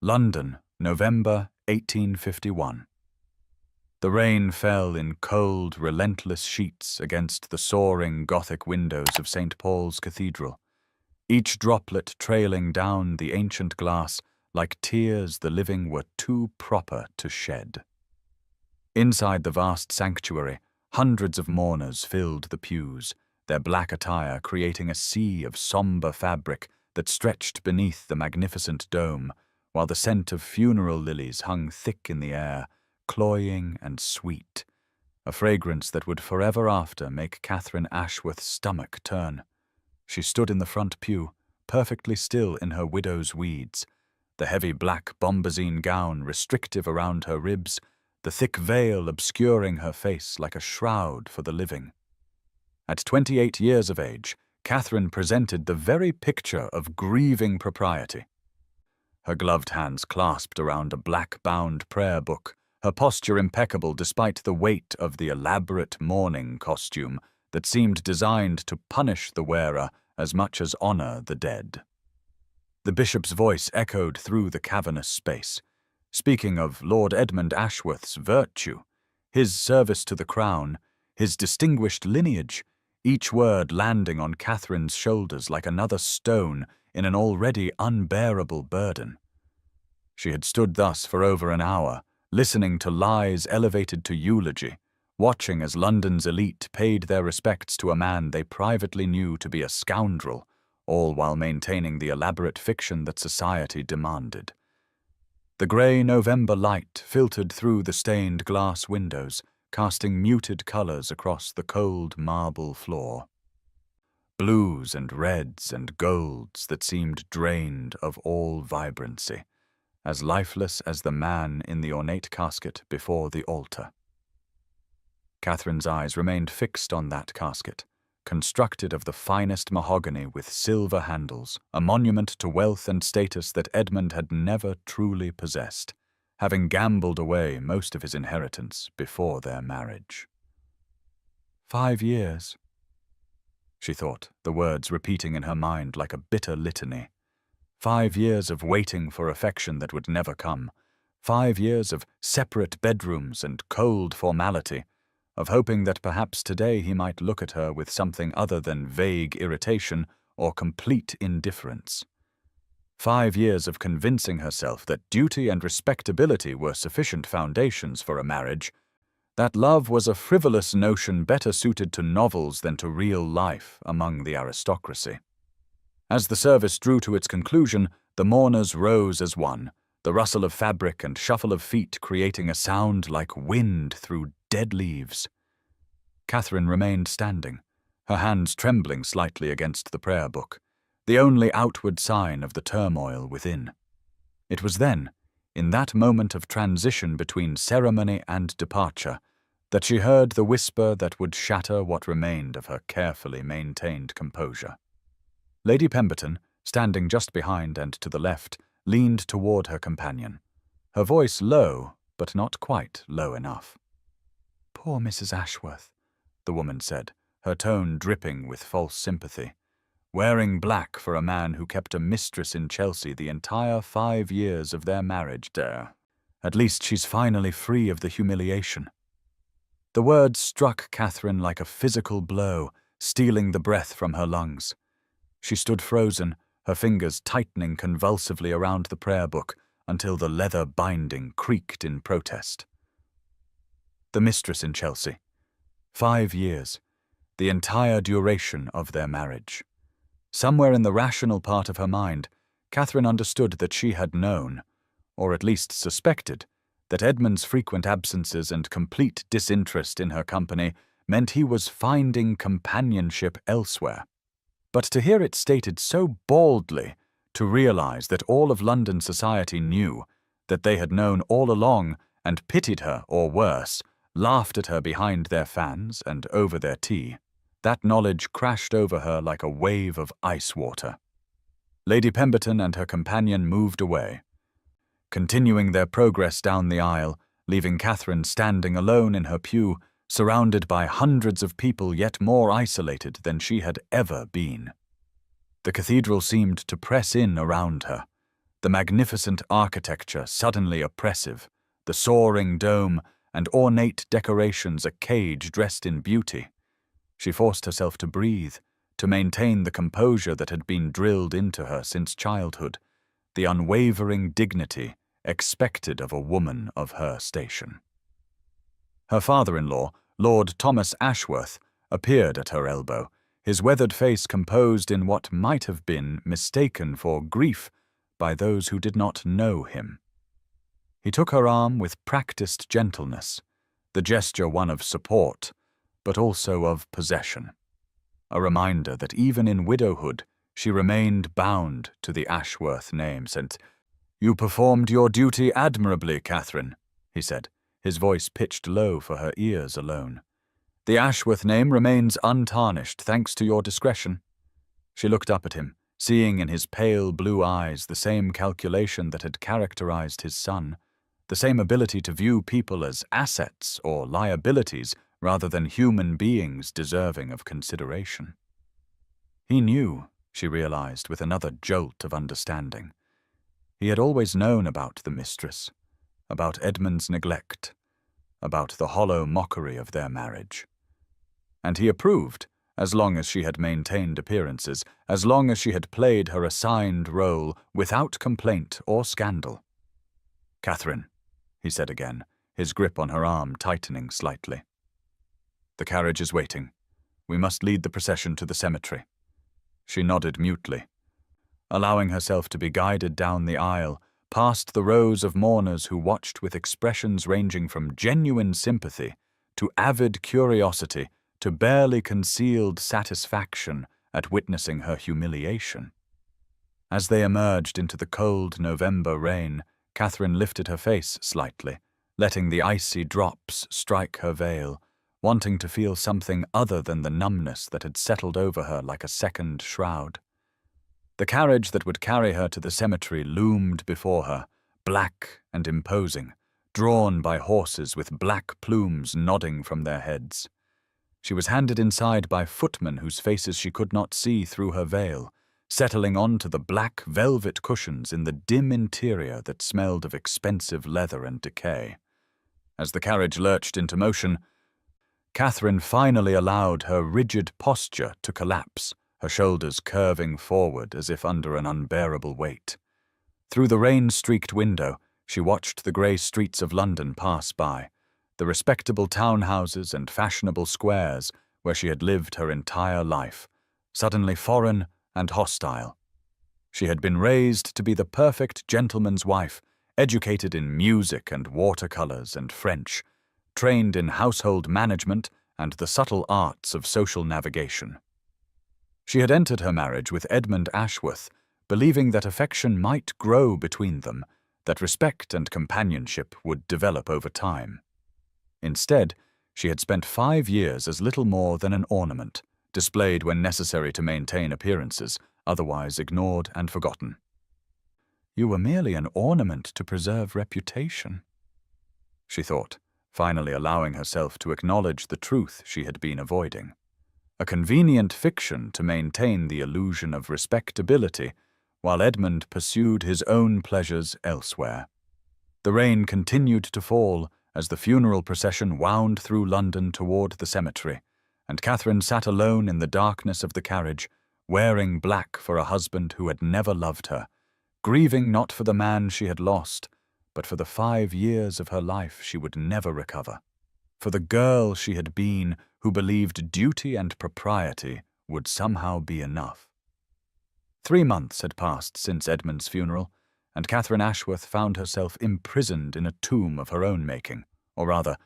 London, November 1851. The rain fell in cold, relentless sheets against the soaring Gothic windows of St. Paul's Cathedral, each droplet trailing down the ancient glass like tears the living were too proper to shed. Inside the vast sanctuary, hundreds of mourners filled the pews, their black attire creating a sea of somber fabric that stretched beneath the magnificent dome, while the scent of funeral lilies hung thick in the air, cloying and sweet, a fragrance that would forever after make Catherine Ashworth's stomach turn. She stood in the front pew, perfectly still in her widow's weeds, the heavy black bombazine gown restrictive around her ribs, the thick veil obscuring her face like a shroud for the living. At 28 years of age, Catherine presented the very picture of grieving propriety. Her gloved hands clasped around a black-bound prayer book, her posture impeccable despite the weight of the elaborate mourning costume that seemed designed to punish the wearer as much as honor the dead. The bishop's voice echoed through the cavernous space, speaking of Lord Edmund Ashworth's virtue, his service to the crown, his distinguished lineage, each word landing on Catherine's shoulders like another stone in an already unbearable burden. She had stood thus for over an hour, listening to lies elevated to eulogy, watching as London's elite paid their respects to a man they privately knew to be a scoundrel, all while maintaining the elaborate fiction that society demanded. The grey November light filtered through the stained glass windows, casting muted colours across the cold marble floor. Blues and reds and golds that seemed drained of all vibrancy, as lifeless as the man in the ornate casket before the altar. Catherine's eyes remained fixed on that casket, constructed of the finest mahogany with silver handles, a monument to wealth and status that Edmund had never truly possessed, having gambled away most of his inheritance before their marriage. 5 years, she thought, the words repeating in her mind like a bitter litany. 5 years of waiting for affection that would never come. 5 years of separate bedrooms and cold formality, of hoping that perhaps today he might look at her with something other than vague irritation or complete indifference. 5 years of convincing herself that duty and respectability were sufficient foundations for a marriage, that love was a frivolous notion better suited to novels than to real life among the aristocracy. As the service drew to its conclusion, the mourners rose as one, the rustle of fabric and shuffle of feet creating a sound like wind through dead leaves. Catherine remained standing, her hands trembling slightly against the prayer book, the only outward sign of the turmoil within. It was then, in that moment of transition between ceremony and departure, that she heard the whisper that would shatter what remained of her carefully maintained composure. Lady Pemberton, standing just behind and to the left, leaned toward her companion, her voice low, but not quite low enough. "Poor Mrs. Ashworth," the woman said, her tone dripping with false sympathy. Wearing black for a man who kept a mistress in Chelsea the entire 5 years of their marriage there. At least she's finally free of the humiliation. The words struck Catherine like a physical blow, stealing the breath from her lungs. She stood frozen, her fingers tightening convulsively around the prayer book until the leather binding creaked in protest. The mistress in Chelsea. 5 years, the entire duration of their marriage. Somewhere in the rational part of her mind, Catherine understood that she had known, or at least suspected, that Edmund's frequent absences and complete disinterest in her company meant he was finding companionship elsewhere. But to hear it stated so baldly, to realize that all of London society knew, that they had known all along and pitied her, or worse, laughed at her behind their fans and over their tea, that knowledge crashed over her like a wave of ice water. Lady Pemberton and her companion moved away, continuing their progress down the aisle, leaving Catherine standing alone in her pew, surrounded by hundreds of people yet more isolated than she had ever been. The cathedral seemed to press in around her, the magnificent architecture suddenly oppressive, the soaring dome and ornate decorations a cage dressed in beauty. She forced herself to breathe, to maintain the composure that had been drilled into her since childhood, the unwavering dignity expected of a woman of her station. Her father-in-law, Lord Thomas Ashworth, appeared at her elbow, his weathered face composed in what might have been mistaken for grief by those who did not know him. He took her arm with practiced gentleness, the gesture one of support, but also of possession, a reminder that even in widowhood she remained bound to the Ashworth name. And "You performed your duty admirably, Catherine," he said, his voice pitched low for her ears alone. "The Ashworth name remains untarnished thanks to your discretion." She looked up at him, seeing in his pale blue eyes the same calculation that had characterized his son, the same ability to view people as assets or liabilities rather than human beings deserving of consideration. He knew, she realized with another jolt of understanding. He had always known about the mistress, about Edmund's neglect, about the hollow mockery of their marriage. And he approved, as long as she had maintained appearances, as long as she had played her assigned role without complaint or scandal. "Catherine," he said again, his grip on her arm tightening slightly. "The carriage is waiting. We must lead the procession to the cemetery." She nodded mutely, allowing herself to be guided down the aisle, past the rows of mourners who watched with expressions ranging from genuine sympathy to avid curiosity to barely concealed satisfaction at witnessing her humiliation. As they emerged into the cold November rain, Catherine lifted her face slightly, letting the icy drops strike her veil, wanting to feel something other than the numbness that had settled over her like a second shroud. The carriage that would carry her to the cemetery loomed before her, black and imposing, drawn by horses with black plumes nodding from their heads. She was handed inside by footmen whose faces she could not see through her veil, settling onto the black velvet cushions in the dim interior that smelled of expensive leather and decay. As the carriage lurched into motion, Catherine finally allowed her rigid posture to collapse, her shoulders curving forward as if under an unbearable weight. Through the rain-streaked window, she watched the grey streets of London pass by, the respectable townhouses and fashionable squares where she had lived her entire life, suddenly foreign and hostile. She had been raised to be the perfect gentleman's wife, educated in music and watercolors and French, trained in household management and the subtle arts of social navigation. She had entered her marriage with Edmund Ashworth, believing that affection might grow between them, that respect and companionship would develop over time. Instead, she had spent 5 years as little more than an ornament, displayed when necessary to maintain appearances, otherwise ignored and forgotten. "You were merely an ornament to preserve reputation," she thought, finally allowing herself to acknowledge the truth she had been avoiding. A convenient fiction to maintain the illusion of respectability, while Edmund pursued his own pleasures elsewhere. The rain continued to fall as the funeral procession wound through London toward the cemetery, and Catherine sat alone in the darkness of the carriage, wearing black for a husband who had never loved her, grieving not for the man she had lost, but for the 5 years of her life she would never recover, for the girl she had been who believed duty and propriety would somehow be enough. 3 months had passed since Edmund's funeral, and Catherine Ashworth found herself imprisoned in a tomb of her own making, or rather,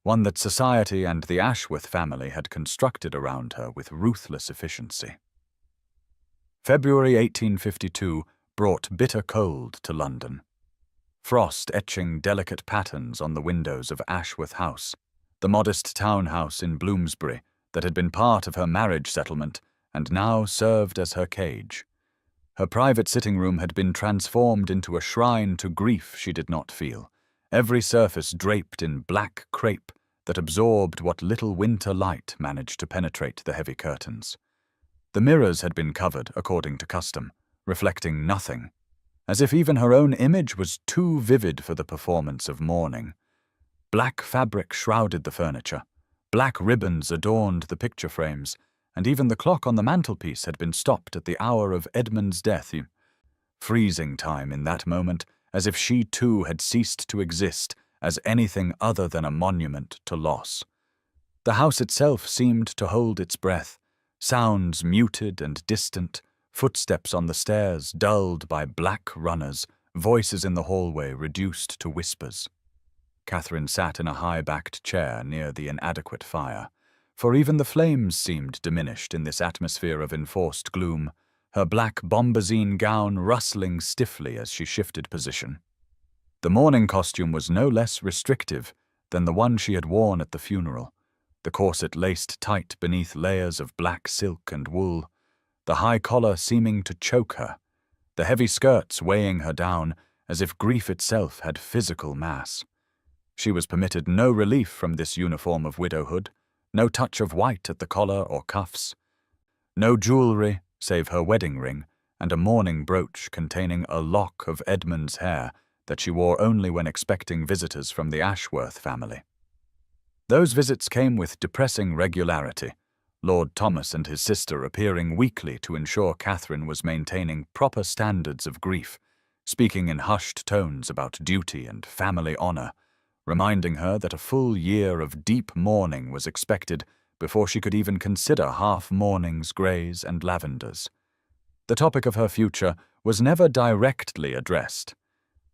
one that society and the Ashworth family had constructed around her with ruthless efficiency. February 1852 brought bitter cold to London, frost etching delicate patterns on the windows of Ashworth House, the modest townhouse in Bloomsbury that had been part of her marriage settlement and now served as her cage. Her private sitting room had been transformed into a shrine to grief she did not feel, every surface draped in black crepe that absorbed what little winter light managed to penetrate the heavy curtains. The mirrors had been covered according to custom, reflecting nothing, as if even her own image was too vivid for the performance of mourning. Black fabric shrouded the furniture, black ribbons adorned the picture frames, and even the clock on the mantelpiece had been stopped at the hour of Edmund's death, freezing time in that moment, as if she too had ceased to exist as anything other than a monument to loss. The house itself seemed to hold its breath, sounds muted and distant, footsteps on the stairs dulled by black runners, voices in the hallway reduced to whispers. Catherine sat in a high-backed chair near the inadequate fire, for even the flames seemed diminished in this atmosphere of enforced gloom, her black bombazine gown rustling stiffly as she shifted position. The mourning costume was no less restrictive than the one she had worn at the funeral, the corset laced tight beneath layers of black silk and wool, the high collar seeming to choke her, the heavy skirts weighing her down as if grief itself had physical mass. She was permitted no relief from this uniform of widowhood, no touch of white at the collar or cuffs, no jewelry save her wedding ring and a mourning brooch containing a lock of Edmund's hair that she wore only when expecting visitors from the Ashworth family. Those visits came with depressing regularity, Lord Thomas and his sister appearing weekly to ensure Catherine was maintaining proper standards of grief, speaking in hushed tones about duty and family honour, reminding her that a full year of deep mourning was expected before she could even consider half-mournings, greys and lavenders. The topic of her future was never directly addressed,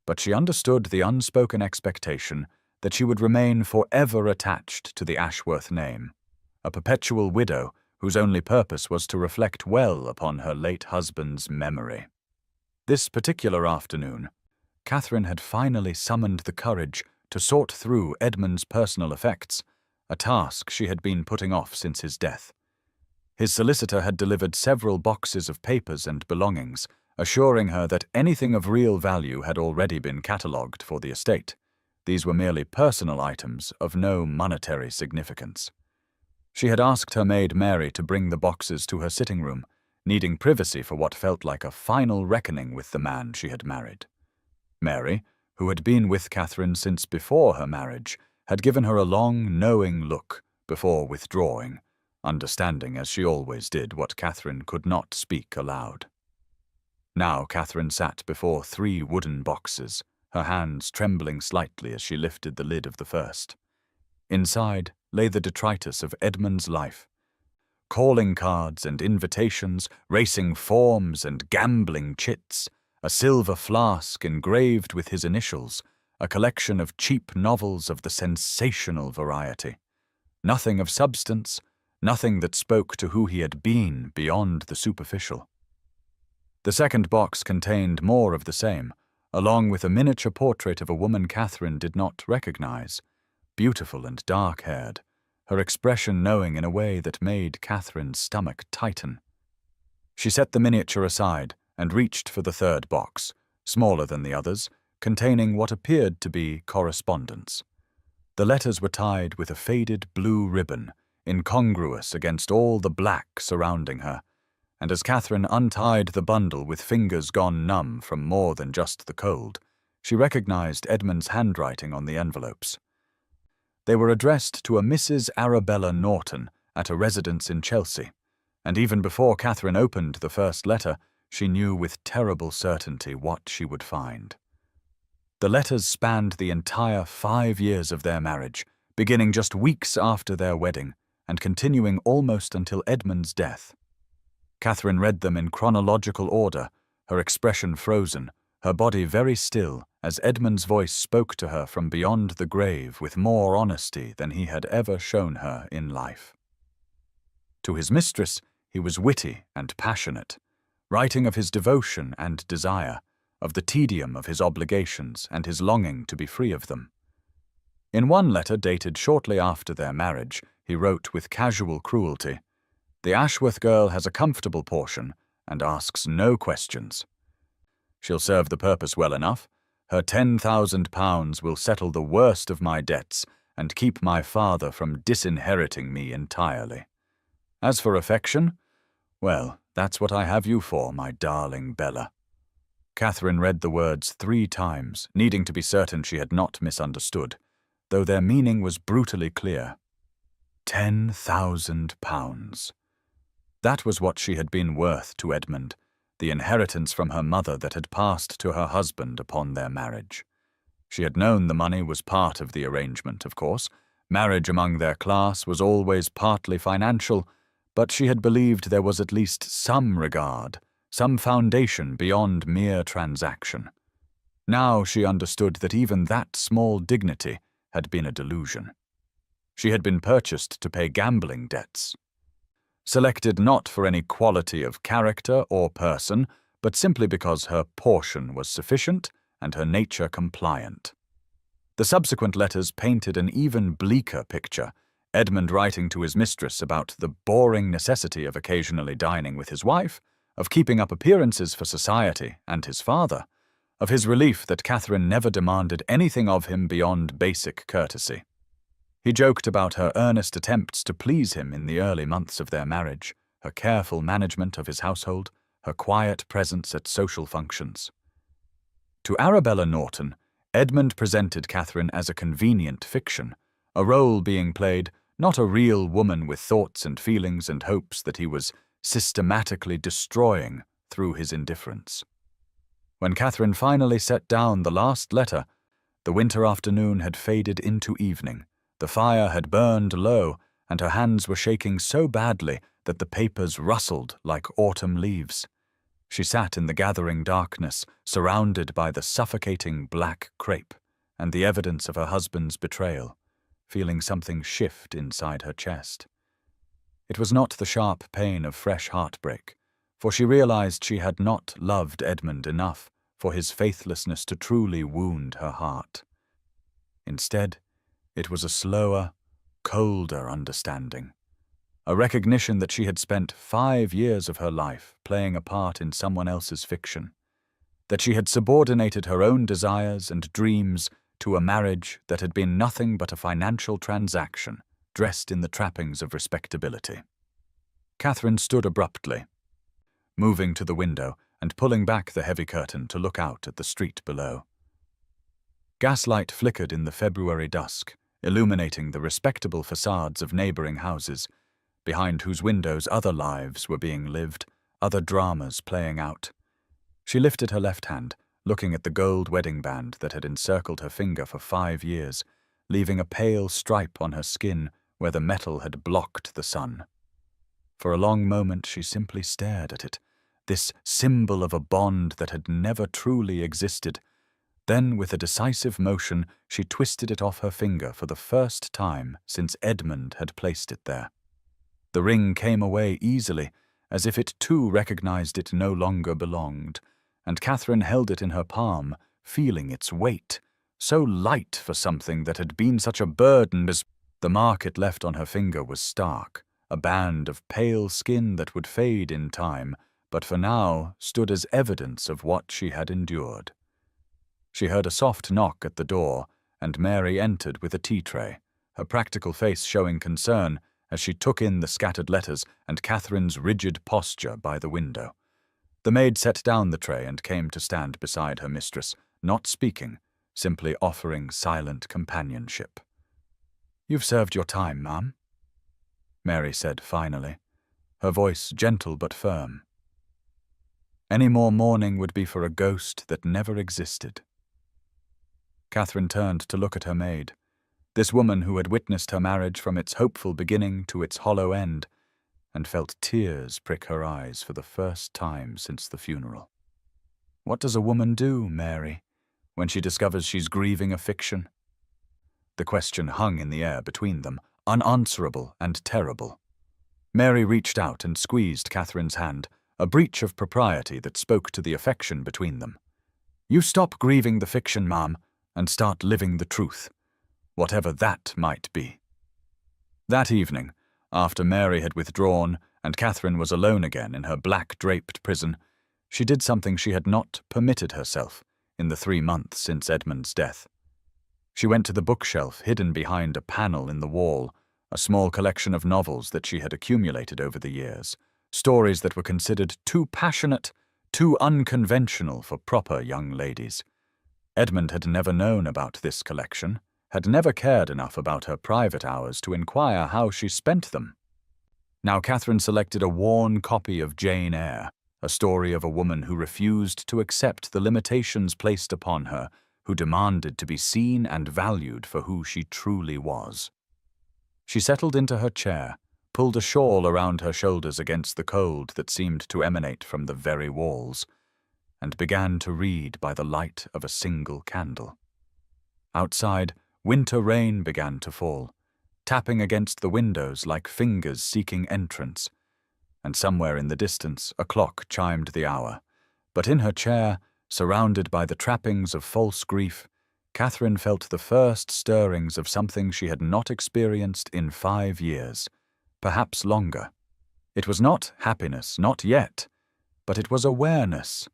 but she understood the unspoken expectation that she would remain forever attached to the Ashworth name, a perpetual widow whose only purpose was to reflect well upon her late husband's memory. This particular afternoon, Catherine had finally summoned the courage to sort through Edmund's personal effects, a task she had been putting off since his death. His solicitor had delivered several boxes of papers and belongings, assuring her that anything of real value had already been catalogued for the estate. These were merely personal items of no monetary significance. She had asked her maid Mary to bring the boxes to her sitting room, needing privacy for what felt like a final reckoning with the man she had married. Mary, who had been with Catherine since before her marriage, had given her a long, knowing look before withdrawing, understanding as she always did what Catherine could not speak aloud. Now Catherine sat before 3 wooden boxes, her hands trembling slightly as she lifted the lid of the first. Inside lay the detritus of Edmund's life. Calling cards and invitations, racing forms and gambling chits, a silver flask engraved with his initials, a collection of cheap novels of the sensational variety. Nothing of substance, nothing that spoke to who he had been beyond the superficial. The second box contained more of the same, along with a miniature portrait of a woman Catherine did not recognize, beautiful and dark-haired, her expression knowing in a way that made Catherine's stomach tighten. She set the miniature aside and reached for the third box, smaller than the others, containing what appeared to be correspondence. The letters were tied with a faded blue ribbon, incongruous against all the black surrounding her, and as Catherine untied the bundle with fingers gone numb from more than just the cold, she recognized Edmund's handwriting on the envelopes. They were addressed to a Mrs. Arabella Norton at a residence in Chelsea, and even before Catherine opened the first letter, she knew with terrible certainty what she would find. The letters spanned the entire 5 years of their marriage, beginning just weeks after their wedding and continuing almost until Edmund's death. Catherine read them in chronological order, her expression frozen, her body very still, as Edmund's voice spoke to her from beyond the grave with more honesty than he had ever shown her in life. To his mistress, he was witty and passionate, writing of his devotion and desire, of the tedium of his obligations and his longing to be free of them. In one letter dated shortly after their marriage, he wrote with casual cruelty, "The Ashworth girl has a comfortable portion and asks no questions. She'll serve the purpose well enough. Her £10,000 will settle the worst of my debts and keep my father from disinheriting me entirely. As for affection, well, that's what I have you for, my darling Bella." Catherine read the words 3 times, needing to be certain she had not misunderstood, though their meaning was brutally clear. £10,000. That was what she had been worth to Edmund, the inheritance from her mother that had passed to her husband upon their marriage. She had known the money was part of the arrangement, of course. Marriage among their class was always partly financial, but she had believed there was at least some regard, some foundation beyond mere transaction. Now she understood that even that small dignity had been a delusion. She had been purchased to pay gambling debts. Selected not for any quality of character or person, but simply because her portion was sufficient and her nature compliant. The subsequent letters painted an even bleaker picture, Edmund writing to his mistress about the boring necessity of occasionally dining with his wife, of keeping up appearances for society and his father, of his relief that Catherine never demanded anything of him beyond basic courtesy. He joked about her earnest attempts to please him in the early months of their marriage, her careful management of his household, her quiet presence at social functions. To Arabella Norton, Edmund presented Catherine as a convenient fiction, a role being played, not a real woman with thoughts and feelings and hopes that he was systematically destroying through his indifference. When Catherine finally set down the last letter, the winter afternoon had faded into evening. The fire had burned low, and her hands were shaking so badly that the papers rustled like autumn leaves. She sat in the gathering darkness, surrounded by the suffocating black crepe and the evidence of her husband's betrayal, feeling something shift inside her chest. It was not the sharp pain of fresh heartbreak, for she realized she had not loved Edmund enough for his faithlessness to truly wound her heart. Instead, it was a slower, colder understanding, a recognition that she had spent 5 years of her life playing a part in someone else's fiction, that she had subordinated her own desires and dreams to a marriage that had been nothing but a financial transaction dressed in the trappings of respectability. Catherine stood abruptly, moving to the window and pulling back the heavy curtain to look out at the street below. Gaslight flickered in the February dusk, illuminating the respectable facades of neighboring houses, behind whose windows other lives were being lived, other dramas playing out. She lifted her left hand, looking at the gold wedding band that had encircled her finger for 5 years, leaving a pale stripe on her skin where the metal had blocked the sun. For a long moment she simply stared at it, this symbol of a bond that had never truly existed. Then, with a decisive motion, she twisted it off her finger for the first time since Edmund had placed it there. The ring came away easily, as if it too recognized it no longer belonged, and Catherine held it in her palm, feeling its weight, so light for something that had been such a burden as the mark it left on her finger was stark, a band of pale skin that would fade in time, but for now stood as evidence of what she had endured. She heard a soft knock at the door, and Mary entered with a tea tray, her practical face showing concern as she took in the scattered letters and Catherine's rigid posture by the window. The maid set down the tray and came to stand beside her mistress, not speaking, simply offering silent companionship. "You've served your time, ma'am," Mary said finally, her voice gentle but firm. Any more mourning would be for a ghost that never existed. Catherine turned to look at her maid, this woman who had witnessed her marriage from its hopeful beginning to its hollow end, and felt tears prick her eyes for the first time since the funeral. What does a woman do, Mary, when she discovers she's grieving a fiction? The question hung in the air between them, unanswerable and terrible. Mary reached out and squeezed Catherine's hand, a breach of propriety that spoke to the affection between them. "You stop grieving the fiction, ma'am, and start living the truth, whatever that might be." That evening, after Mary had withdrawn and Catherine was alone again in her black-draped prison, she did something she had not permitted herself in the 3 months since Edmund's death. She went to the bookshelf hidden behind a panel in the wall, a small collection of novels that she had accumulated over the years, stories that were considered too passionate, too unconventional for proper young ladies. Edmund had never known about this collection, had never cared enough about her private hours to inquire how she spent them. Now Catherine selected a worn copy of Jane Eyre, a story of a woman who refused to accept the limitations placed upon her, who demanded to be seen and valued for who she truly was. She settled into her chair, pulled a shawl around her shoulders against the cold that seemed to emanate from the very walls, and began to read by the light of a single candle. Outside, winter rain began to fall, tapping against the windows like fingers seeking entrance, and somewhere in the distance a clock chimed the hour. But in her chair, surrounded by the trappings of false grief, Catherine felt the first stirrings of something she had not experienced in 5 years, perhaps longer. It was not happiness, not yet, but it was awareness,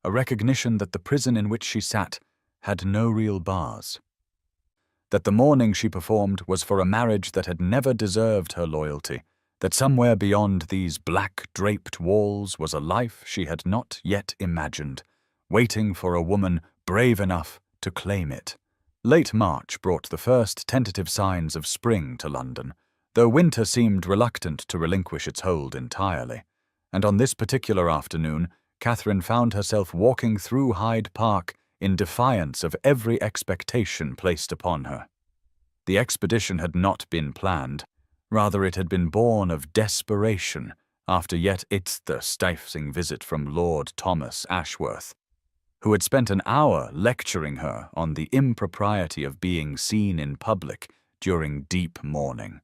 a recognition that the prison in which she sat had no real bars. That the mourning she performed was for a marriage that had never deserved her loyalty, that somewhere beyond these black-draped walls was a life she had not yet imagined, waiting for a woman brave enough to claim it. Late March brought the first tentative signs of spring to London, though winter seemed reluctant to relinquish its hold entirely. And on this particular afternoon, Catherine found herself walking through Hyde Park in defiance of every expectation placed upon her. The expedition had not been planned, rather it had been born of desperation after yet the stifling visit from Lord Thomas Ashworth, who had spent an hour lecturing her on the impropriety of being seen in public during deep mourning,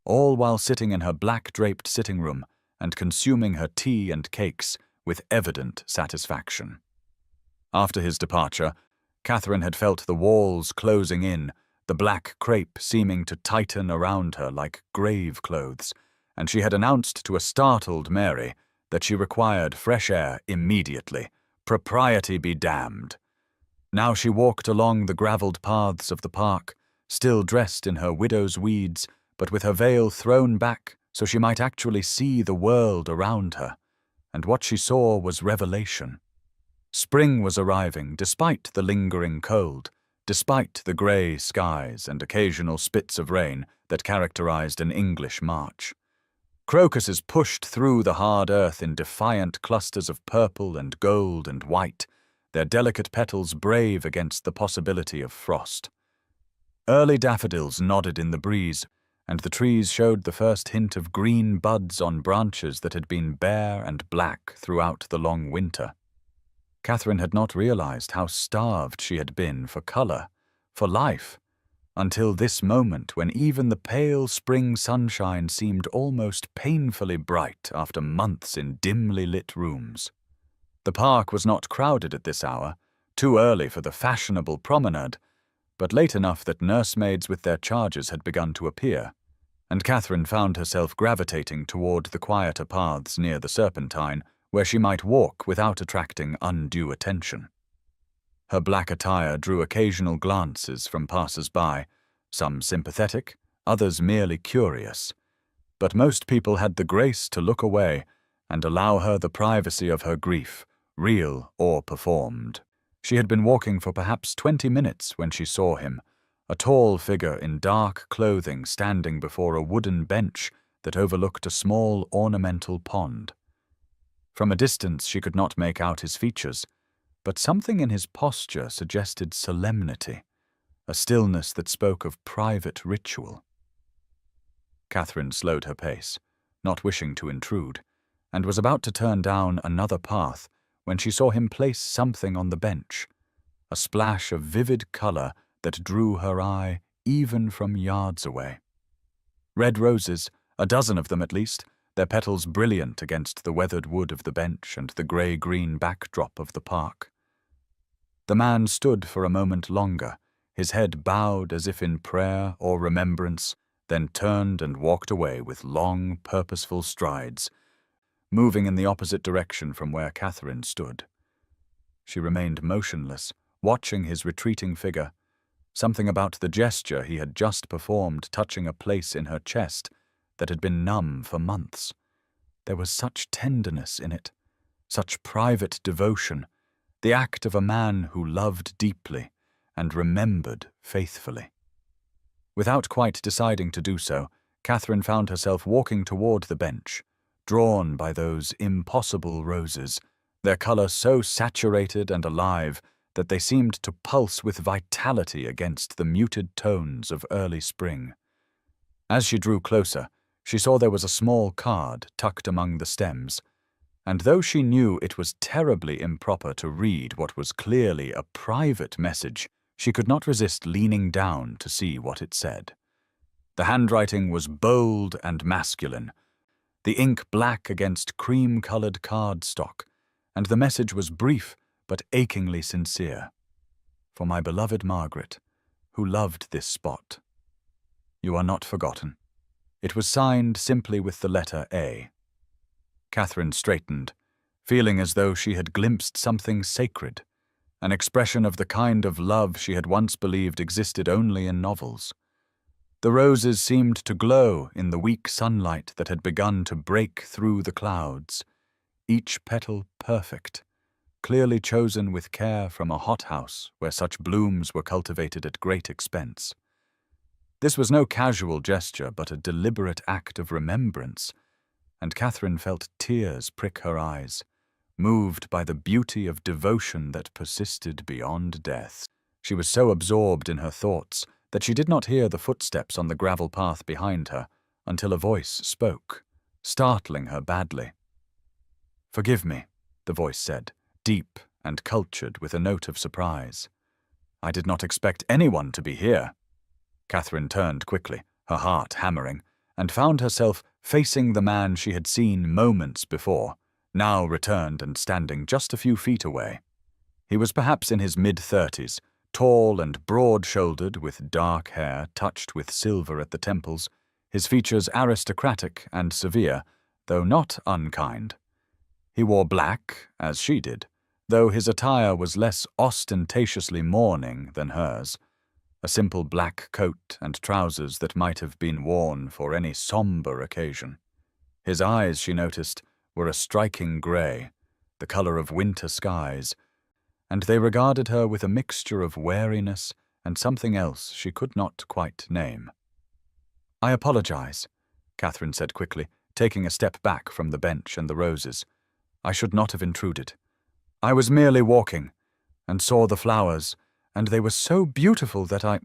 all while sitting in her black-draped sitting room and consuming her tea and cakes with evident satisfaction. After his departure, Catherine had felt the walls closing in, the black crepe seeming to tighten around her like grave clothes, and she had announced to a startled Mary that she required fresh air immediately. Propriety be damned. Now she walked along the gravelled paths of the park, still dressed in her widow's weeds, but with her veil thrown back so she might actually see the world around her, and what she saw was revelation. Spring was arriving despite the lingering cold, despite the grey skies and occasional spits of rain that characterized an English March. Crocuses pushed through the hard earth in defiant clusters of purple and gold and white, their delicate petals brave against the possibility of frost. Early daffodils nodded in the breeze, and the trees showed the first hint of green buds on branches that had been bare and black throughout the long winter. Catherine had not realized how starved she had been for color, for life, until this moment when even the pale spring sunshine seemed almost painfully bright after months in dimly lit rooms. The park was not crowded at this hour, too early for the fashionable promenade, but late enough that nursemaids with their charges had begun to appear, and Catherine found herself gravitating toward the quieter paths near the Serpentine, where she might walk without attracting undue attention. Her black attire drew occasional glances from passers-by, some sympathetic, others merely curious, but most people had the grace to look away and allow her the privacy of her grief, real or performed. She had been walking for perhaps 20 minutes when she saw him, a tall figure in dark clothing standing before a wooden bench that overlooked a small ornamental pond. From a distance she could not make out his features, but something in his posture suggested solemnity, a stillness that spoke of private ritual. Catherine slowed her pace, not wishing to intrude, and was about to turn down another path when she saw him place something on the bench, a splash of vivid color that drew her eye even from yards away. Red roses, a dozen of them at least, their petals brilliant against the weathered wood of the bench and the grey-green backdrop of the park. The man stood for a moment longer, his head bowed as if in prayer or remembrance, then turned and walked away with long, purposeful strides, moving in the opposite direction from where Catherine stood. She remained motionless, watching his retreating figure, something about the gesture he had just performed touching a place in her chest that had been numb for months. There was such tenderness in it, such private devotion, the act of a man who loved deeply and remembered faithfully. Without quite deciding to do so, Catherine found herself walking toward the bench, drawn by those impossible roses, their color so saturated and alive that they seemed to pulse with vitality against the muted tones of early spring. As she drew closer, she saw there was a small card tucked among the stems, and though she knew it was terribly improper to read what was clearly a private message, she could not resist leaning down to see what it said. The handwriting was bold and masculine, the ink black against cream-colored cardstock, and the message was brief but achingly sincere. For my beloved Margaret, who loved this spot. You are not forgotten. It was signed simply with the letter A. Catherine straightened, feeling as though she had glimpsed something sacred, an expression of the kind of love she had once believed existed only in novels. The roses seemed to glow in the weak sunlight that had begun to break through the clouds, each petal perfect, clearly chosen with care from a hothouse where such blooms were cultivated at great expense. This was no casual gesture, but a deliberate act of remembrance, and Catherine felt tears prick her eyes, moved by the beauty of devotion that persisted beyond death. She was so absorbed in her thoughts that she did not hear the footsteps on the gravel path behind her until a voice spoke, startling her badly. "Forgive me," the voice said, deep and cultured with a note of surprise. "I did not expect anyone to be here." Catherine turned quickly, her heart hammering, and found herself facing the man she had seen moments before, now returned and standing just a few feet away. He was perhaps in his mid-30s, tall and broad-shouldered with dark hair touched with silver at the temples, his features aristocratic and severe, though not unkind. He wore black, as she did, though his attire was less ostentatiously mourning than hers, a simple black coat and trousers that might have been worn for any somber occasion. His eyes, she noticed, were a striking grey, the colour of winter skies, and they regarded her with a mixture of wariness and something else she could not quite name. "I apologize," Catherine said quickly, taking a step back from the bench and the roses. "I should not have intruded. I was merely walking, and saw the flowers, and they were so beautiful that I—"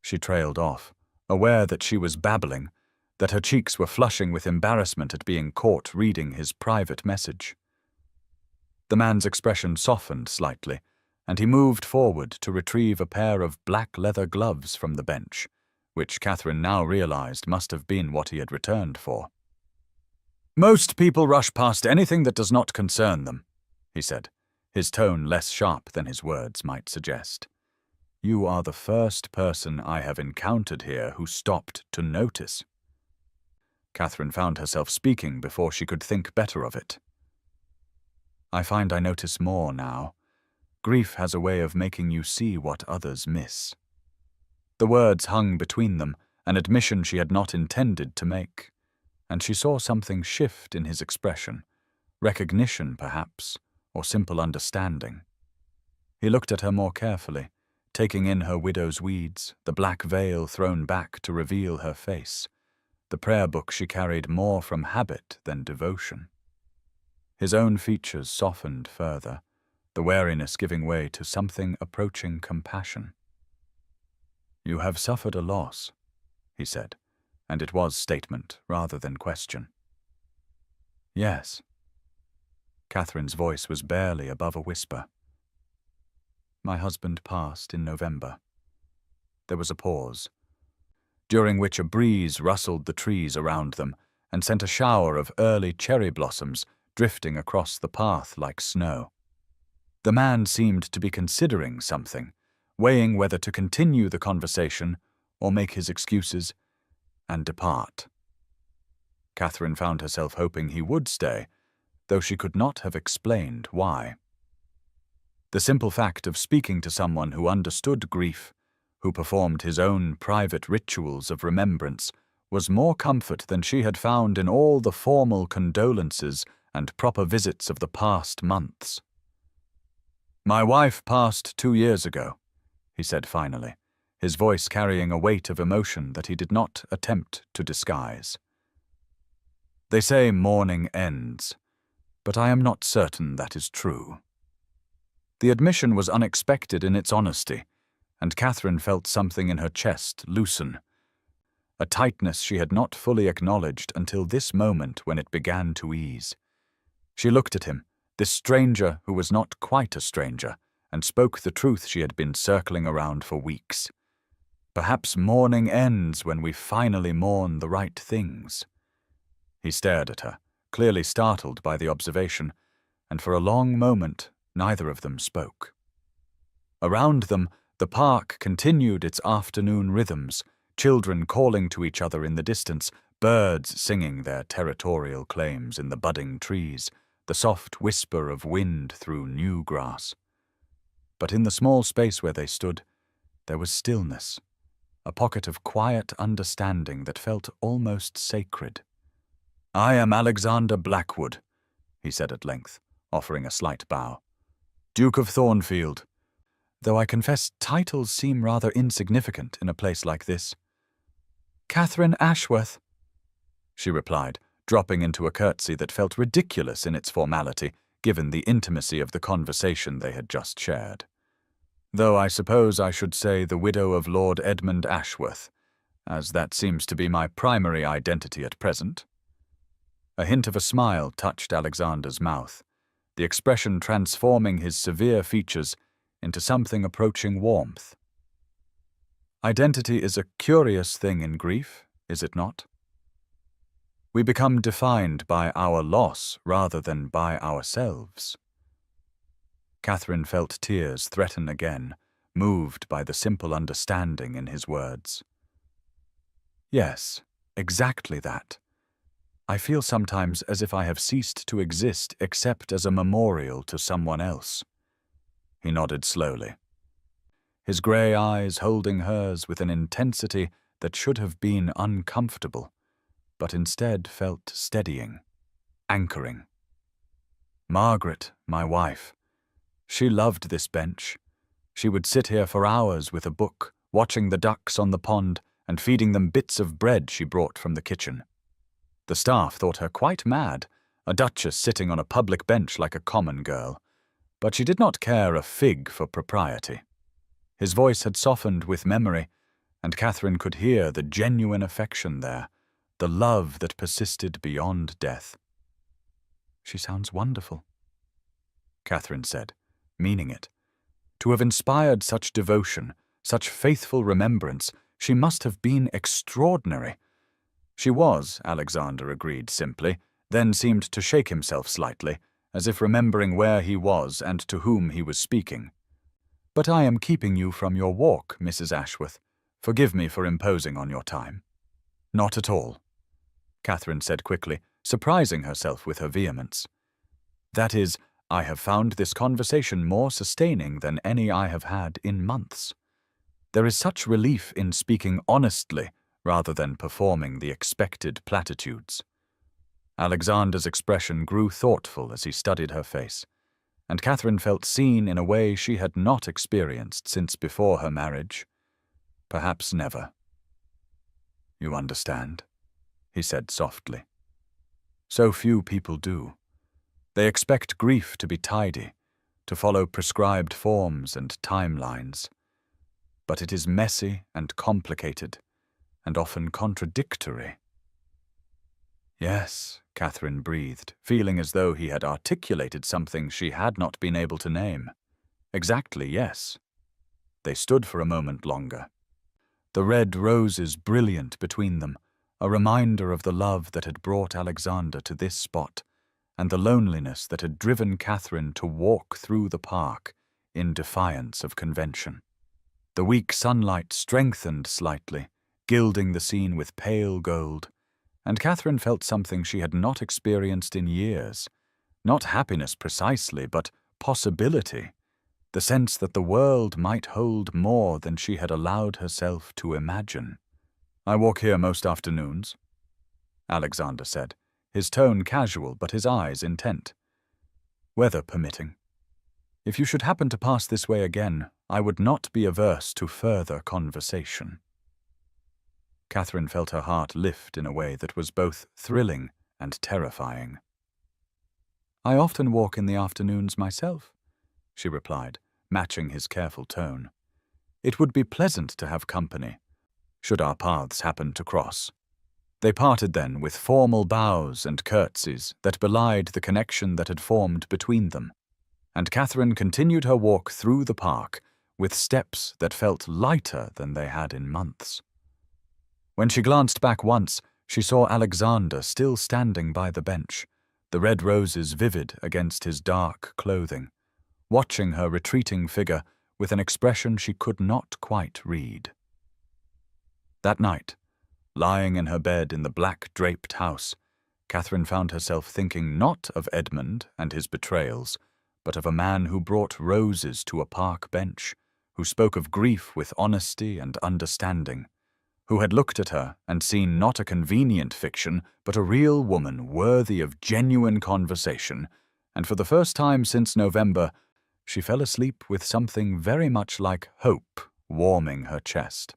She trailed off, aware that she was babbling, that her cheeks were flushing with embarrassment at being caught reading his private message. The man's expression softened slightly, and he moved forward to retrieve a pair of black leather gloves from the bench, which Catherine now realized must have been what he had returned for. "Most people rush past anything that does not concern them," he said, his tone less sharp than his words might suggest. "You are the first person I have encountered here who stopped to notice." Catherine found herself speaking before she could think better of it. "I find I notice more now. Grief has a way of making you see what others miss." The words hung between them, an admission she had not intended to make, and she saw something shift in his expression, recognition perhaps, or simple understanding. He looked at her more carefully, taking in her widow's weeds, the black veil thrown back to reveal her face, the prayer book she carried more from habit than devotion. His own features softened further, the wariness giving way to something approaching compassion. "You have suffered a loss," he said, and it was statement rather than question. "Yes." Catherine's voice was barely above a whisper. "My husband passed in November." There was a pause, during which a breeze rustled the trees around them and sent a shower of early cherry blossoms drifting across the path like snow. The man seemed to be considering something, weighing whether to continue the conversation or make his excuses and depart. Catherine found herself hoping he would stay, though she could not have explained why. The simple fact of speaking to someone who understood grief, who performed his own private rituals of remembrance, was more comfort than she had found in all the formal condolences and proper visits of the past months. "My wife passed 2 years ago," he said finally, his voice carrying a weight of emotion that he did not attempt to disguise. "They say mourning ends, but I am not certain that is true." The admission was unexpected in its honesty, and Catherine felt something in her chest loosen, a tightness she had not fully acknowledged until this moment when it began to ease. She looked at him, this stranger who was not quite a stranger, and spoke the truth she had been circling around for weeks. Perhaps mourning ends when we finally mourn the right things. He stared at her, clearly startled by the observation, and for a long moment neither of them spoke. Around them, the park continued its afternoon rhythms, children calling to each other in the distance, birds singing their territorial claims in the budding trees, the soft whisper of wind through new grass. But in the small space where they stood, there was stillness, a pocket of quiet understanding that felt almost sacred. "I am Alexander Blackwood," he said at length, offering a slight bow. "Duke of Thornfield, though I confess titles seem rather insignificant in a place like this." "Catherine Ashworth," she replied, dropping into a curtsy that felt ridiculous in its formality, given the intimacy of the conversation they had just shared. "Though I suppose I should say the widow of Lord Edmund Ashworth, as that seems to be my primary identity at present." A hint of a smile touched Alexander's mouth, the expression transforming his severe features into something approaching warmth. "Identity is a curious thing in grief, is it not? We become defined by our loss rather than by ourselves." Catherine felt tears threaten again, moved by the simple understanding in his words. "Yes, exactly that. I feel sometimes as if I have ceased to exist except as a memorial to someone else." He nodded slowly, his grey eyes holding hers with an intensity that should have been uncomfortable, but instead felt steadying, anchoring. "Margaret, my wife. She loved this bench. She would sit here for hours with a book, watching the ducks on the pond and feeding them bits of bread she brought from the kitchen. The staff thought her quite mad, a duchess sitting on a public bench like a common girl, but she did not care a fig for propriety." His voice had softened with memory, and Catherine could hear the genuine affection there, the love that persisted beyond death. "She sounds wonderful," Catherine said, meaning it. To have inspired such devotion, such faithful remembrance, she must have been extraordinary. She was, Alexander agreed simply, then seemed to shake himself slightly, as if remembering where he was and to whom he was speaking. "But I am keeping you from your walk, Mrs. Ashworth. Forgive me for imposing on your time." "Not at all," Catherine said quickly, surprising herself with her vehemence. "That is, I have found this conversation more sustaining than any I have had in months. There is such relief in speaking honestly rather than performing the expected platitudes." Alexander's expression grew thoughtful as he studied her face, and Catherine felt seen in a way she had not experienced since before her marriage. Perhaps never. "You understand," he said softly. "So few people do. They expect grief to be tidy, to follow prescribed forms and timelines. But it is messy and complicated, and often contradictory." "Yes," Catherine breathed, feeling as though he had articulated something she had not been able to name. "Exactly, yes." They stood for a moment longer, the red roses brilliant between them, a reminder of the love that had brought Alexander to this spot, and the loneliness that had driven Catherine to walk through the park in defiance of convention. The weak sunlight strengthened slightly, gilding the scene with pale gold, and Catherine felt something she had not experienced in years. Not happiness precisely, but possibility, the sense that the world might hold more than she had allowed herself to imagine. "I walk here most afternoons," Alexander said, his tone casual but his eyes intent. "Weather permitting. If you should happen to pass this way again, I would not be averse to further conversation." Catherine felt her heart lift in a way that was both thrilling and terrifying. "I often walk in the afternoons myself," she replied, matching his careful tone. "It would be pleasant to have company, should our paths happen to cross." They parted then with formal bows and curtsies that belied the connection that had formed between them, and Catherine continued her walk through the park with steps that felt lighter than they had in months. When she glanced back once, she saw Alexander still standing by the bench, the red roses vivid against his dark clothing, watching her retreating figure with an expression she could not quite read. That night, lying in her bed in the black-draped house, Catherine found herself thinking not of Edmund and his betrayals, but of a man who brought roses to a park bench, who spoke of grief with honesty and understanding, who had looked at her and seen not a convenient fiction, but a real woman worthy of genuine conversation, and for the first time since November, she fell asleep with something very much like hope warming her chest.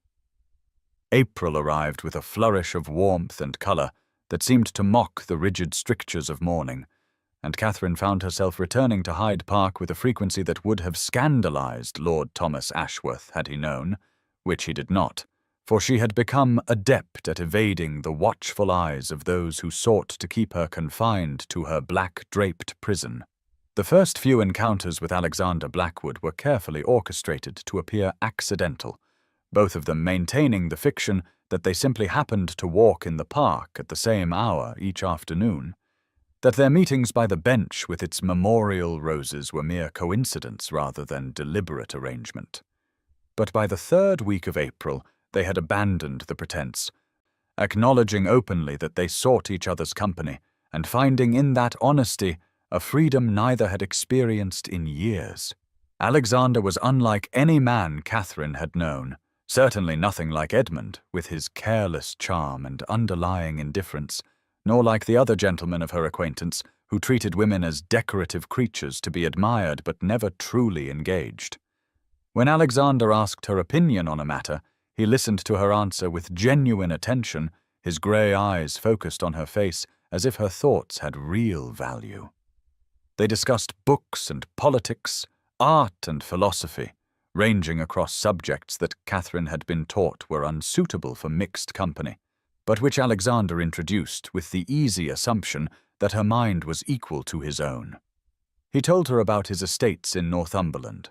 April arrived with a flourish of warmth and colour that seemed to mock the rigid strictures of mourning, and Catherine found herself returning to Hyde Park with a frequency that would have scandalized Lord Thomas Ashworth had he known, which he did not, for she had become adept at evading the watchful eyes of those who sought to keep her confined to her black-draped prison. The first few encounters with Alexander Blackwood were carefully orchestrated to appear accidental, both of them maintaining the fiction that they simply happened to walk in the park at the same hour each afternoon, that their meetings by the bench with its memorial roses were mere coincidence rather than deliberate arrangement. But by the third week of April, they had abandoned the pretense, acknowledging openly that they sought each other's company, and finding in that honesty a freedom neither had experienced in years. Alexander was unlike any man Catherine had known, certainly nothing like Edmund, with his careless charm and underlying indifference, nor like the other gentlemen of her acquaintance, who treated women as decorative creatures to be admired but never truly engaged. When Alexander asked her opinion on a matter, he listened to her answer with genuine attention, his grey eyes focused on her face as if her thoughts had real value. They discussed books and politics, art and philosophy, ranging across subjects that Catherine had been taught were unsuitable for mixed company, but which Alexander introduced with the easy assumption that her mind was equal to his own. He told her about his estates in Northumberland,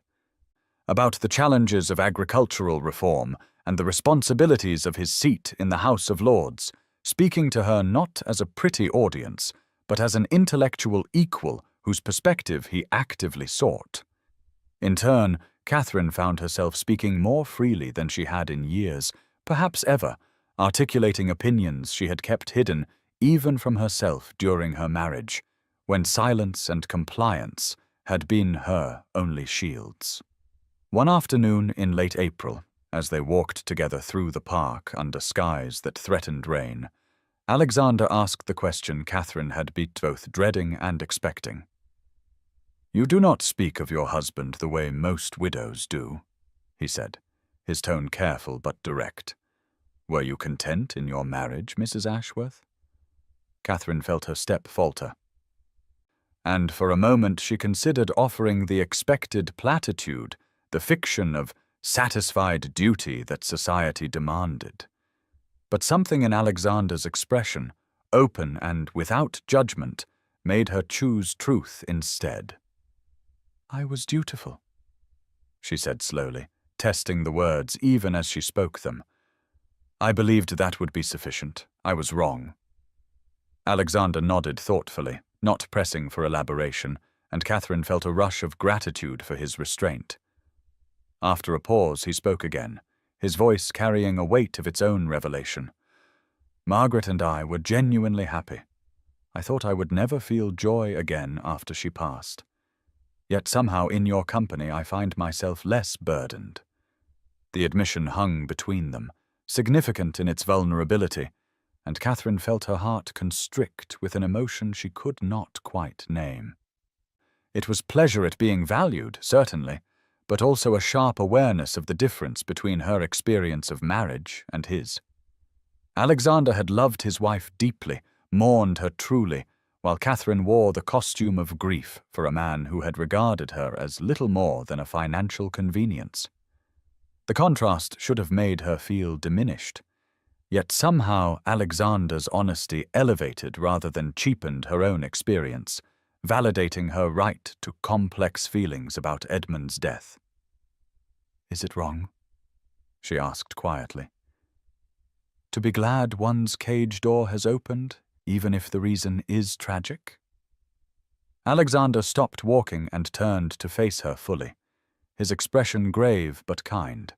about the challenges of agricultural reform and the responsibilities of his seat in the House of Lords, speaking to her not as a pretty audience, but as an intellectual equal whose perspective he actively sought. In turn, Catherine found herself speaking more freely than she had in years, perhaps ever, articulating opinions she had kept hidden even from herself during her marriage, when silence and compliance had been her only shields. One afternoon in late April, as they walked together through the park under skies that threatened rain, Alexander asked the question Catherine had been both dreading and expecting. "You do not speak of your husband the way most widows do," he said, his tone careful but direct. "Were you content in your marriage, Mrs. Ashworth?" Catherine felt her step falter, and for a moment she considered offering the expected platitude, the fiction of satisfied duty that society demanded. But something in Alexander's expression, open and without judgment, made her choose truth instead. "I was dutiful," she said slowly, testing the words even as she spoke them. "I believed that would be sufficient. I was wrong." Alexander nodded thoughtfully, not pressing for elaboration, and Catherine felt a rush of gratitude for his restraint. After a pause, he spoke again, his voice carrying a weight of its own revelation. "Margaret and I were genuinely happy. I thought I would never feel joy again after she passed. Yet somehow in your company I find myself less burdened." The admission hung between them, significant in its vulnerability, and Catherine felt her heart constrict with an emotion she could not quite name. It was pleasure at being valued, certainly, but also a sharp awareness of the difference between her experience of marriage and his. Alexander had loved his wife deeply, mourned her truly, while Catherine wore the costume of grief for a man who had regarded her as little more than a financial convenience. The contrast should have made her feel diminished. Yet somehow Alexander's honesty elevated rather than cheapened her own experience, validating her right to complex feelings about Edmund's death. "Is it wrong?" she asked quietly. "To be glad one's cage door has opened, even if the reason is tragic?" Alexander stopped walking and turned to face her fully, his expression grave but kind.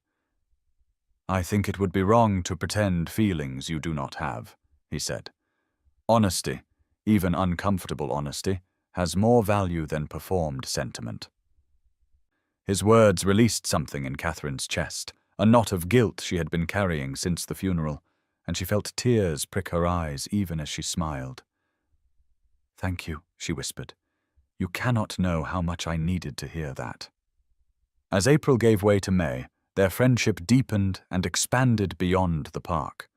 "I think it would be wrong to pretend feelings you do not have," he said. "Honesty, even uncomfortable honesty, has more value than performed sentiment." His words released something in Catherine's chest, a knot of guilt she had been carrying since the funeral, and she felt tears prick her eyes even as she smiled. "Thank you," she whispered. "You cannot know how much I needed to hear that." As April gave way to May, their friendship deepened and expanded beyond the park.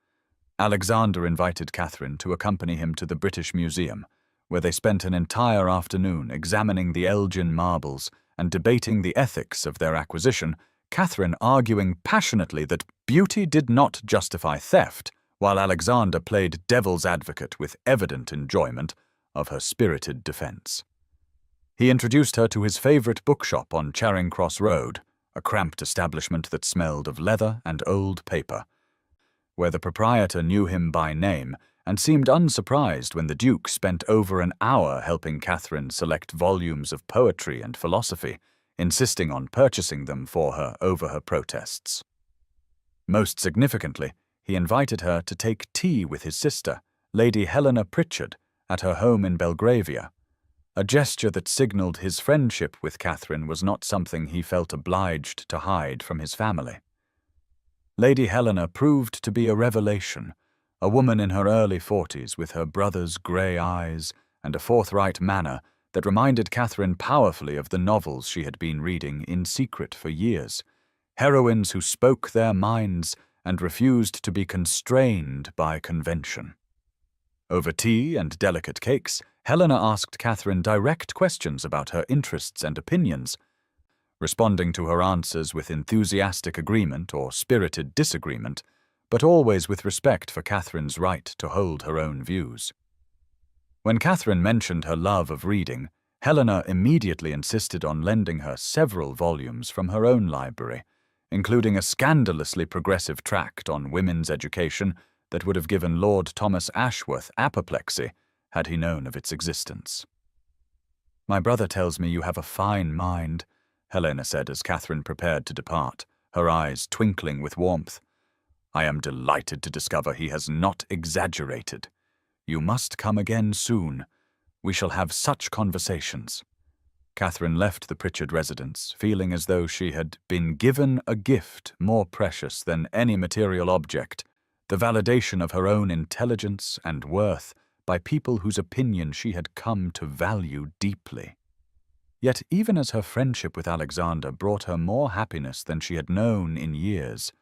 Alexander invited Catherine to accompany him to the British Museum, where they spent an entire afternoon examining the Elgin marbles and debating the ethics of their acquisition, Catherine arguing passionately that beauty did not justify theft, while Alexander played devil's advocate with evident enjoyment of her spirited defense. He introduced her to his favorite bookshop on Charing Cross Road, a cramped establishment that smelled of leather and old paper, where the proprietor knew him by name and seemed unsurprised when the Duke spent over an hour helping Catherine select volumes of poetry and philosophy, insisting on purchasing them for her over her protests. Most significantly, he invited her to take tea with his sister, Lady Helena Pritchard, at her home in Belgravia. A gesture that signaled his friendship with Catherine was not something he felt obliged to hide from his family. Lady Helena proved to be a revelation, a woman in her early 40s with her brother's grey eyes and a forthright manner that reminded Catherine powerfully of the novels she had been reading in secret for years, heroines who spoke their minds and refused to be constrained by convention. Over tea and delicate cakes, Helena asked Catherine direct questions about her interests and opinions, responding to her answers with enthusiastic agreement or spirited disagreement, but always with respect for Catherine's right to hold her own views. When Catherine mentioned her love of reading, Helena immediately insisted on lending her several volumes from her own library, including a scandalously progressive tract on women's education that would have given Lord Thomas Ashworth apoplexy had he known of its existence. "My brother tells me you have a fine mind," Helena said as Catherine prepared to depart, her eyes twinkling with warmth. "I am delighted to discover he has not exaggerated. You must come again soon. We shall have such conversations." Catherine left the Pritchard residence, feeling as though she had been given a gift more precious than any material object, the validation of her own intelligence and worth by people whose opinion she had come to value deeply. Yet even as her friendship with Alexander brought her more happiness than she had known in years,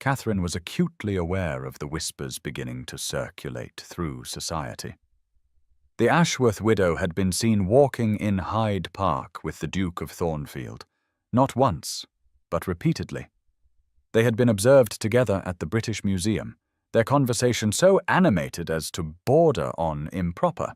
Catherine was acutely aware of the whispers beginning to circulate through society. The Ashworth widow had been seen walking in Hyde Park with the Duke of Thornfield, not once, but repeatedly. They had been observed together at the British Museum, their conversation so animated as to border on improper.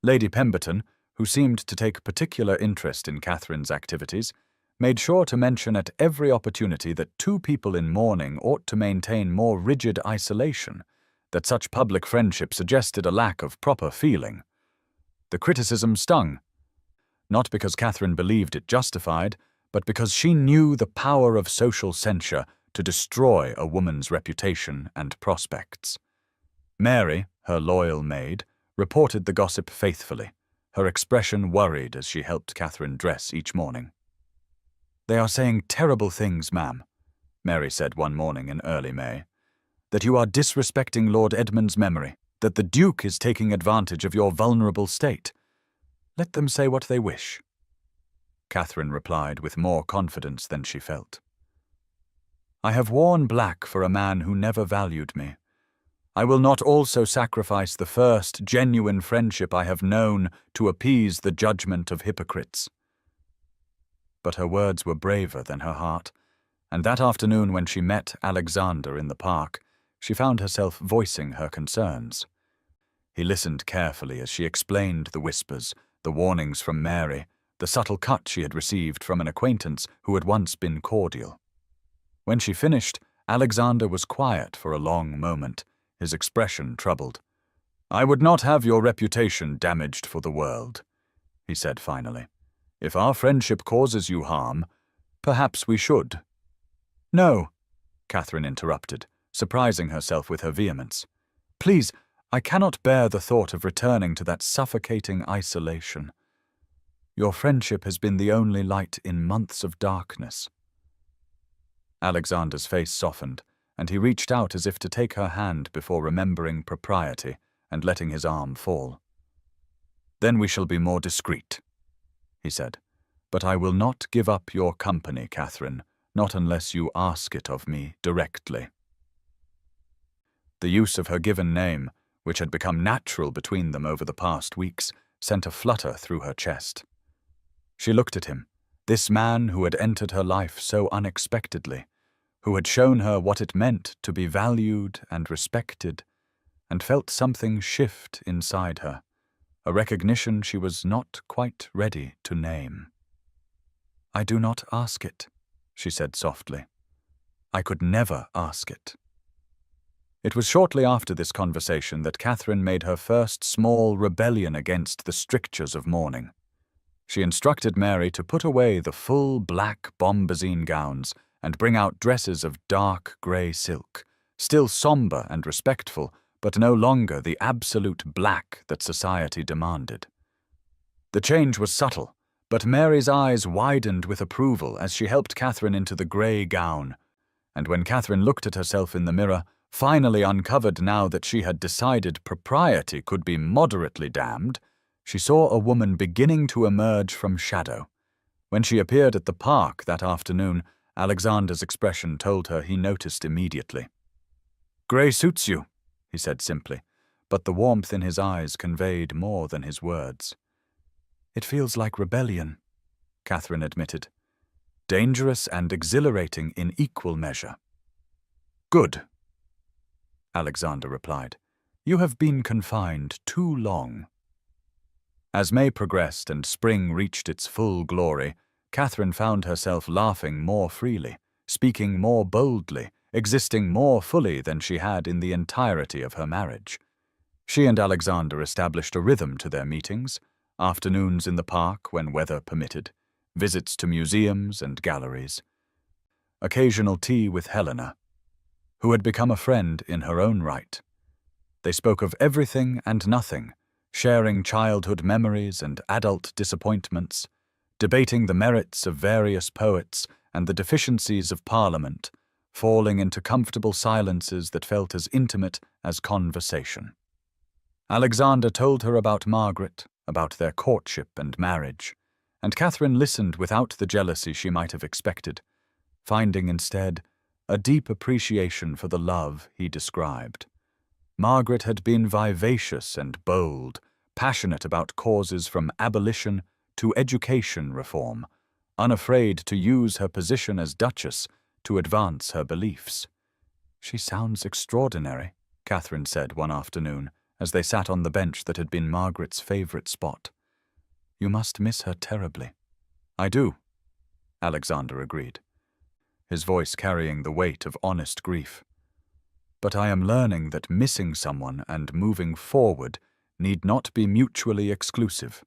Lady Pemberton, who seemed to take particular interest in Catherine's activities, made sure to mention at every opportunity that two people in mourning ought to maintain more rigid isolation, that such public friendship suggested a lack of proper feeling. The criticism stung, not because Catherine believed it justified, but because she knew the power of social censure to destroy a woman's reputation and prospects. Mary, her loyal maid, reported the gossip faithfully, her expression worried as she helped Catherine dress each morning. "They are saying terrible things, ma'am," Mary said one morning in early May. that you are disrespecting Lord Edmund's memory, that the Duke is taking advantage of your vulnerable state. Let them say what they wish." Catherine replied with more confidence than she felt. "I have worn black for a man who never valued me. I will not also sacrifice the first genuine friendship I have known to appease the judgment of hypocrites." But her words were braver than her heart, and that afternoon when she met Alexander in the park, she found herself voicing her concerns. He listened carefully as she explained the whispers, the warnings from Mary, the subtle cut she had received from an acquaintance who had once been cordial. When she finished, Alexander was quiet for a long moment, his expression troubled. "I would not have your reputation damaged for the world," he said finally. "If our friendship causes you harm, perhaps we should." "No," Catherine interrupted, surprising herself with her vehemence. "Please, I cannot bear the thought of returning to that suffocating isolation. Your friendship has been the only light in months of darkness." Alexander's face softened, and he reached out as if to take her hand before remembering propriety and letting his arm fall. "Then we shall be more discreet," he said. "But I will not give up your company, Catherine, not unless you ask it of me directly." The use of her given name, which had become natural between them over the past weeks, sent a flutter through her chest. She looked at him, this man who had entered her life so unexpectedly, who had shown her what it meant to be valued and respected, and felt something shift inside her, a recognition she was not quite ready to name. "I do not ask it," she said softly. "I could never ask it." It was shortly after this conversation that Catherine made her first small rebellion against the strictures of mourning. She instructed Mary to put away the full black bombazine gowns and bring out dresses of dark grey silk, still sombre and respectful, but no longer the absolute black that society demanded. The change was subtle, but Mary's eyes widened with approval as she helped Catherine into the grey gown, and when Catherine looked at herself in the mirror, finally uncovered now that she had decided propriety could be moderately damned, she saw a woman beginning to emerge from shadow. When she appeared at the park that afternoon, Alexander's expression told her he noticed immediately. "Grey suits you," he said simply, but the warmth in his eyes conveyed more than his words. "It feels like rebellion," Catherine admitted. "Dangerous and exhilarating in equal measure." "Good," Alexander replied. "You have been confined too long." As May progressed and spring reached its full glory, Catherine found herself laughing more freely, speaking more boldly, existing more fully than she had in the entirety of her marriage. She and Alexander established a rhythm to their meetings, afternoons in the park when weather permitted, visits to museums and galleries, occasional tea with Helena, who had become a friend in her own right. They spoke of everything and nothing, sharing childhood memories and adult disappointments, debating the merits of various poets and the deficiencies of Parliament, falling into comfortable silences that felt as intimate as conversation. Alexander told her about Margaret, about their courtship and marriage, and Catherine listened without the jealousy she might have expected, finding instead a deep appreciation for the love he described. Margaret had been vivacious and bold, passionate about causes from abolition to education reform, unafraid to use her position as Duchess to advance her beliefs. "She sounds extraordinary," Catherine said one afternoon, as they sat on the bench that had been Margaret's favourite spot. "You must miss her terribly." "I do," Alexander agreed, his voice carrying the weight of honest grief. "But I am learning that missing someone and moving forward need not be mutually exclusive.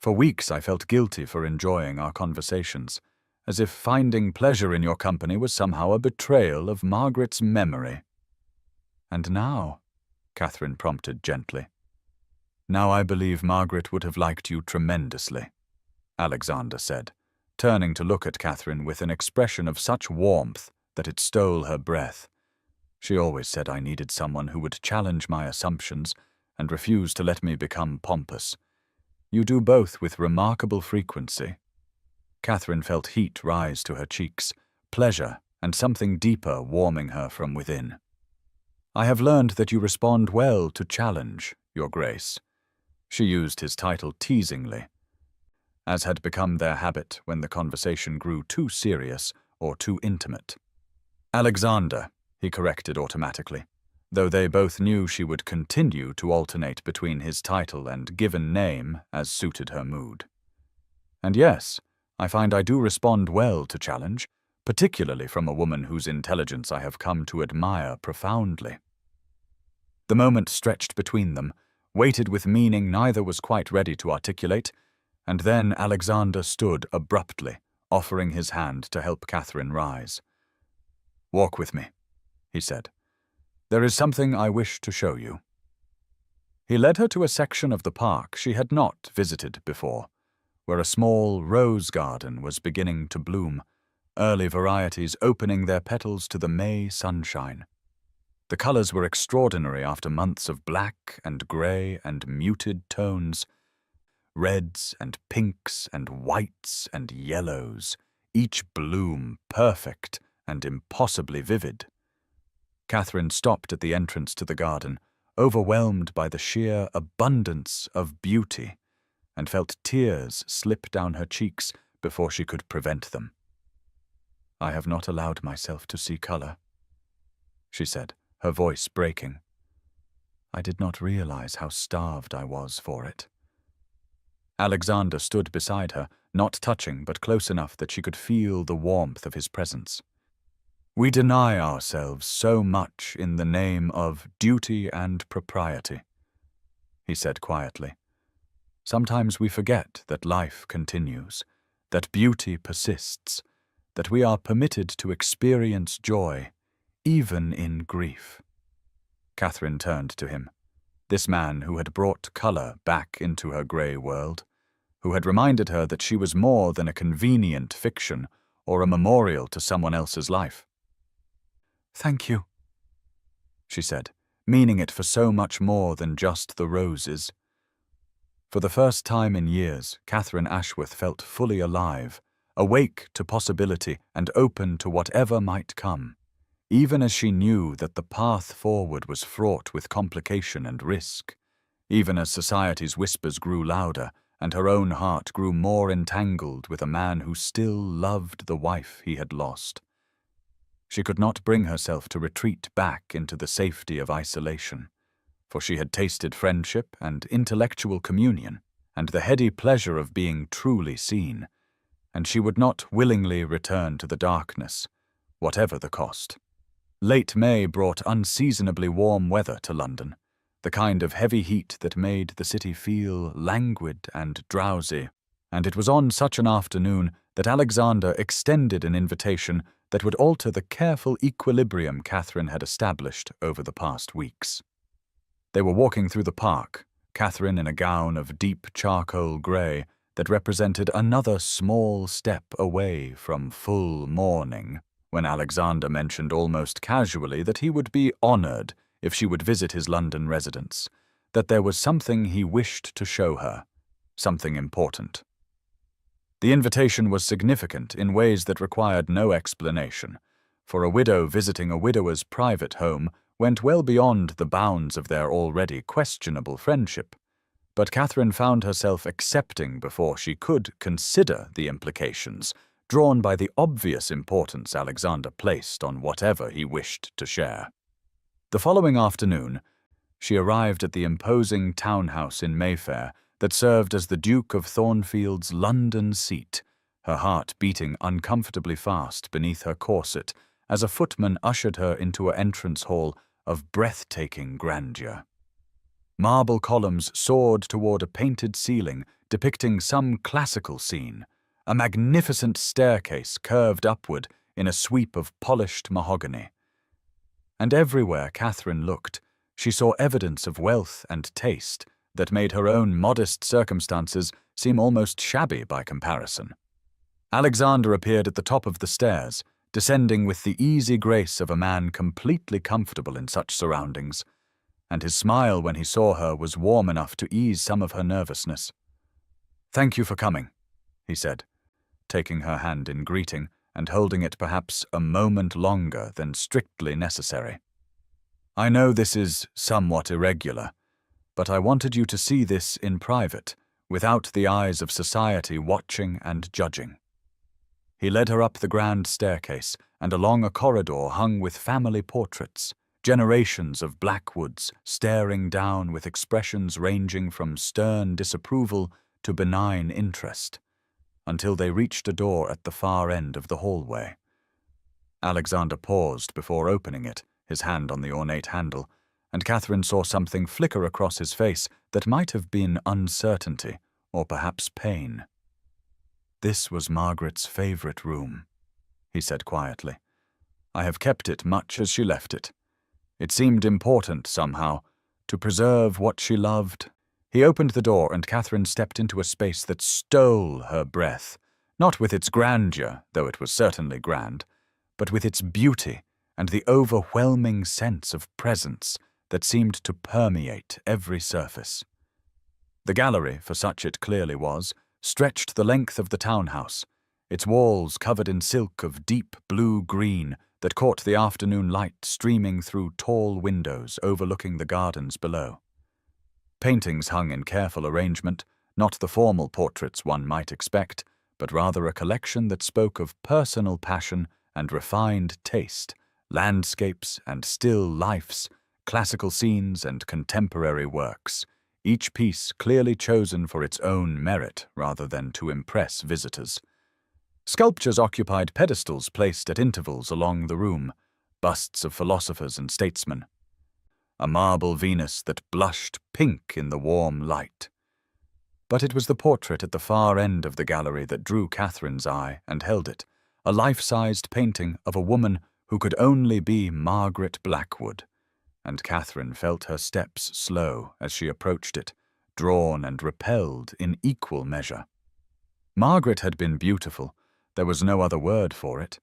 For weeks I felt guilty for enjoying our conversations, as if finding pleasure in your company was somehow a betrayal of Margaret's memory." "And now?" Catherine prompted gently. "Now I believe Margaret would have liked you tremendously," Alexander said, turning to look at Catherine with an expression of such warmth that it stole her breath. She always said I needed someone who would challenge my assumptions and refuse to let me become pompous. You do both with remarkable frequency. Catherine felt heat rise to her cheeks, pleasure and something deeper warming her from within. I have learned that you respond well to challenge, Your Grace. She used his title teasingly, as had become their habit when the conversation grew too serious or too intimate. Alexander, he corrected automatically, though they both knew she would continue to alternate between his title and given name as suited her mood. And yes, I find I do respond well to challenge, particularly from a woman whose intelligence I have come to admire profoundly. The moment stretched between them, weighted with meaning neither was quite ready to articulate, and then Alexander stood abruptly, offering his hand to help Catherine rise. "Walk with me," he said. "There is something I wish to show you." He led her to a section of the park she had not visited before, where a small rose garden was beginning to bloom, early varieties opening their petals to the May sunshine. The colors were extraordinary after months of black and gray and muted tones, reds and pinks and whites and yellows, each bloom perfect and impossibly vivid. Catherine stopped at the entrance to the garden, overwhelmed by the sheer abundance of beauty, and felt tears slip down her cheeks before she could prevent them. "I have not allowed myself to see color," she said, her voice breaking. "I did not realize how starved I was for it." Alexander stood beside her, not touching but close enough that she could feel the warmth of his presence. "We deny ourselves so much in the name of duty and propriety," he said quietly. "Sometimes we forget that life continues, that beauty persists, that we are permitted to experience joy, even in grief." Catherine turned to him, this man who had brought color back into her gray world, who had reminded her that she was more than a convenient fiction or a memorial to someone else's life. "Thank you," she said, meaning it for so much more than just the roses. For the first time in years, Catherine Ashworth felt fully alive, awake to possibility and open to whatever might come, even as she knew that the path forward was fraught with complication and risk, even as society's whispers grew louder and her own heart grew more entangled with a man who still loved the wife he had lost. She could not bring herself to retreat back into the safety of isolation, for she had tasted friendship and intellectual communion and the heady pleasure of being truly seen, and she would not willingly return to the darkness, whatever the cost. Late May brought unseasonably warm weather to London, the kind of heavy heat that made the city feel languid and drowsy, and it was on such an afternoon that Alexander extended an invitation that would alter the careful equilibrium Catherine had established over the past weeks. They were walking through the park, Catherine in a gown of deep charcoal grey that represented another small step away from full mourning, when Alexander mentioned almost casually that he would be honored if she would visit his London residence, that there was something he wished to show her, something important. The invitation was significant in ways that required no explanation, for a widow visiting a widower's private home went well beyond the bounds of their already questionable friendship, but Catherine found herself accepting before she could consider the implications, drawn by the obvious importance Alexander placed on whatever he wished to share. The following afternoon, she arrived at the imposing townhouse in Mayfair that served as the Duke of Thornfield's London seat, her heart beating uncomfortably fast beneath her corset as a footman ushered her into an entrance hall of breathtaking grandeur. Marble columns soared toward a painted ceiling depicting some classical scene. A magnificent staircase curved upward in a sweep of polished mahogany. And everywhere Catherine looked, she saw evidence of wealth and taste that made her own modest circumstances seem almost shabby by comparison. Alexander appeared at the top of the stairs, descending with the easy grace of a man completely comfortable in such surroundings, and his smile when he saw her was warm enough to ease some of her nervousness. "Thank you for coming," he said, taking her hand in greeting and holding it perhaps a moment longer than strictly necessary. "I know this is somewhat irregular, but I wanted you to see this in private, without the eyes of society watching and judging." He led her up the grand staircase and along a corridor hung with family portraits, generations of Blackwoods staring down with expressions ranging from stern disapproval to benign interest, until they reached a door at the far end of the hallway. Alexander paused before opening it, his hand on the ornate handle, and Catherine saw something flicker across his face that might have been uncertainty or perhaps pain. "This was Margaret's favorite room," he said quietly. "I have kept it much as she left it. It seemed important, somehow, to preserve what she loved." He opened the door and Catherine stepped into a space that stole her breath, not with its grandeur, though it was certainly grand, but with its beauty and the overwhelming sense of presence that seemed to permeate every surface. The gallery, for such it clearly was, stretched the length of the townhouse, its walls covered in silk of deep blue-green that caught the afternoon light streaming through tall windows overlooking the gardens below. Paintings hung in careful arrangement, not the formal portraits one might expect, but rather a collection that spoke of personal passion and refined taste, landscapes and still lifes, classical scenes and contemporary works, each piece clearly chosen for its own merit rather than to impress visitors. Sculptures occupied pedestals placed at intervals along the room, busts of philosophers and statesmen. A marble Venus that blushed pink in the warm light. But it was the portrait at the far end of the gallery that drew Catherine's eye and held it, a life-sized painting of a woman who could only be Margaret Blackwood, and Catherine felt her steps slow as she approached it, drawn and repelled in equal measure. Margaret had been beautiful, there was no other word for it,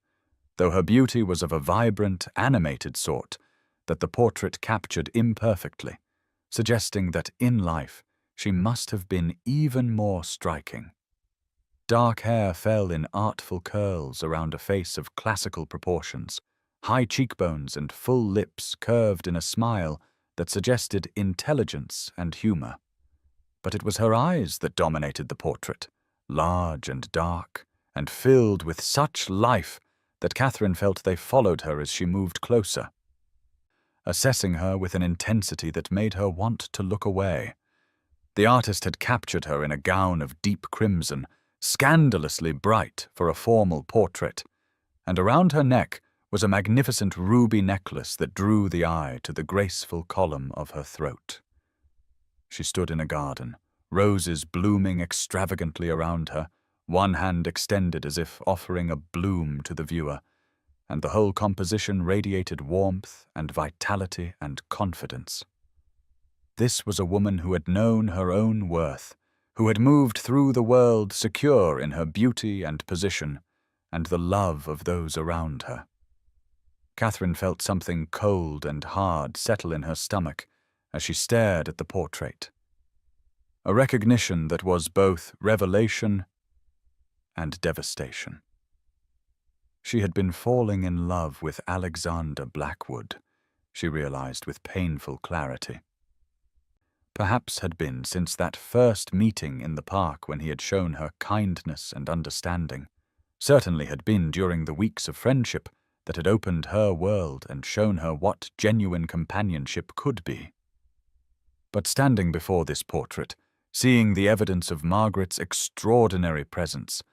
though her beauty was of a vibrant, animated sort that the portrait captured imperfectly, suggesting that in life she must have been even more striking. Dark hair fell in artful curls around a face of classical proportions, high cheekbones and full lips curved in a smile that suggested intelligence and humor. But it was her eyes that dominated the portrait, large and dark, and filled with such life that Catherine felt they followed her as she moved closer, assessing her with an intensity that made her want to look away. The artist had captured her in a gown of deep crimson, scandalously bright for a formal portrait, and around her neck was a magnificent ruby necklace that drew the eye to the graceful column of her throat. She stood in a garden, roses blooming extravagantly around her, one hand extended as if offering a bloom to the viewer, and the whole composition radiated warmth and vitality and confidence. This was a woman who had known her own worth, who had moved through the world secure in her beauty and position, and the love of those around her. Catherine felt something cold and hard settle in her stomach as she stared at the portrait. A recognition that was both revelation and devastation. She had been falling in love with Alexander Blackwood, she realized with painful clarity. Perhaps had been since that first meeting in the park when he had shown her kindness and understanding. Certainly had been during the weeks of friendship that had opened her world and shown her what genuine companionship could be. But standing before this portrait, seeing the evidence of Margaret's extraordinary presence,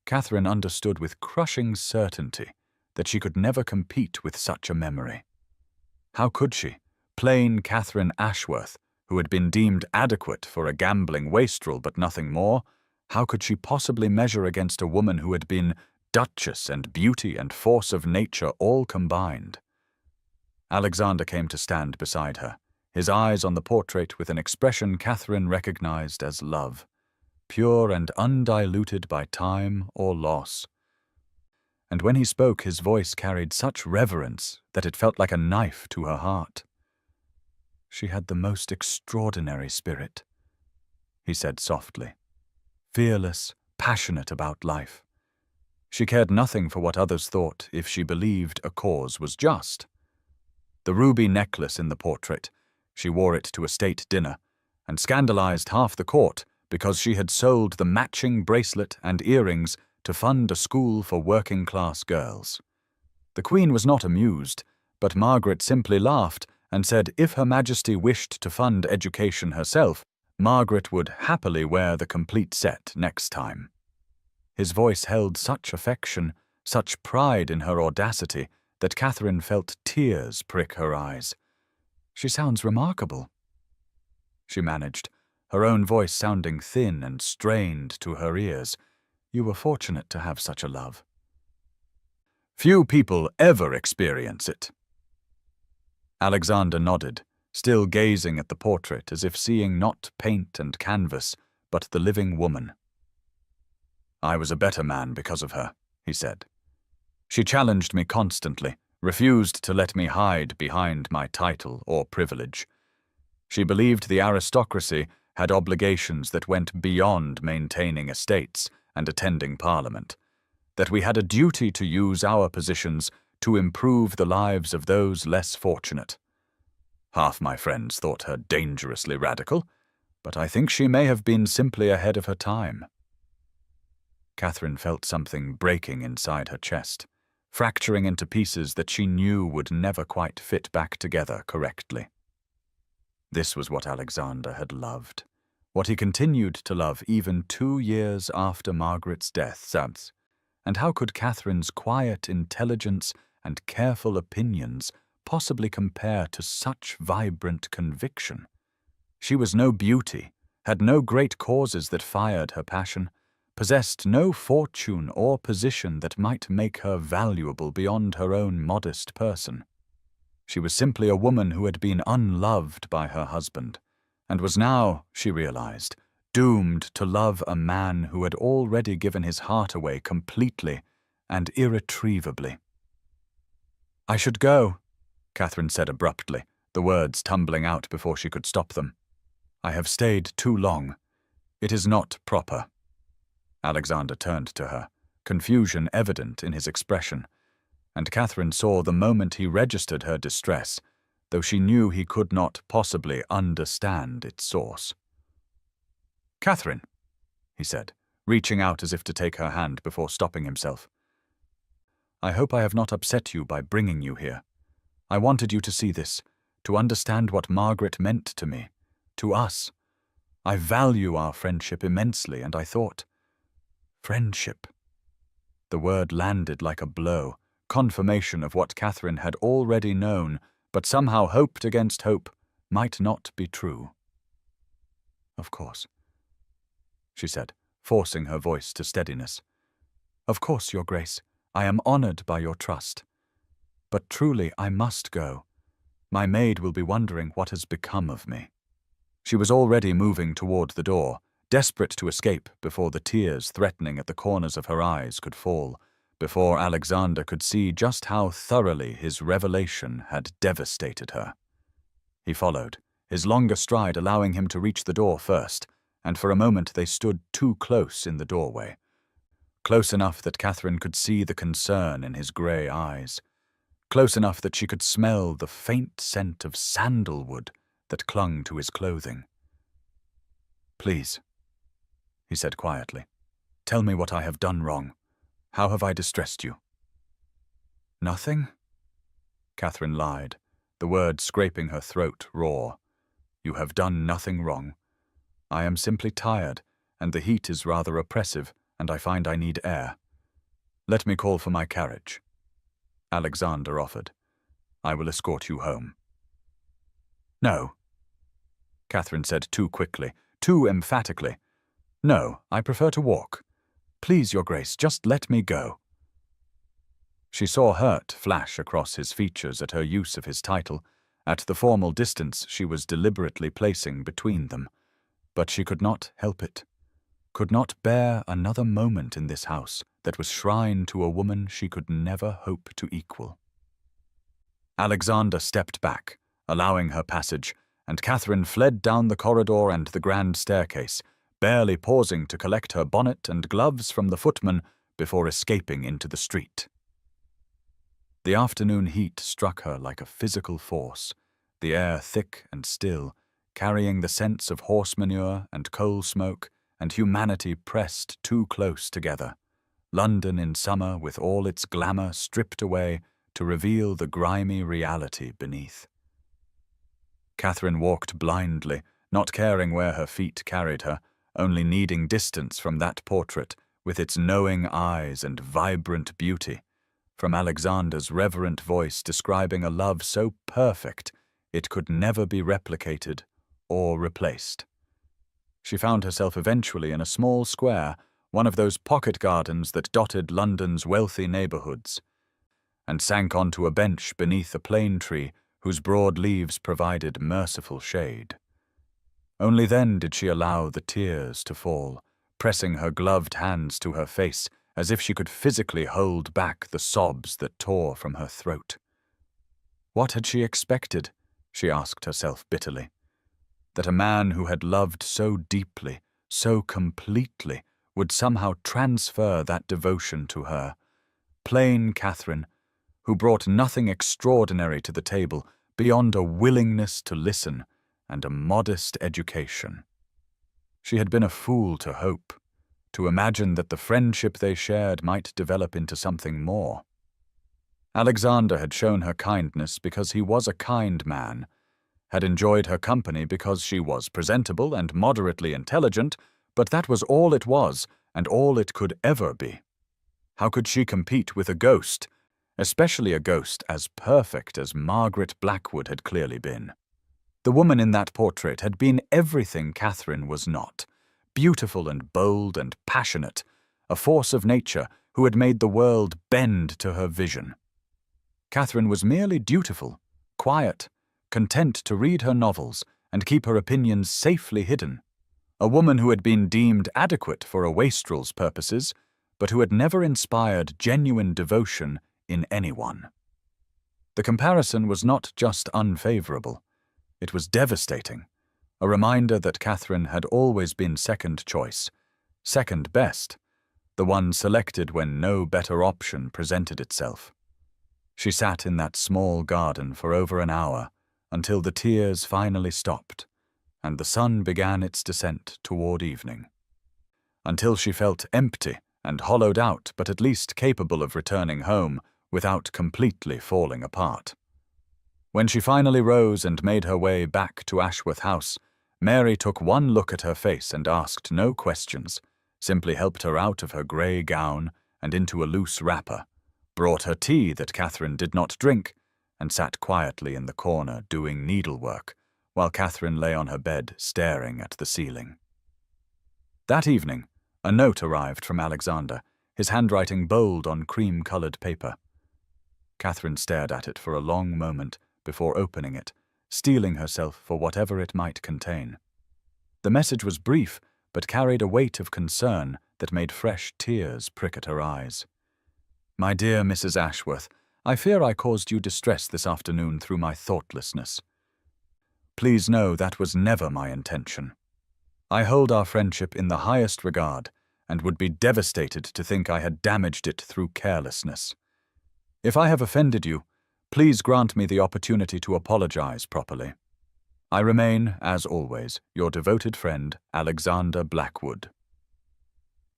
Catherine understood with crushing certainty that she could never compete with such a memory. How could she, plain Catherine Ashworth, who had been deemed adequate for a gambling wastrel but nothing more, how could she possibly measure against a woman who had been duchess and beauty and force of nature all combined? Alexander came to stand beside her, his eyes on the portrait with an expression Catherine recognized as love, pure and undiluted by time or loss. and when he spoke his voice carried such reverence that it felt like a knife to her heart. "She had the most extraordinary spirit," he said softly. "Fearless, passionate about life. She cared nothing for what others thought if she believed a cause was just. The ruby necklace in the portrait, she wore it to a state dinner, and scandalized half the court because she had sold the matching bracelet and earrings to fund a school for working-class girls. The Queen was not amused, but Margaret simply laughed and said if Her Majesty wished to fund education herself, Margaret would happily wear the complete set next time." His voice held such affection, such pride in her audacity, that Catherine felt tears prick her eyes. "She sounds remarkable," she managed, her own voice sounding thin and strained to her ears. "You were fortunate to have such a love." "Few people ever experience it." Alexander nodded, still gazing at the portrait as if seeing not paint and canvas, but the living woman. "I was a better man because of her," he said. "She challenged me constantly, refused to let me hide behind my title or privilege. She believed the aristocracy had obligations that went beyond maintaining estates and attending Parliament, that we had a duty to use our positions to improve the lives of those less fortunate. Half my friends thought her dangerously radical, but I think she may have been simply ahead of her time." Catherine felt something breaking inside her chest, fracturing into pieces that she knew would never quite fit back together correctly. This was what Alexander had loved, what he continued to love even 2 years after Margaret's death. And how could Catherine's quiet intelligence and careful opinions possibly compare to such vibrant conviction? She was no beauty, had no great causes that fired her passion, possessed no fortune or position that might make her valuable beyond her own modest person. She was simply a woman who had been unloved by her husband, and was now, she realized, doomed to love a man who had already given his heart away completely and irretrievably. "I should go," Catherine said abruptly, the words tumbling out before she could stop them. "I have stayed too long. It is not proper." Alexander turned to her, confusion evident in his expression, and Catherine saw the moment he registered her distress, though she knew he could not possibly understand its source. "Catherine," he said, reaching out as if to take her hand before stopping himself. "I hope I have not upset you by bringing you here. I wanted you to see this, to understand what Margaret meant to me, to us. I value our friendship immensely, and I thought—" "Friendship." The word landed like a blow, confirmation of what Catherine had already known, but somehow hoped against hope, might not be true. "Of course," she said, forcing her voice to steadiness. "Of course, Your Grace, I am honored by your trust. But truly I must go. My maid will be wondering what has become of me." She was already moving toward the door, desperate to escape before the tears threatening at the corners of her eyes could fall, before Alexander could see just how thoroughly his revelation had devastated her. He followed, his longer stride allowing him to reach the door first, and for a moment they stood too close in the doorway. Close enough that Catherine could see the concern in his grey eyes. Close enough that she could smell the faint scent of sandalwood that clung to his clothing. "Please," he said quietly, "tell me what I have done wrong. How have I distressed you?" "Nothing," Catherine lied, the words scraping her throat raw. "You have done nothing wrong. I am simply tired, and the heat is rather oppressive, and I find I need air. Let me call for my carriage." Alexander offered. "I will escort you home." "No," Catherine said too quickly, too emphatically. "No, I prefer to walk. Please, Your Grace, just let me go." She saw hurt flash across his features at her use of his title, at the formal distance she was deliberately placing between them, but she could not help it. could not bear another moment in this house that was shrine to a woman she could never hope to equal. Alexander stepped back, allowing her passage, and Catherine fled down the corridor and the grand staircase, barely pausing to collect her bonnet and gloves from the footman before escaping into the street. The afternoon heat struck her like a physical force, the air thick and still, carrying the scents of horse manure and coal smoke, and humanity pressed too close together. London in summer with all its glamour stripped away to reveal the grimy reality beneath. Catherine walked blindly, not caring where her feet carried her, only needing distance from that portrait with its knowing eyes and vibrant beauty, from Alexander's reverent voice describing a love so perfect it could never be replicated or replaced. She found herself eventually in a small square, one of those pocket gardens that dotted London's wealthy neighbourhoods, and sank onto a bench beneath a plane tree whose broad leaves provided merciful shade. Only then did she allow the tears to fall, pressing her gloved hands to her face as if she could physically hold back the sobs that tore from her throat. What had she expected, she asked herself bitterly, that a man who had loved so deeply, so completely, would somehow transfer that devotion to her, plain Catherine, who brought nothing extraordinary to the table beyond a willingness to listen and a modest education. She had been a fool to hope, to imagine that the friendship they shared might develop into something more. Alexander had shown her kindness because he was a kind man, had enjoyed her company because she was presentable and moderately intelligent, but that was all it was and all it could ever be. How could she compete with a ghost, especially a ghost as perfect as Margaret Blackwood had clearly been? The woman in that portrait had been everything Catherine was not, beautiful and bold and passionate, a force of nature who had made the world bend to her vision. Catherine was merely dutiful, quiet, content to read her novels and keep her opinions safely hidden, a woman who had been deemed adequate for a wastrel's purposes, but who had never inspired genuine devotion in anyone. The comparison was not just unfavorable, it was devastating, a reminder that Catherine had always been second choice, second best, the one selected when no better option presented itself. She sat in that small garden for over an hour, until the tears finally stopped, and the sun began its descent toward evening. Until she felt empty and hollowed out, but at least capable of returning home without completely falling apart. When she finally rose and made her way back to Ashworth House, Mary took one look at her face and asked no questions, simply helped her out of her grey gown and into a loose wrapper, brought her tea that Catherine did not drink, and sat quietly in the corner doing needlework, while Catherine lay on her bed staring at the ceiling. That evening, a note arrived from Alexander, his handwriting bold on cream-coloured paper. Catherine stared at it for a long moment before opening it, steeling herself for whatever it might contain. The message was brief, but carried a weight of concern that made fresh tears prick at her eyes. "My dear Mrs. Ashworth, I fear I caused you distress this afternoon through my thoughtlessness. Please know that was never my intention. I hold our friendship in the highest regard and would be devastated to think I had damaged it through carelessness. If I have offended you, please grant me the opportunity to apologize properly. I remain, as always, your devoted friend, Alexander Blackwood."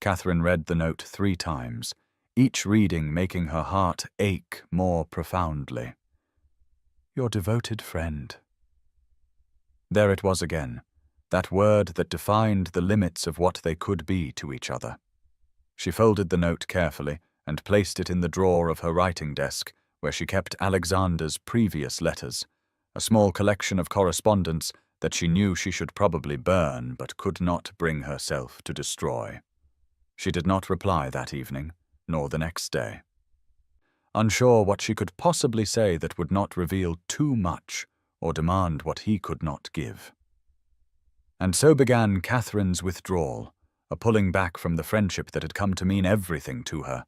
Catherine read the note 3 times, each reading making her heart ache more profoundly. Your devoted friend. There it was again, that word that defined the limits of what they could be to each other. She folded the note carefully and placed it in the drawer of her writing desk, where she kept Alexander's previous letters, a small collection of correspondence that she knew she should probably burn but could not bring herself to destroy. She did not reply that evening, nor the next day. Unsure what she could possibly say that would not reveal too much or demand what he could not give. And so began Catherine's withdrawal, a pulling back from the friendship that had come to mean everything to her,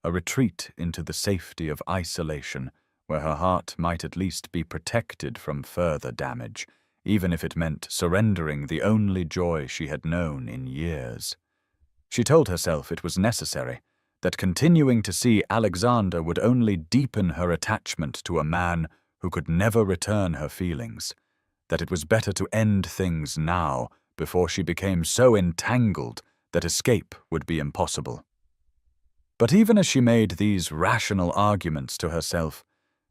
a retreat into the safety of isolation, where her heart might at least be protected from further damage, even if it meant surrendering the only joy she had known in years. She told herself it was necessary, that continuing to see Alexander would only deepen her attachment to a man who could never return her feelings, that it was better to end things now before she became so entangled that escape would be impossible. But even as she made these rational arguments to herself,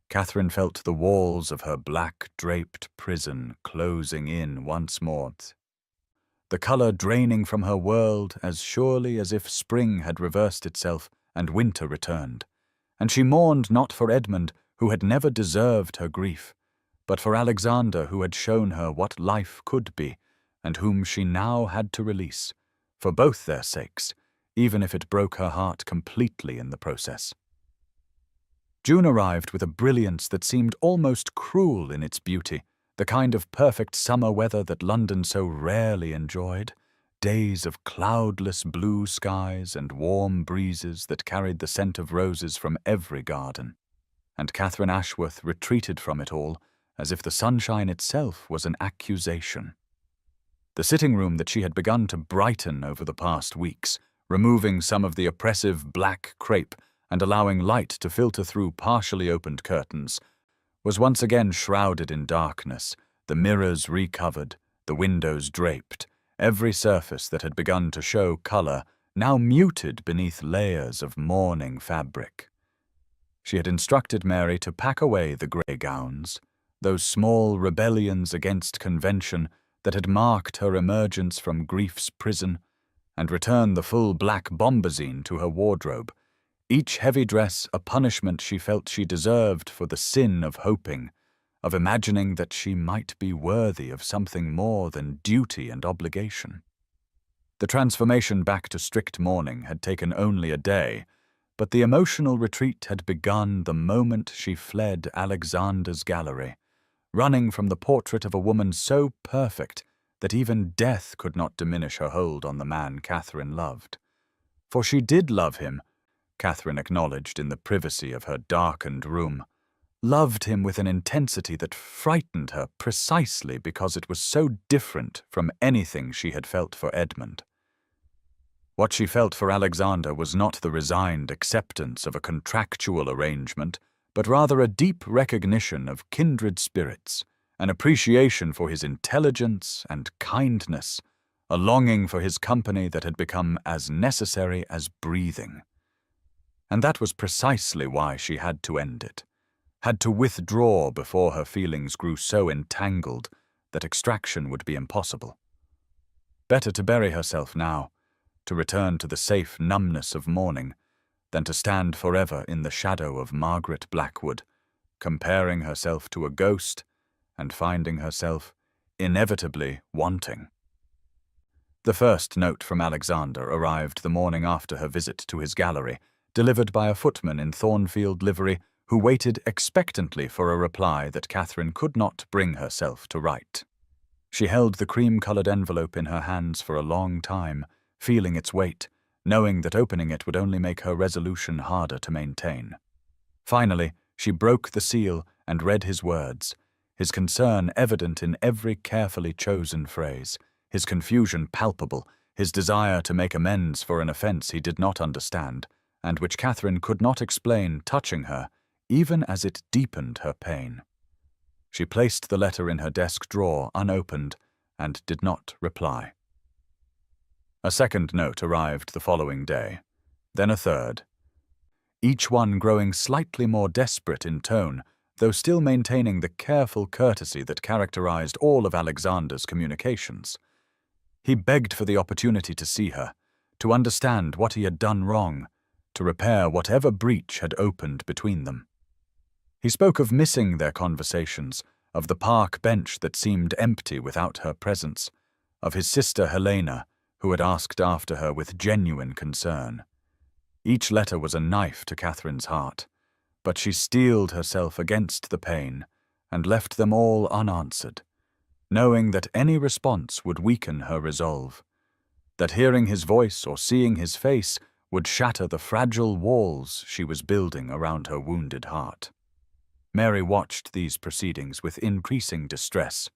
Catherine felt the walls of her black-draped prison closing in once more, the color draining from her world as surely as if spring had reversed itself and winter returned. And she mourned not for Edmund, who had never deserved her grief, but for Alexander, who had shown her what life could be, and whom she now had to release, for both their sakes, even if it broke her heart completely in the process. June arrived with a brilliance that seemed almost cruel in its beauty, the kind of perfect summer weather that London so rarely enjoyed, days of cloudless blue skies and warm breezes that carried the scent of roses from every garden. And Catherine Ashworth retreated from it all as if the sunshine itself was an accusation. The sitting room that she had begun to brighten over the past weeks, removing some of the oppressive black crepe and allowing light to filter through partially opened curtains, was once again shrouded in darkness, the mirrors recovered, the windows draped, every surface that had begun to show color now muted beneath layers of mourning fabric. She had instructed Mary to pack away the grey gowns, those small rebellions against convention that had marked her emergence from grief's prison, and return the full black bombazine to her wardrobe, each heavy dress a punishment she felt she deserved for the sin of hoping, of imagining that she might be worthy of something more than duty and obligation. The transformation back to strict mourning had taken only a day, but the emotional retreat had begun the moment she fled Alexander's gallery, running from the portrait of a woman so perfect that even death could not diminish her hold on the man Catherine loved. For she did love him, Catherine acknowledged in the privacy of her darkened room, loved him with an intensity that frightened her precisely because it was so different from anything she had felt for Edmund. What she felt for Alexander was not the resigned acceptance of a contractual arrangement, but rather a deep recognition of kindred spirits, an appreciation for his intelligence and kindness, a longing for his company that had become as necessary as breathing. And that was precisely why she had to end it, had to withdraw before her feelings grew so entangled that extraction would be impossible. Better to bury herself now, to return to the safe numbness of mourning, than to stand forever in the shadow of Margaret Blackwood, comparing herself to a ghost and finding herself inevitably wanting. The first note from Alexander arrived the morning after her visit to his gallery, delivered by a footman in Thornfield livery who waited expectantly for a reply that Catherine could not bring herself to write. She held the cream-coloured envelope in her hands for a long time, feeling its weight, knowing that opening it would only make her resolution harder to maintain. Finally, she broke the seal and read his words, his concern evident in every carefully chosen phrase, his confusion palpable, his desire to make amends for an offence he did not understand, and which Catherine could not explain touching her, even as it deepened her pain. She placed the letter in her desk drawer unopened and did not reply. A second note arrived the following day, then a third, each one growing slightly more desperate in tone, though still maintaining the careful courtesy that characterized all of Alexander's communications. He begged for the opportunity to see her, to understand what he had done wrong, to repair whatever breach had opened between them. He spoke of missing their conversations, of the park bench that seemed empty without her presence, of his sister Helena, who had asked after her with genuine concern. Each letter was a knife to Catherine's heart, but she steeled herself against the pain and left them all unanswered, knowing that any response would weaken her resolve. that hearing his voice or seeing his face would shatter the fragile walls she was building around her wounded heart. Mary watched these proceedings with increasing distress,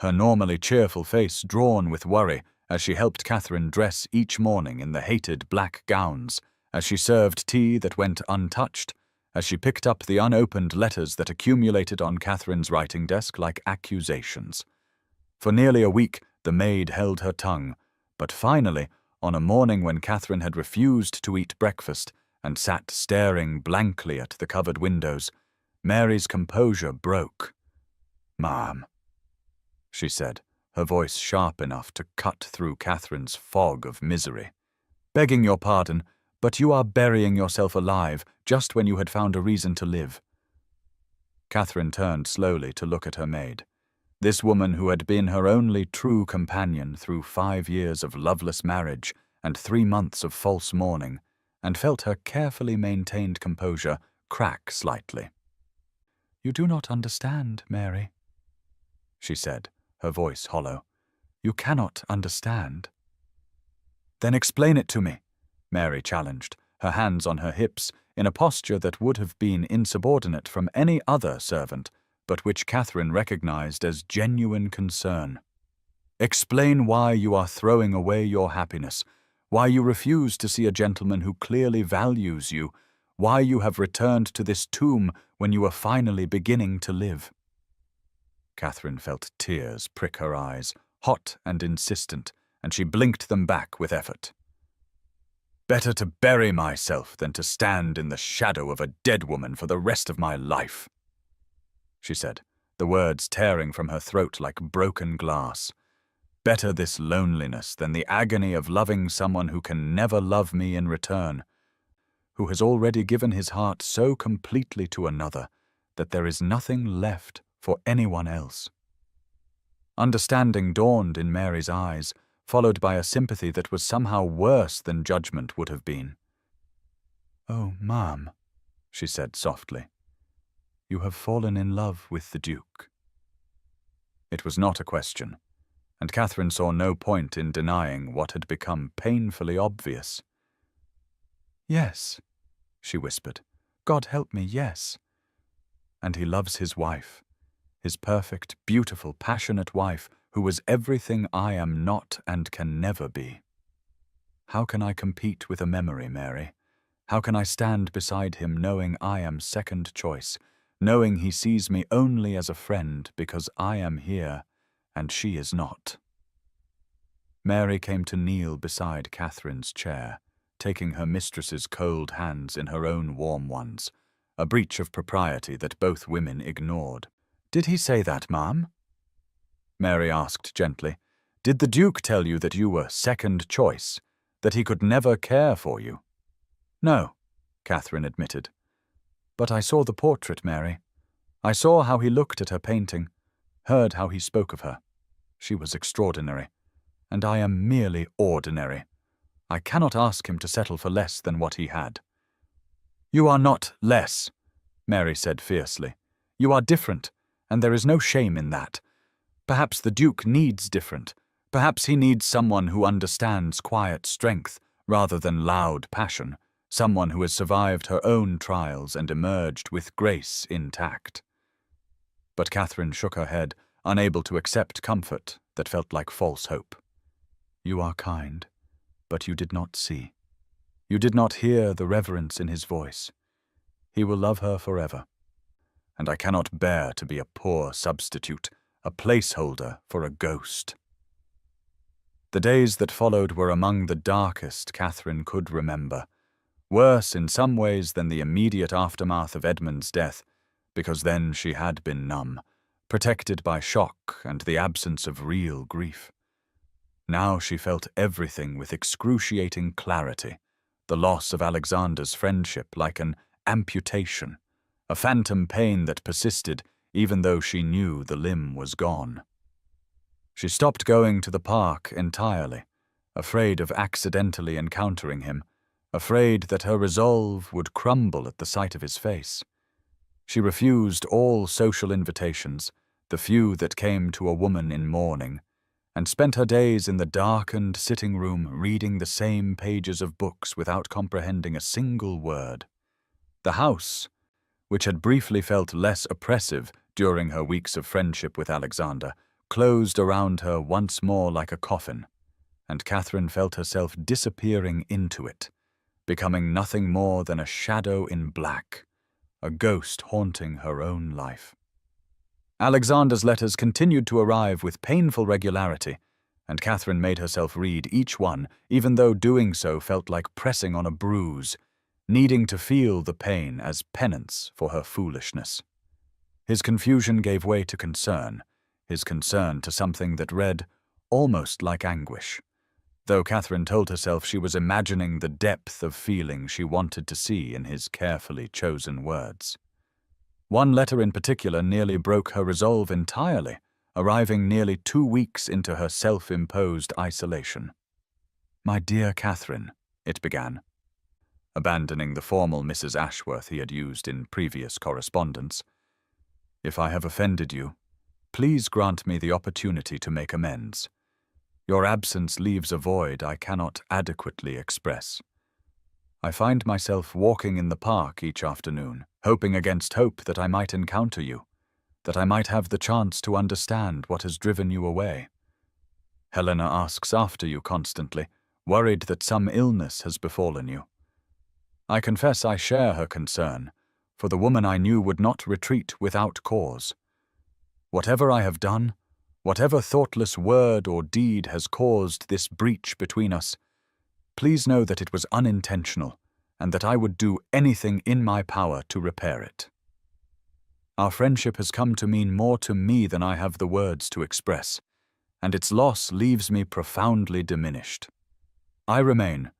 her normally cheerful face drawn with worry as she helped Catherine dress each morning in the hated black gowns, as she served tea that went untouched, as she picked up the unopened letters that accumulated on Catherine's writing desk like accusations. For nearly a week, the maid held her tongue, but finally, on a morning when Catherine had refused to eat breakfast and sat staring blankly at the covered windows, Mary's composure broke. "Ma'am," she said, her voice sharp enough to cut through Catherine's fog of misery. "Begging your pardon, but you are burying yourself alive just when you had found a reason to live." Catherine turned slowly to look at her maid, this woman who had been her only true companion through 5 years of loveless marriage and 3 months of false mourning, and felt her carefully maintained composure crack slightly. "You do not understand, Mary," she said, her voice hollow. "You cannot understand." "Then explain it to me," Mary challenged, her hands on her hips, in a posture that would have been insubordinate from any other servant, but which Catherine recognized as genuine concern. "Explain why you are throwing away your happiness, why you refuse to see a gentleman who clearly values you, why you have returned to this tomb when you are finally beginning to live." Catherine felt tears prick her eyes, hot and insistent, and she blinked them back with effort. "Better to bury myself than to stand in the shadow of a dead woman for the rest of my life," she said, the words tearing from her throat like broken glass. "Better this loneliness than the agony of loving someone who can never love me in return, who has already given his heart so completely to another that there is nothing left for anyone else." Understanding dawned in Mary's eyes, followed by a sympathy that was somehow worse than judgment would have been. "Oh, ma'am," she said softly, "you have fallen in love with the Duke." It was not a question, and Catherine saw no point in denying what had become painfully obvious. "Yes," she whispered. "God help me, yes. And he loves his wife, his perfect, beautiful, passionate wife, who was everything I am not and can never be. How can I compete with a memory, Mary? How can I stand beside him knowing I am second choice, knowing he sees me only as a friend because I am here and she is not?" Mary came to kneel beside Catherine's chair, taking her mistress's cold hands in her own warm ones, a breach of propriety that both women ignored. "Did he say that, ma'am?" Mary asked gently. "Did the Duke tell you that you were second choice, that he could never care for you?" "No," Catherine admitted. "But I saw the portrait, Mary. I saw how he looked at her painting, heard how he spoke of her. She was extraordinary, and I am merely ordinary. I cannot ask him to settle for less than what he had." "You are not less," Mary said fiercely. "You are different, and there is no shame in that. Perhaps the Duke needs different. Perhaps he needs someone who understands quiet strength rather than loud passion, someone who has survived her own trials and emerged with grace intact." But Catherine shook her head, unable to accept comfort that felt like false hope. "You are kind, but you did not see. You did not hear the reverence in his voice. He will love her forever. And I cannot bear to be a poor substitute, a placeholder for a ghost." The days that followed were among the darkest Catherine could remember, worse in some ways than the immediate aftermath of Edmund's death, because then she had been numb, protected by shock and the absence of real grief. Now she felt everything with excruciating clarity, the loss of Alexander's friendship like an amputation, a phantom pain that persisted even though she knew the limb was gone. She stopped going to the park entirely, afraid of accidentally encountering him, afraid that her resolve would crumble at the sight of his face. She refused all social invitations, the few that came to a woman in mourning, and spent her days in the darkened sitting room reading the same pages of books without comprehending a single word. The house, which had briefly felt less oppressive during her weeks of friendship with Alexander, closed around her once more like a coffin, and Catherine felt herself disappearing into it, becoming nothing more than a shadow in black, a ghost haunting her own life. Alexander's letters continued to arrive with painful regularity, and Catherine made herself read each one, even though doing so felt like pressing on a bruise, needing to feel the pain as penance for her foolishness. His confusion gave way to concern, his concern to something that read almost like anguish, though Catherine told herself she was imagining the depth of feeling she wanted to see in his carefully chosen words. One letter in particular nearly broke her resolve entirely, arriving nearly 2 weeks into her self-imposed isolation. "My dear Catherine," it began, abandoning the formal Mrs. Ashworth he had used in previous correspondence. "If I have offended you, please grant me the opportunity to make amends. Your absence leaves a void I cannot adequately express. I find myself walking in the park each afternoon, hoping against hope that I might encounter you, that I might have the chance to understand what has driven you away. Helena asks after you constantly, worried that some illness has befallen you. I confess I share her concern, for the woman I knew would not retreat without cause. Whatever I have done, whatever thoughtless word or deed has caused this breach between us, please know that it was unintentional, and that I would do anything in my power to repair it. Our friendship has come to mean more to me than I have the words to express, and its loss leaves me profoundly diminished. I remain,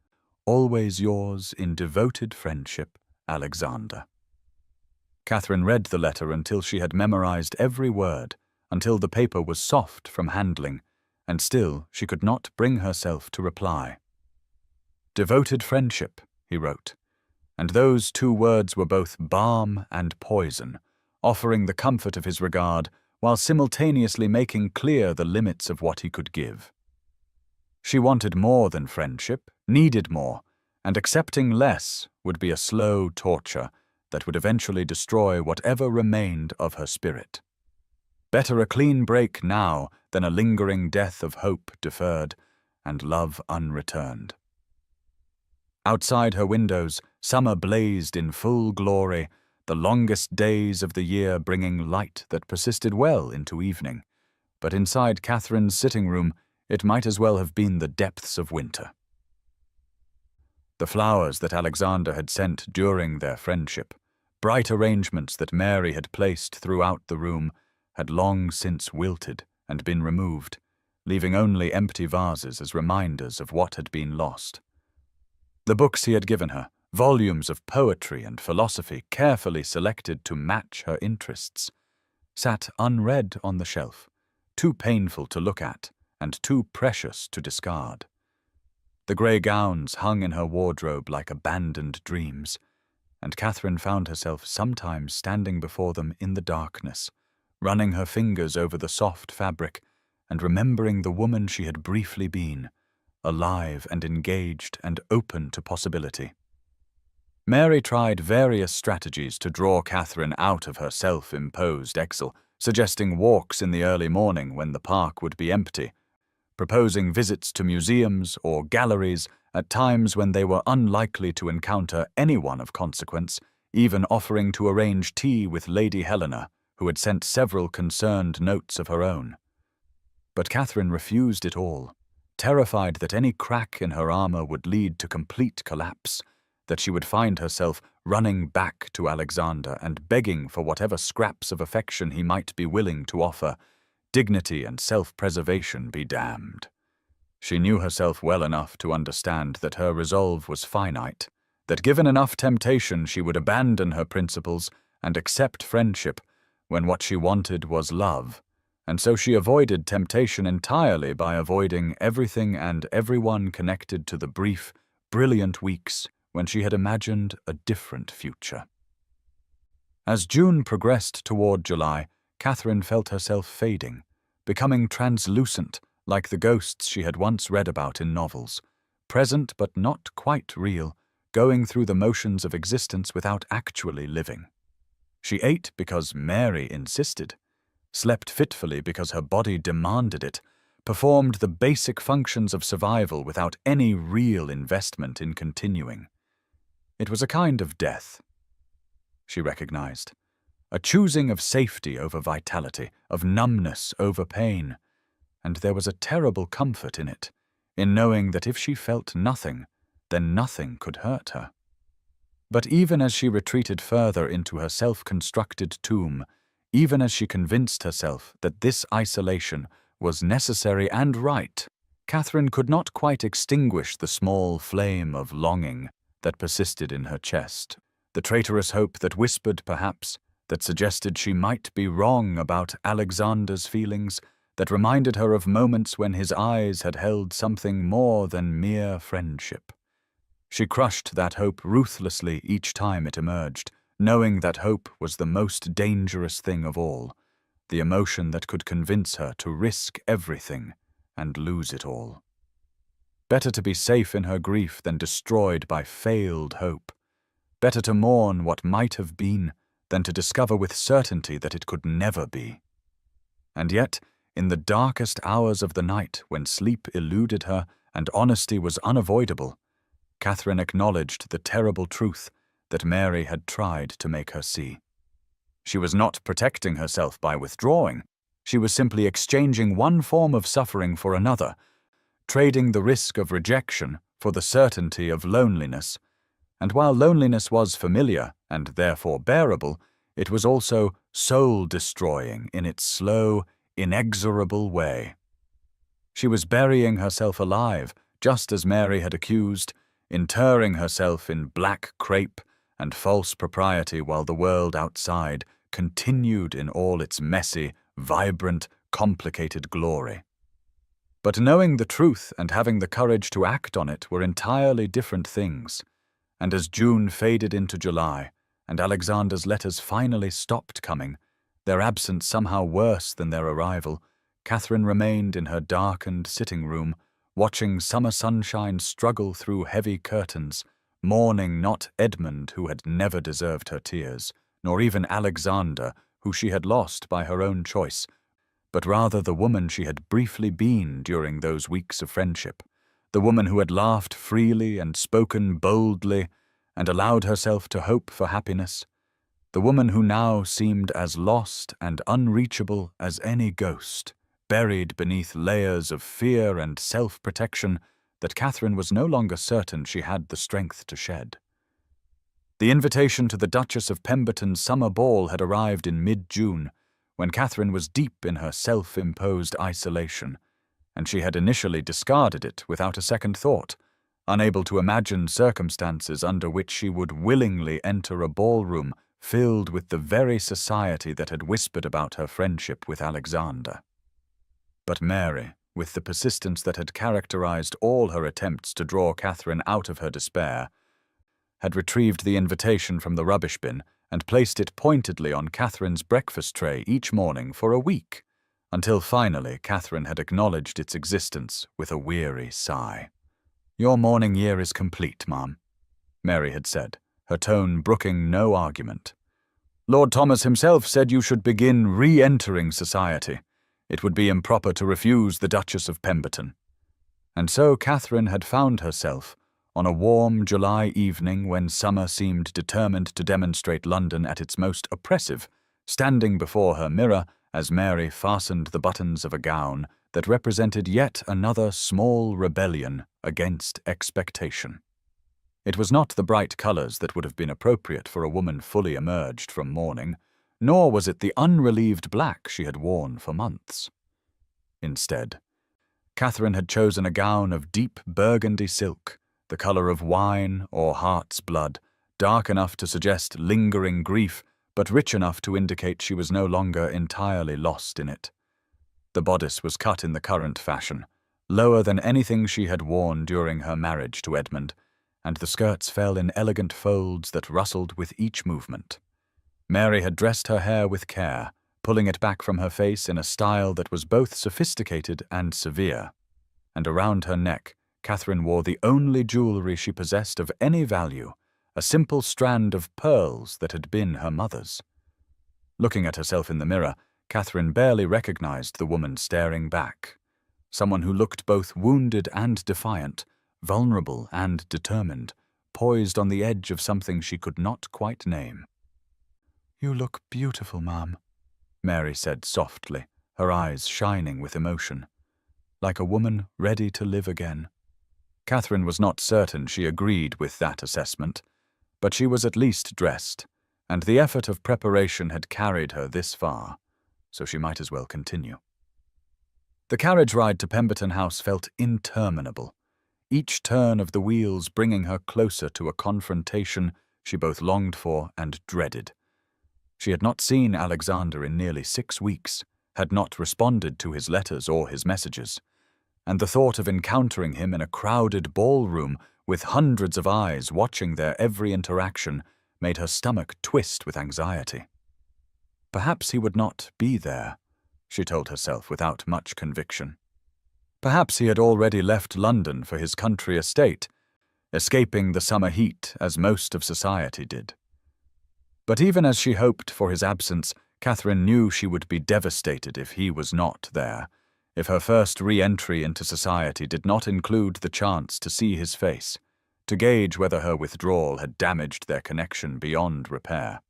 always yours in devoted friendship, Alexander." Catherine read the letter until she had memorized every word, until the paper was soft from handling, and still she could not bring herself to reply. "Devoted friendship," he wrote, and those 2 words were both balm and poison, offering the comfort of his regard while simultaneously making clear the limits of what he could give. She wanted more than friendship, needed more, and accepting less would be a slow torture that would eventually destroy whatever remained of her spirit. Better a clean break now than a lingering death of hope deferred and love unreturned. Outside her windows, summer blazed in full glory, the longest days of the year bringing light that persisted well into evening. But inside Catherine's sitting room, it might as well have been the depths of winter. The flowers that Alexander had sent during their friendship, bright arrangements that Mary had placed throughout the room, had long since wilted and been removed, leaving only empty vases as reminders of what had been lost. The books he had given her, volumes of poetry and philosophy carefully selected to match her interests, sat unread on the shelf, too painful to look at and too precious to discard. The grey gowns hung in her wardrobe like abandoned dreams, and Catherine found herself sometimes standing before them in the darkness, running her fingers over the soft fabric and remembering the woman she had briefly been, alive and engaged and open to possibility. Mary tried various strategies to draw Catherine out of her self-imposed exile, suggesting walks in the early morning when the park would be empty, proposing visits to museums or galleries at times when they were unlikely to encounter anyone of consequence, even offering to arrange tea with Lady Helena, who had sent several concerned notes of her own. But Catherine refused it all, terrified that any crack in her armor would lead to complete collapse, that she would find herself running back to Alexander and begging for whatever scraps of affection he might be willing to offer, dignity and self-preservation be damned. She knew herself well enough to understand that her resolve was finite, that given enough temptation she would abandon her principles and accept friendship when what she wanted was love, and so she avoided temptation entirely by avoiding everything and everyone connected to the brief, brilliant weeks when she had imagined a different future. As June progressed toward July, Catherine felt herself fading, becoming translucent, like the ghosts she had once read about in novels, present but not quite real, going through the motions of existence without actually living. She ate because Mary insisted, slept fitfully because her body demanded it, performed the basic functions of survival without any real investment in continuing. It was a kind of death, she recognized, a choosing of safety over vitality, of numbness over pain, and there was a terrible comfort in it, in knowing that if she felt nothing, then nothing could hurt her. But even as she retreated further into her self-constructed tomb, even as she convinced herself that this isolation was necessary and right, Catherine could not quite extinguish the small flame of longing that persisted in her chest, the traitorous hope that whispered, perhaps, that suggested she might be wrong about Alexander's feelings, that reminded her of moments when his eyes had held something more than mere friendship. She crushed that hope ruthlessly each time it emerged, knowing that hope was the most dangerous thing of all, the emotion that could convince her to risk everything and lose it all. Better to be safe in her grief than destroyed by failed hope. Better to mourn what might have been than to discover with certainty that it could never be. And yet, in the darkest hours of the night, when sleep eluded her and honesty was unavoidable, Catherine acknowledged the terrible truth that Mary had tried to make her see. She was not protecting herself by withdrawing. She was simply exchanging one form of suffering for another, trading the risk of rejection for the certainty of loneliness. And while loneliness was familiar and therefore bearable, it was also soul-destroying in its slow, inexorable way. She was burying herself alive, just as Mary had accused, interring herself in black crape and false propriety while the world outside continued in all its messy, vibrant, complicated glory. But knowing the truth and having the courage to act on it were entirely different things, and as June faded into July, and Alexander's letters finally stopped coming, their absence somehow worse than their arrival, Catherine remained in her darkened sitting room, watching summer sunshine struggle through heavy curtains, mourning not Edmund, who had never deserved her tears, nor even Alexander, who she had lost by her own choice, but rather the woman she had briefly been during those weeks of friendship, the woman who had laughed freely and spoken boldly and allowed herself to hope for happiness, the woman who now seemed as lost and unreachable as any ghost, buried beneath layers of fear and self-protection that Catherine was no longer certain she had the strength to shed. The invitation to the Duchess of Pemberton's summer ball had arrived in mid-June, when Catherine was deep in her self-imposed isolation, and she had initially discarded it without a second thought, unable to imagine circumstances under which she would willingly enter a ballroom filled with the very society that had whispered about her friendship with Alexander. But Mary, with the persistence that had characterized all her attempts to draw Catherine out of her despair, had retrieved the invitation from the rubbish bin and placed it pointedly on Catherine's breakfast tray each morning for a week, until finally Catherine had acknowledged its existence with a weary sigh. "Your mourning year is complete, ma'am," Mary had said, her tone brooking no argument. "Lord Thomas himself said you should begin re-entering society. It would be improper to refuse the Duchess of Pemberton." And so Catherine had found herself, on a warm July evening when summer seemed determined to demonstrate London at its most oppressive, standing before her mirror as Mary fastened the buttons of a gown that represented yet another small rebellion against expectation. It was not the bright colours that would have been appropriate for a woman fully emerged from mourning, nor was it the unrelieved black she had worn for months. Instead, Catherine had chosen a gown of deep burgundy silk, the colour of wine or heart's blood, dark enough to suggest lingering grief, but rich enough to indicate she was no longer entirely lost in it. The bodice was cut in the current fashion, lower than anything she had worn during her marriage to Edmund, and the skirts fell in elegant folds that rustled with each movement. Mary had dressed her hair with care, pulling it back from her face in a style that was both sophisticated and severe. And around her neck, Catherine wore the only jewelry she possessed of any value, a simple strand of pearls that had been her mother's. Looking at herself in the mirror, Catherine barely recognized the woman staring back, someone who looked both wounded and defiant, vulnerable and determined, poised on the edge of something she could not quite name. "You look beautiful, Ma'am," Mary said softly, her eyes shining with emotion, like a woman ready to live again. Catherine was not certain she agreed with that assessment, but she was at least dressed, and the effort of preparation had carried her this far, so she might as well continue. The carriage ride to Pemberton House felt interminable, each turn of the wheels bringing her closer to a confrontation she both longed for and dreaded. She had not seen Alexander in nearly 6 weeks, had not responded to his letters or his messages, and the thought of encountering him in a crowded ballroom with hundreds of eyes watching their every interaction made her stomach twist with anxiety. Perhaps he would not be there, she told herself without much conviction. Perhaps he had already left London for his country estate, escaping the summer heat as most of society did. But even as she hoped for his absence, Catherine knew she would be devastated if he was not there, if her first re-entry into society did not include the chance to see his face, to gauge whether her withdrawal had damaged their connection beyond repair.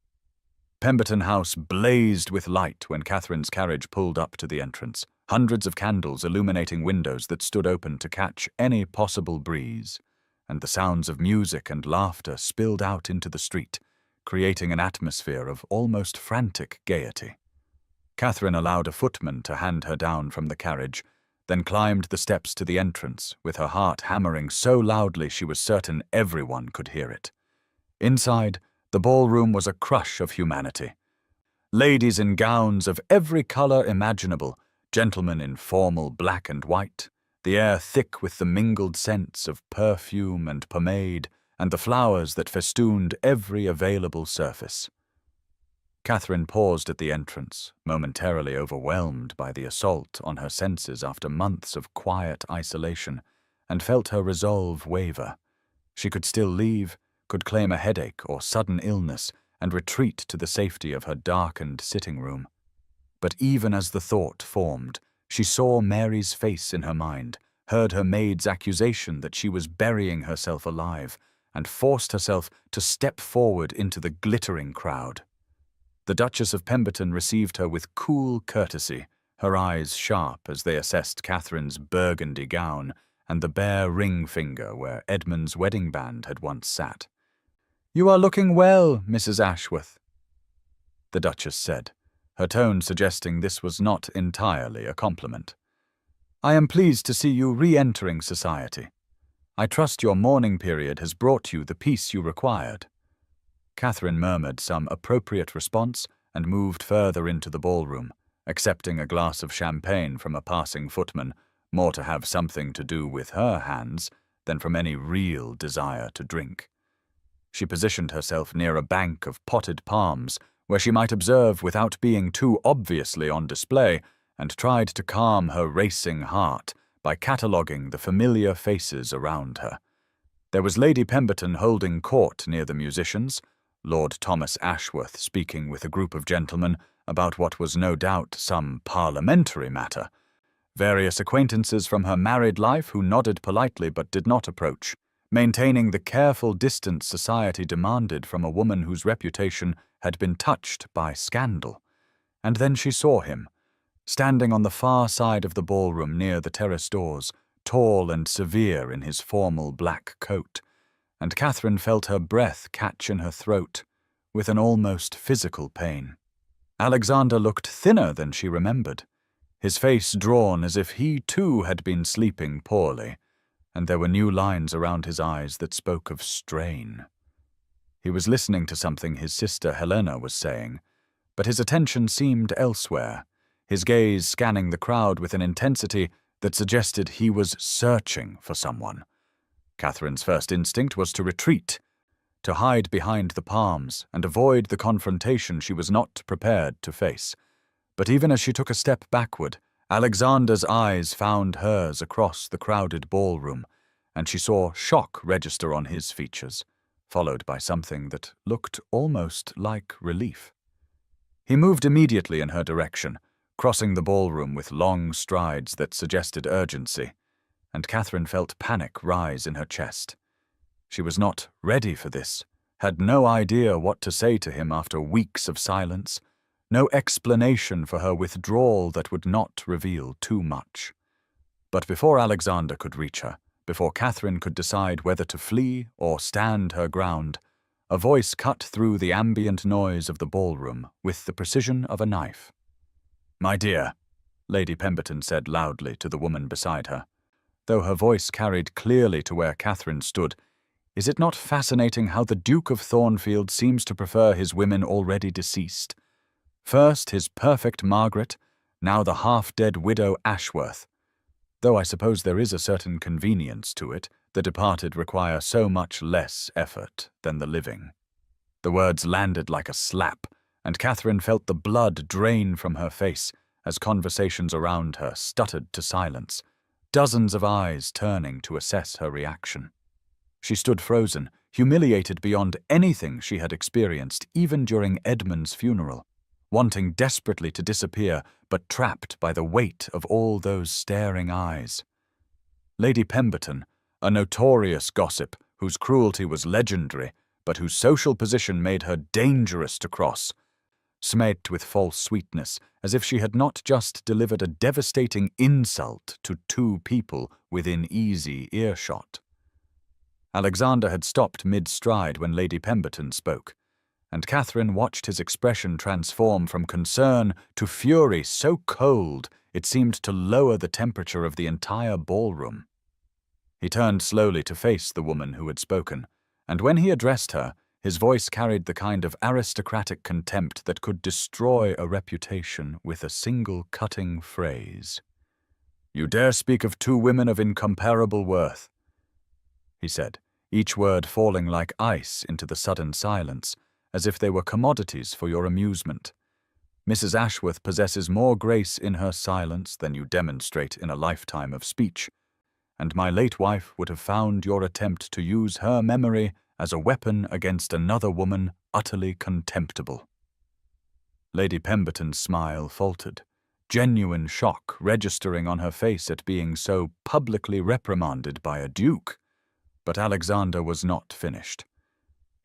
Pemberton House blazed with light when Catherine's carriage pulled up to the entrance, hundreds of candles illuminating windows that stood open to catch any possible breeze, and the sounds of music and laughter spilled out into the street, creating an atmosphere of almost frantic gaiety. Catherine allowed a footman to hand her down from the carriage, then climbed the steps to the entrance, with her heart hammering so loudly she was certain everyone could hear it. Inside, the ballroom was a crush of humanity. Ladies in gowns of every color imaginable, gentlemen in formal black and white, the air thick with the mingled scents of perfume and pomade and the flowers that festooned every available surface. Catherine paused at the entrance, momentarily overwhelmed by the assault on her senses after months of quiet isolation, and felt her resolve waver. She could still leave, could claim a headache or sudden illness, and retreat to the safety of her darkened sitting room. But even as the thought formed, she saw Mary's face in her mind, heard her maid's accusation that she was burying herself alive, and forced herself to step forward into the glittering crowd. The Duchess of Pemberton received her with cool courtesy, her eyes sharp as they assessed Catherine's burgundy gown and the bare ring finger where Edmund's wedding band had once sat. "You are looking well, Mrs. Ashworth," the Duchess said, her tone suggesting this was not entirely a compliment. "I am pleased to see you re-entering society. I trust your mourning period has brought you the peace you required." Catherine murmured some appropriate response and moved further into the ballroom, accepting a glass of champagne from a passing footman, more to have something to do with her hands than from any real desire to drink. She positioned herself near a bank of potted palms, where she might observe without being too obviously on display, and tried to calm her racing heart by cataloguing the familiar faces around her. There was Lady Pemberton holding court near the musicians, Lord Thomas Ashworth speaking with a group of gentlemen about what was no doubt some parliamentary matter, various acquaintances from her married life who nodded politely but did not approach, maintaining the careful distance society demanded from a woman whose reputation had been touched by scandal. And then she saw him, standing on the far side of the ballroom near the terrace doors, tall and severe in his formal black coat, and Catherine felt her breath catch in her throat with an almost physical pain. Alexander looked thinner than she remembered, his face drawn as if he too had been sleeping poorly, and there were new lines around his eyes that spoke of strain. He was listening to something his sister Helena was saying, but his attention seemed elsewhere, his gaze scanning the crowd with an intensity that suggested he was searching for someone. Catherine's first instinct was to retreat, to hide behind the palms and avoid the confrontation she was not prepared to face. But even as she took a step backward, Alexander's eyes found hers across the crowded ballroom, and she saw shock register on his features, followed by something that looked almost like relief. He moved immediately in her direction, crossing the ballroom with long strides that suggested urgency, and Catherine felt panic rise in her chest. She was not ready for this, had no idea what to say to him after weeks of silence, no explanation for her withdrawal that would not reveal too much. But before Alexander could reach her, before Catherine could decide whether to flee or stand her ground, a voice cut through the ambient noise of the ballroom with the precision of a knife. "My dear," Lady Pemberton said loudly to the woman beside her, though her voice carried clearly to where Catherine stood. "Is it not fascinating how the Duke of Thornfield seems to prefer his women already deceased? First his perfect Margaret, now the half-dead widow Ashworth. Though I suppose there is a certain convenience to it, the departed require so much less effort than the living." The words landed like a slap, and Catherine felt the blood drain from her face as conversations around her stuttered to silence, dozens of eyes turning to assess her reaction. She stood frozen, humiliated beyond anything she had experienced even during Edmund's funeral, wanting desperately to disappear, but trapped by the weight of all those staring eyes. Lady Pemberton, a notorious gossip whose cruelty was legendary, but whose social position made her dangerous to cross, smiled with false sweetness, as if she had not just delivered a devastating insult to two people within easy earshot. Alexander had stopped mid-stride when Lady Pemberton spoke, and Catherine watched his expression transform from concern to fury so cold it seemed to lower the temperature of the entire ballroom. He turned slowly to face the woman who had spoken, and when he addressed her, his voice carried the kind of aristocratic contempt that could destroy a reputation with a single cutting phrase. "You dare speak of two women of incomparable worth," he said, each word falling like ice into the sudden silence, as if they were commodities for your amusement. "Mrs. Ashworth possesses more grace in her silence than you demonstrate in a lifetime of speech, and my late wife would have found your attempt to use her memory as a weapon against another woman utterly contemptible." Lady Pemberton's smile faltered, genuine shock registering on her face at being so publicly reprimanded by a duke. But Alexander was not finished.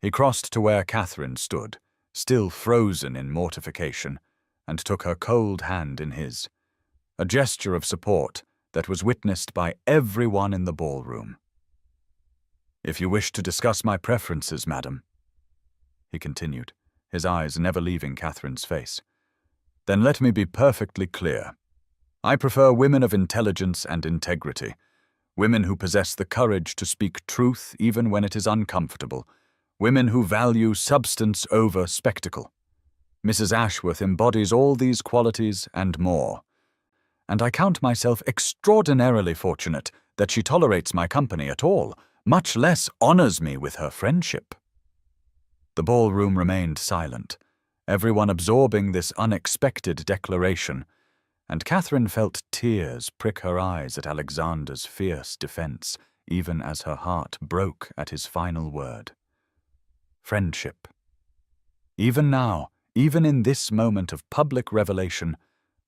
He crossed to where Catherine stood, still frozen in mortification, and took her cold hand in his, a gesture of support that was witnessed by everyone in the ballroom. "If you wish to discuss my preferences, madam," he continued, his eyes never leaving Catherine's face, "then let me be perfectly clear. I prefer women of intelligence and integrity, women who possess the courage to speak truth even when it is uncomfortable, women who value substance over spectacle. Mrs. Ashworth embodies all these qualities and more, and I count myself extraordinarily fortunate that she tolerates my company at all, much less honors me with her friendship." The ballroom remained silent, everyone absorbing this unexpected declaration, and Catherine felt tears prick her eyes at Alexander's fierce defense, even as her heart broke at his final word. Friendship. Even now, even in this moment of public revelation,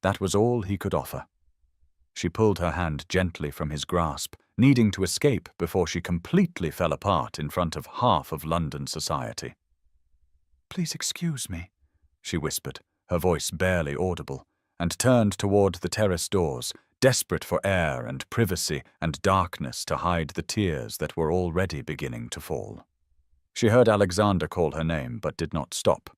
that was all he could offer. She pulled her hand gently from his grasp, needing to escape before she completely fell apart in front of half of London society. "Please excuse me," she whispered, her voice barely audible, and turned toward the terrace doors, desperate for air and privacy and darkness to hide the tears that were already beginning to fall. She heard Alexander call her name, but did not stop.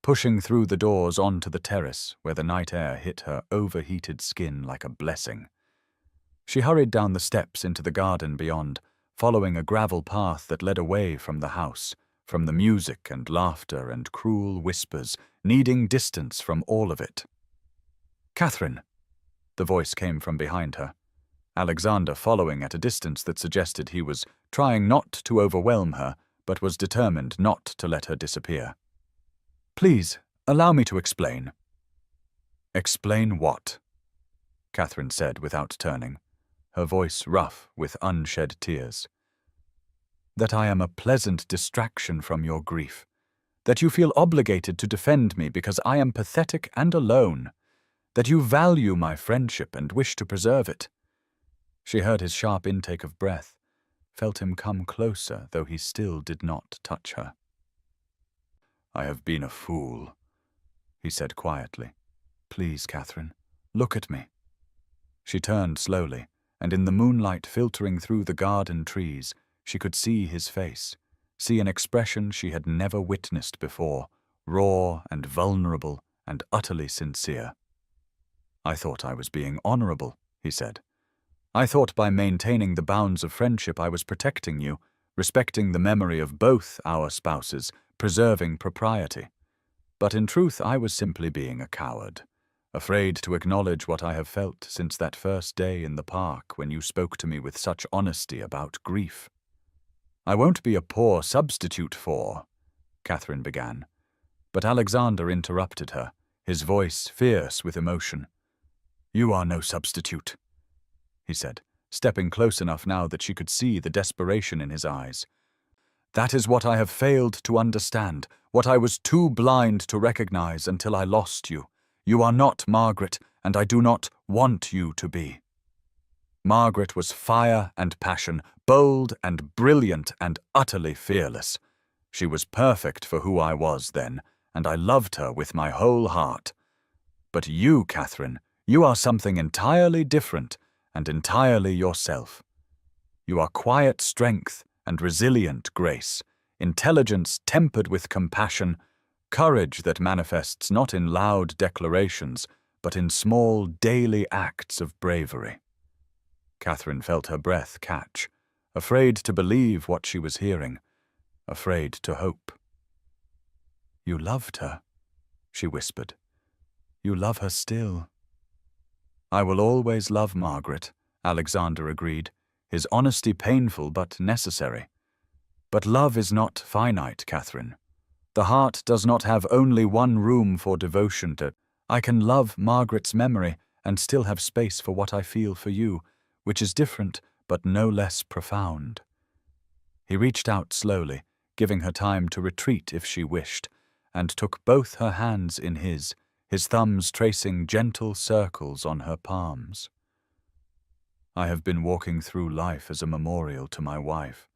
Pushing through the doors onto the terrace, where the night air hit her overheated skin like a blessing. She hurried down the steps into the garden beyond, following a gravel path that led away from the house, from the music and laughter and cruel whispers, needing distance from all of it. "Catherine!" The voice came from behind her, Alexander following at a distance that suggested he was trying not to overwhelm her, but was determined not to let her disappear. "Please, allow me to explain." Explain what? Catherine said without turning, her voice rough with unshed tears. That I am a pleasant distraction from your grief. That you feel obligated to defend me because I am pathetic and alone. That you value my friendship and wish to preserve it. She heard his sharp intake of breath, felt him come closer, though he still did not touch her. I have been a fool, he said quietly. Please, Catherine, look at me. She turned slowly, and in the moonlight filtering through the garden trees, she could see his face, see an expression she had never witnessed before, raw and vulnerable and utterly sincere. I thought I was being honorable, he said. I thought by maintaining the bounds of friendship I was protecting you, respecting the memory of both our spouses, preserving propriety. But in truth I was simply being a coward, afraid to acknowledge what I have felt since that first day in the park when you spoke to me with such honesty about grief. I won't be a poor substitute for, Catherine began, but Alexander interrupted her, his voice fierce with emotion. You are no substitute, he said, stepping close enough now that she could see the desperation in his eyes. That is what I have failed to understand, what I was too blind to recognize until I lost you. You are not Margaret, and I do not want you to be. Margaret was fire and passion, bold and brilliant and utterly fearless. She was perfect for who I was then, and I loved her with my whole heart. But you, Catherine, you are something entirely different and entirely yourself. You are quiet strength and resilient grace, intelligence tempered with compassion, courage that manifests not in loud declarations, but in small daily acts of bravery. Catherine felt her breath catch, afraid to believe what she was hearing, afraid to hope. You loved her, she whispered. You love her still. I will always love Margaret, Alexander agreed, his honesty painful but necessary. But love is not finite, Catherine. The heart does not have only one room for devotion to. I can love Margaret's memory and still have space for what I feel for you, which is different but no less profound. He reached out slowly, giving her time to retreat if she wished, and took both her hands in his thumbs tracing gentle circles on her palms. I have been walking through life as a memorial to my wife,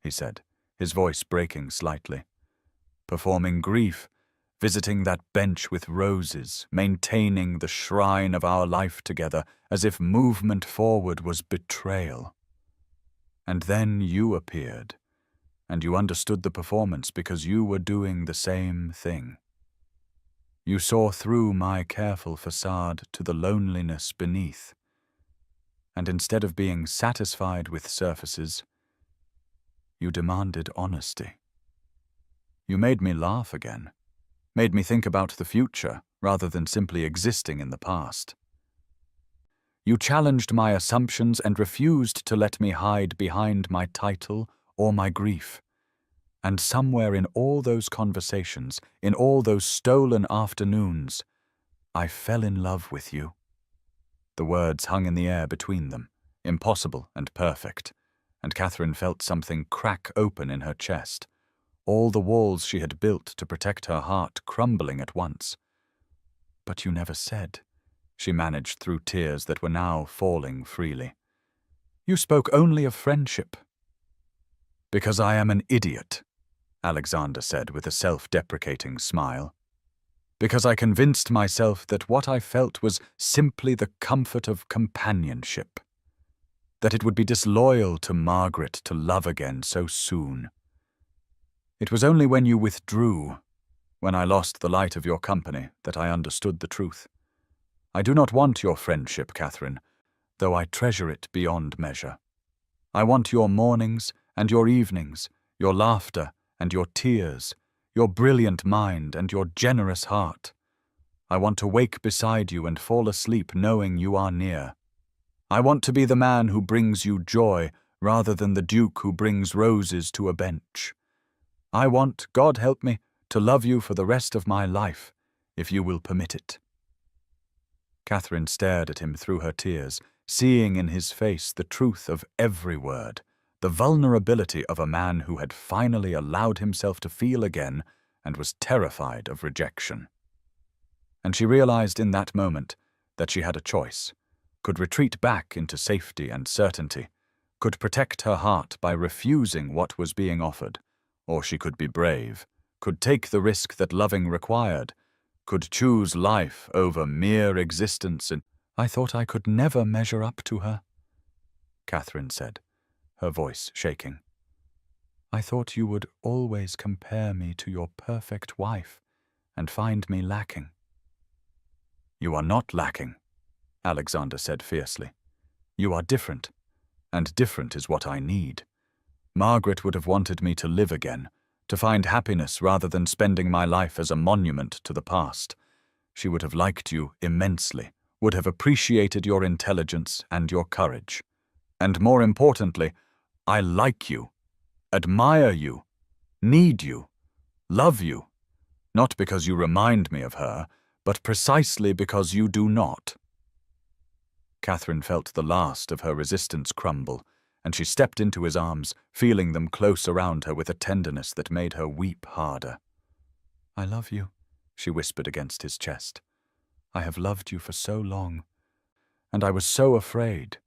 he said, his voice breaking slightly. Performing grief, visiting that bench with roses, maintaining the shrine of our life together as if movement forward was betrayal. And then you appeared, and you understood the performance because you were doing the same thing. You saw through my careful facade to the loneliness beneath, and instead of being satisfied with surfaces, you demanded honesty. You made me laugh again, made me think about the future rather than simply existing in the past. You challenged my assumptions and refused to let me hide behind my title or my grief. And somewhere in all those conversations, in all those stolen afternoons, I fell in love with you. The words hung in the air between them, impossible and perfect, and Catherine felt something crack open in her chest, all the walls she had built to protect her heart crumbling at once. But you never said, she managed through tears that were now falling freely. You spoke only of friendship. Because I am an idiot, Alexander said with a self-deprecating smile. Because I convinced myself that what I felt was simply the comfort of companionship. That it would be disloyal to Margaret to love again so soon. It was only when you withdrew, when I lost the light of your company, that I understood the truth. I do not want your friendship, Catherine, though I treasure it beyond measure. I want your mornings and your evenings, your laughter and your tears, your brilliant mind and your generous heart. I want to wake beside you and fall asleep knowing you are near. I want to be the man who brings you joy rather than the duke who brings roses to a bench. I want, God help me, to love you for the rest of my life, if you will permit it. Catherine stared at him through her tears, seeing in his face the truth of every word, the vulnerability of a man who had finally allowed himself to feel again and was terrified of rejection. And she realized in that moment that she had a choice, could retreat back into safety and certainty, could protect her heart by refusing what was being offered, or she could be brave, could take the risk that loving required, could choose life over mere existence. And I thought I could never measure up to her, Catherine said, her voice shaking. I thought you would always compare me to your perfect wife and find me lacking. You are not lacking, Alexander said fiercely. You are different, and different is what I need. Margaret would have wanted me to live again, to find happiness rather than spending my life as a monument to the past. She would have liked you immensely, would have appreciated your intelligence and your courage. And more importantly, I like you, admire you, need you, love you, not because you remind me of her, but precisely because you do not. Catherine felt the last of her resistance crumble, and she stepped into his arms, feeling them close around her with a tenderness that made her weep harder. I love you, she whispered against his chest. I have loved you for so long, and I was so afraid.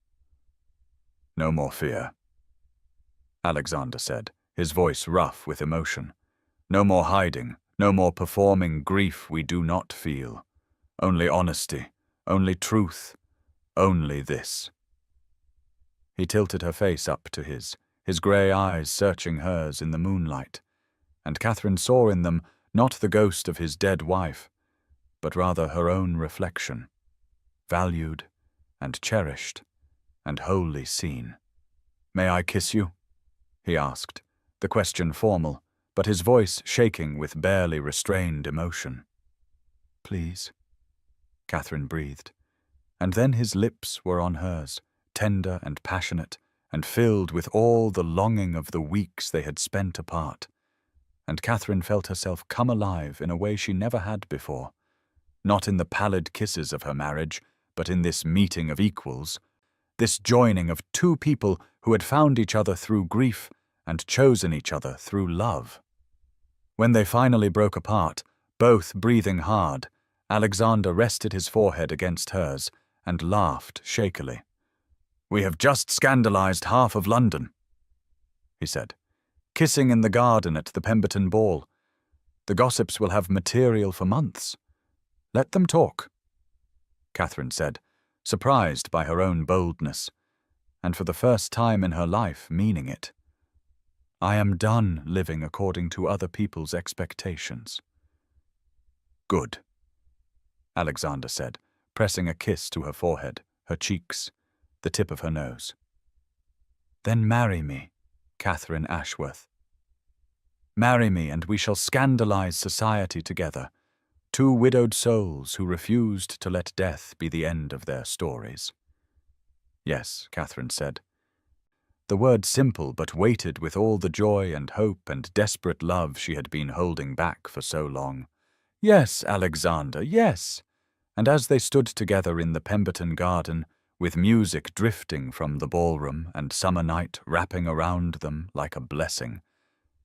No more fear, Alexander said, his voice rough with emotion. No more hiding, no more performing grief we do not feel. Only honesty, only truth, only this. He tilted her face up to his grey eyes searching hers in the moonlight, and Catherine saw in them not the ghost of his dead wife, but rather her own reflection, valued and cherished and wholly seen. May I kiss you? He asked, the question formal, but his voice shaking with barely restrained emotion. Please, Catherine breathed, and then his lips were on hers, tender and passionate, and filled with all the longing of the weeks they had spent apart. And Catherine felt herself come alive in a way she never had before, not in the pallid kisses of her marriage, but in this meeting of equals, this joining of two people who had found each other through grief and chosen each other through love. When they finally broke apart, both breathing hard, Alexander rested his forehead against hers and laughed shakily. We have just scandalized half of London, he said. Kissing in the garden at the Pemberton ball. The gossips will have material for months. Let them talk, Catherine said, surprised by her own boldness, and for the first time in her life meaning it. I am done living according to other people's expectations. Good, Alexander said, pressing a kiss to her forehead, her cheeks, the tip of her nose. Then marry me, Catherine Ashworth. Marry me, and we shall scandalize society together, two widowed souls who refused to let death be the end of their stories. Yes, Catherine said. The word simple, but weighted with all the joy and hope and desperate love she had been holding back for so long. Yes, Alexander, yes. And as they stood together in the Pemberton garden, with music drifting from the ballroom and summer night wrapping around them like a blessing,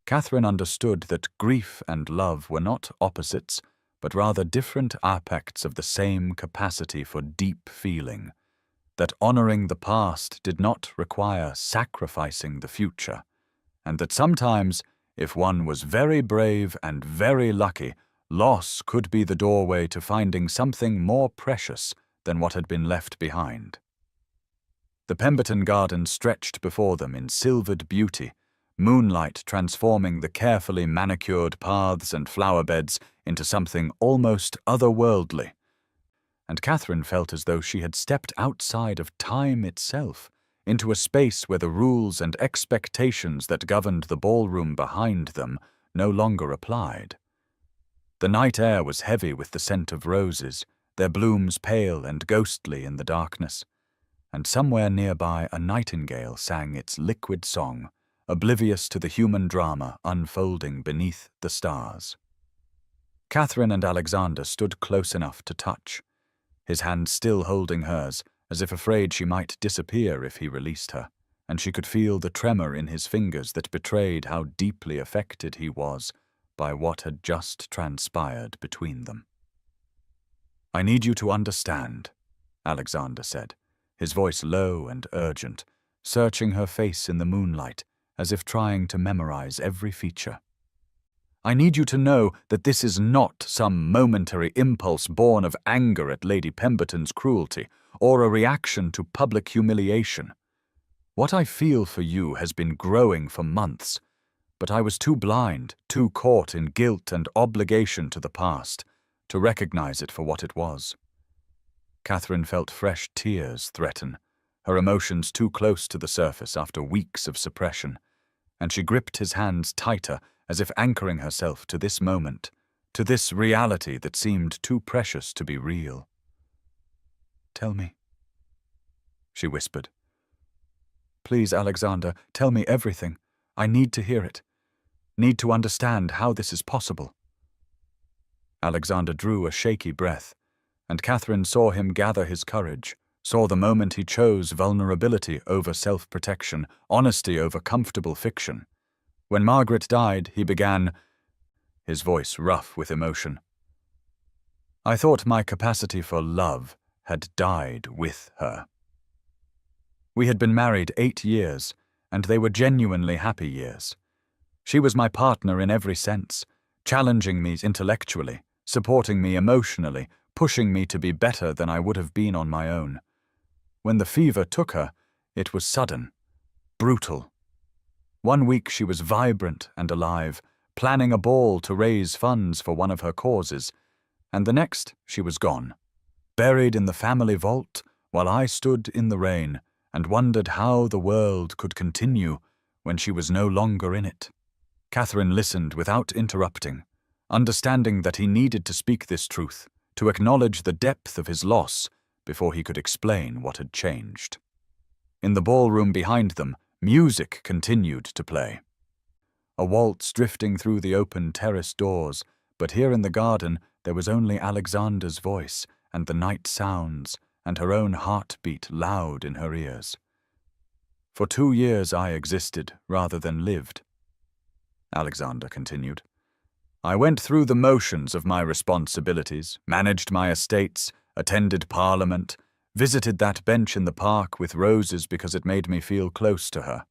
Catherine understood that grief and love were not opposites, but rather different aspects of the same capacity for deep feeling, that honoring the past did not require sacrificing the future, and that sometimes, if one was very brave and very lucky, loss could be the doorway to finding something more precious than what had been left behind. The Pemberton garden stretched before them in silvered beauty, moonlight transforming the carefully manicured paths and flower beds into something almost otherworldly. And Catherine felt as though she had stepped outside of time itself, into a space where the rules and expectations that governed the ballroom behind them no longer applied. The night air was heavy with the scent of roses, their blooms pale and ghostly in the darkness, and somewhere nearby a nightingale sang its liquid song, oblivious to the human drama unfolding beneath the stars. Catherine and Alexander stood close enough to touch, his hand still holding hers, as if afraid she might disappear if he released her, and she could feel the tremor in his fingers that betrayed how deeply affected he was by what had just transpired between them. "I need you to understand," Alexander said, his voice low and urgent, searching her face in the moonlight as if trying to memorize every feature. "I need you to know that this is not some momentary impulse born of anger at Lady Pemberton's cruelty or a reaction to public humiliation. What I feel for you has been growing for months, but I was too blind, too caught in guilt and obligation to the past, to recognize it for what it was." Catherine felt fresh tears threaten, her emotions too close to the surface after weeks of suppression, and she gripped his hands tighter as if anchoring herself to this moment, to this reality that seemed too precious to be real. "Tell me," she whispered. "Please, Alexander, tell me everything. I need to hear it. Need to understand how this is possible." Alexander drew a shaky breath, and Catherine saw him gather his courage, saw the moment he chose vulnerability over self-protection, honesty over comfortable fiction. "When Margaret died," he began, his voice rough with emotion. "I thought my capacity for love had died with her. We had been married 8 years, and they were genuinely happy years. She was my partner in every sense, challenging me intellectually, supporting me emotionally, pushing me to be better than I would have been on my own. When the fever took her, it was sudden, brutal. One week she was vibrant and alive, planning a ball to raise funds for one of her causes, and the next she was gone, buried in the family vault while I stood in the rain and wondered how the world could continue when she was no longer in it." Catherine listened without interrupting, understanding that he needed to speak this truth, to acknowledge the depth of his loss before he could explain what had changed. In the ballroom behind them, music continued to play. A waltz drifting through the open terrace doors, but here in the garden there was only Alexander's voice and the night sounds and her own heartbeat loud in her ears. "For 2 years I existed rather than lived," Alexander continued. "I went through the motions of my responsibilities, managed my estates, attended Parliament, visited that bench in the park with roses because it made me feel close to her.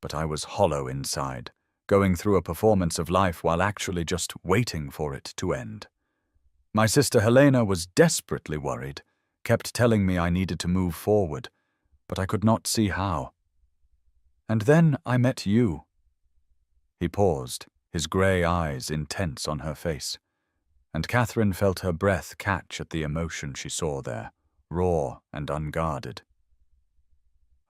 But I was hollow inside, going through a performance of life while actually just waiting for it to end. My sister Helena was desperately worried, kept telling me I needed to move forward, but I could not see how. And then I met you." He paused, his grey eyes intense on her face, and Catherine felt her breath catch at the emotion she saw there, raw and unguarded.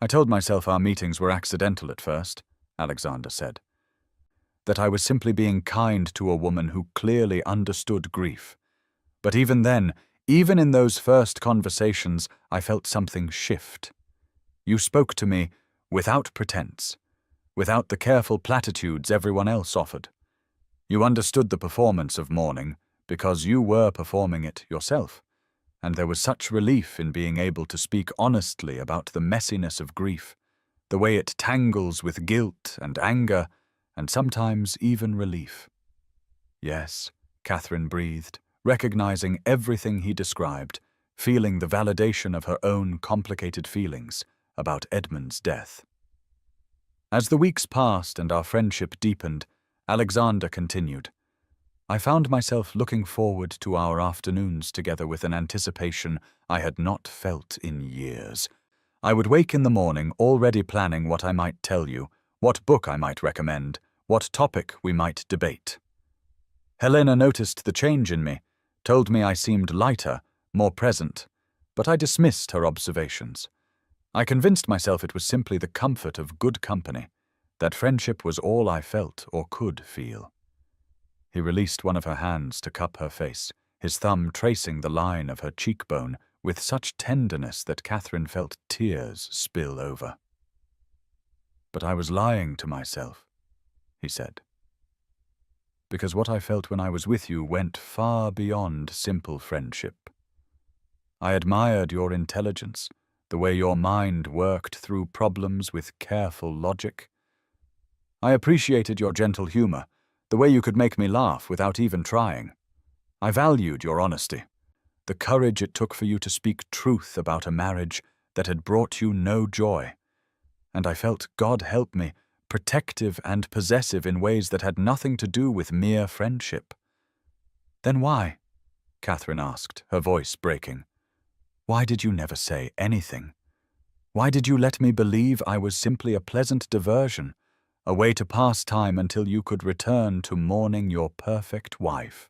"I told myself our meetings were accidental at first," Alexander said. "That I was simply being kind to a woman who clearly understood grief. But even then, even in those first conversations, I felt something shift. You spoke to me without pretense, without the careful platitudes everyone else offered. You understood the performance of mourning because you were performing it yourself, and there was such relief in being able to speak honestly about the messiness of grief, the way it tangles with guilt and anger, and sometimes even relief." "Yes," Catherine breathed, recognizing everything he described, feeling the validation of her own complicated feelings about Edmund's death. As the weeks passed and our friendship deepened, Alexander continued, "I found myself looking forward to our afternoons together with an anticipation I had not felt in years. I would wake in the morning already planning what I might tell you, what book I might recommend, what topic we might debate. Helena noticed the change in me, told me I seemed lighter, more present, but I dismissed her observations. I convinced myself it was simply the comfort of good company, that friendship was all I felt or could feel." He released one of her hands to cup her face, his thumb tracing the line of her cheekbone with such tenderness that Catherine felt tears spill over. "But I was lying to myself," he said, "because what I felt when I was with you went far beyond simple friendship. I admired your intelligence, the way your mind worked through problems with careful logic. I appreciated your gentle humor, the way you could make me laugh without even trying. I valued your honesty, the courage it took for you to speak truth about a marriage that had brought you no joy. And I felt, God help me, protective and possessive in ways that had nothing to do with mere friendship. Then why? Catherine asked, her voice breaking. Why did you never say anything? Why did you let me believe I was simply a pleasant diversion, a way to pass time until you could return to mourning your perfect wife?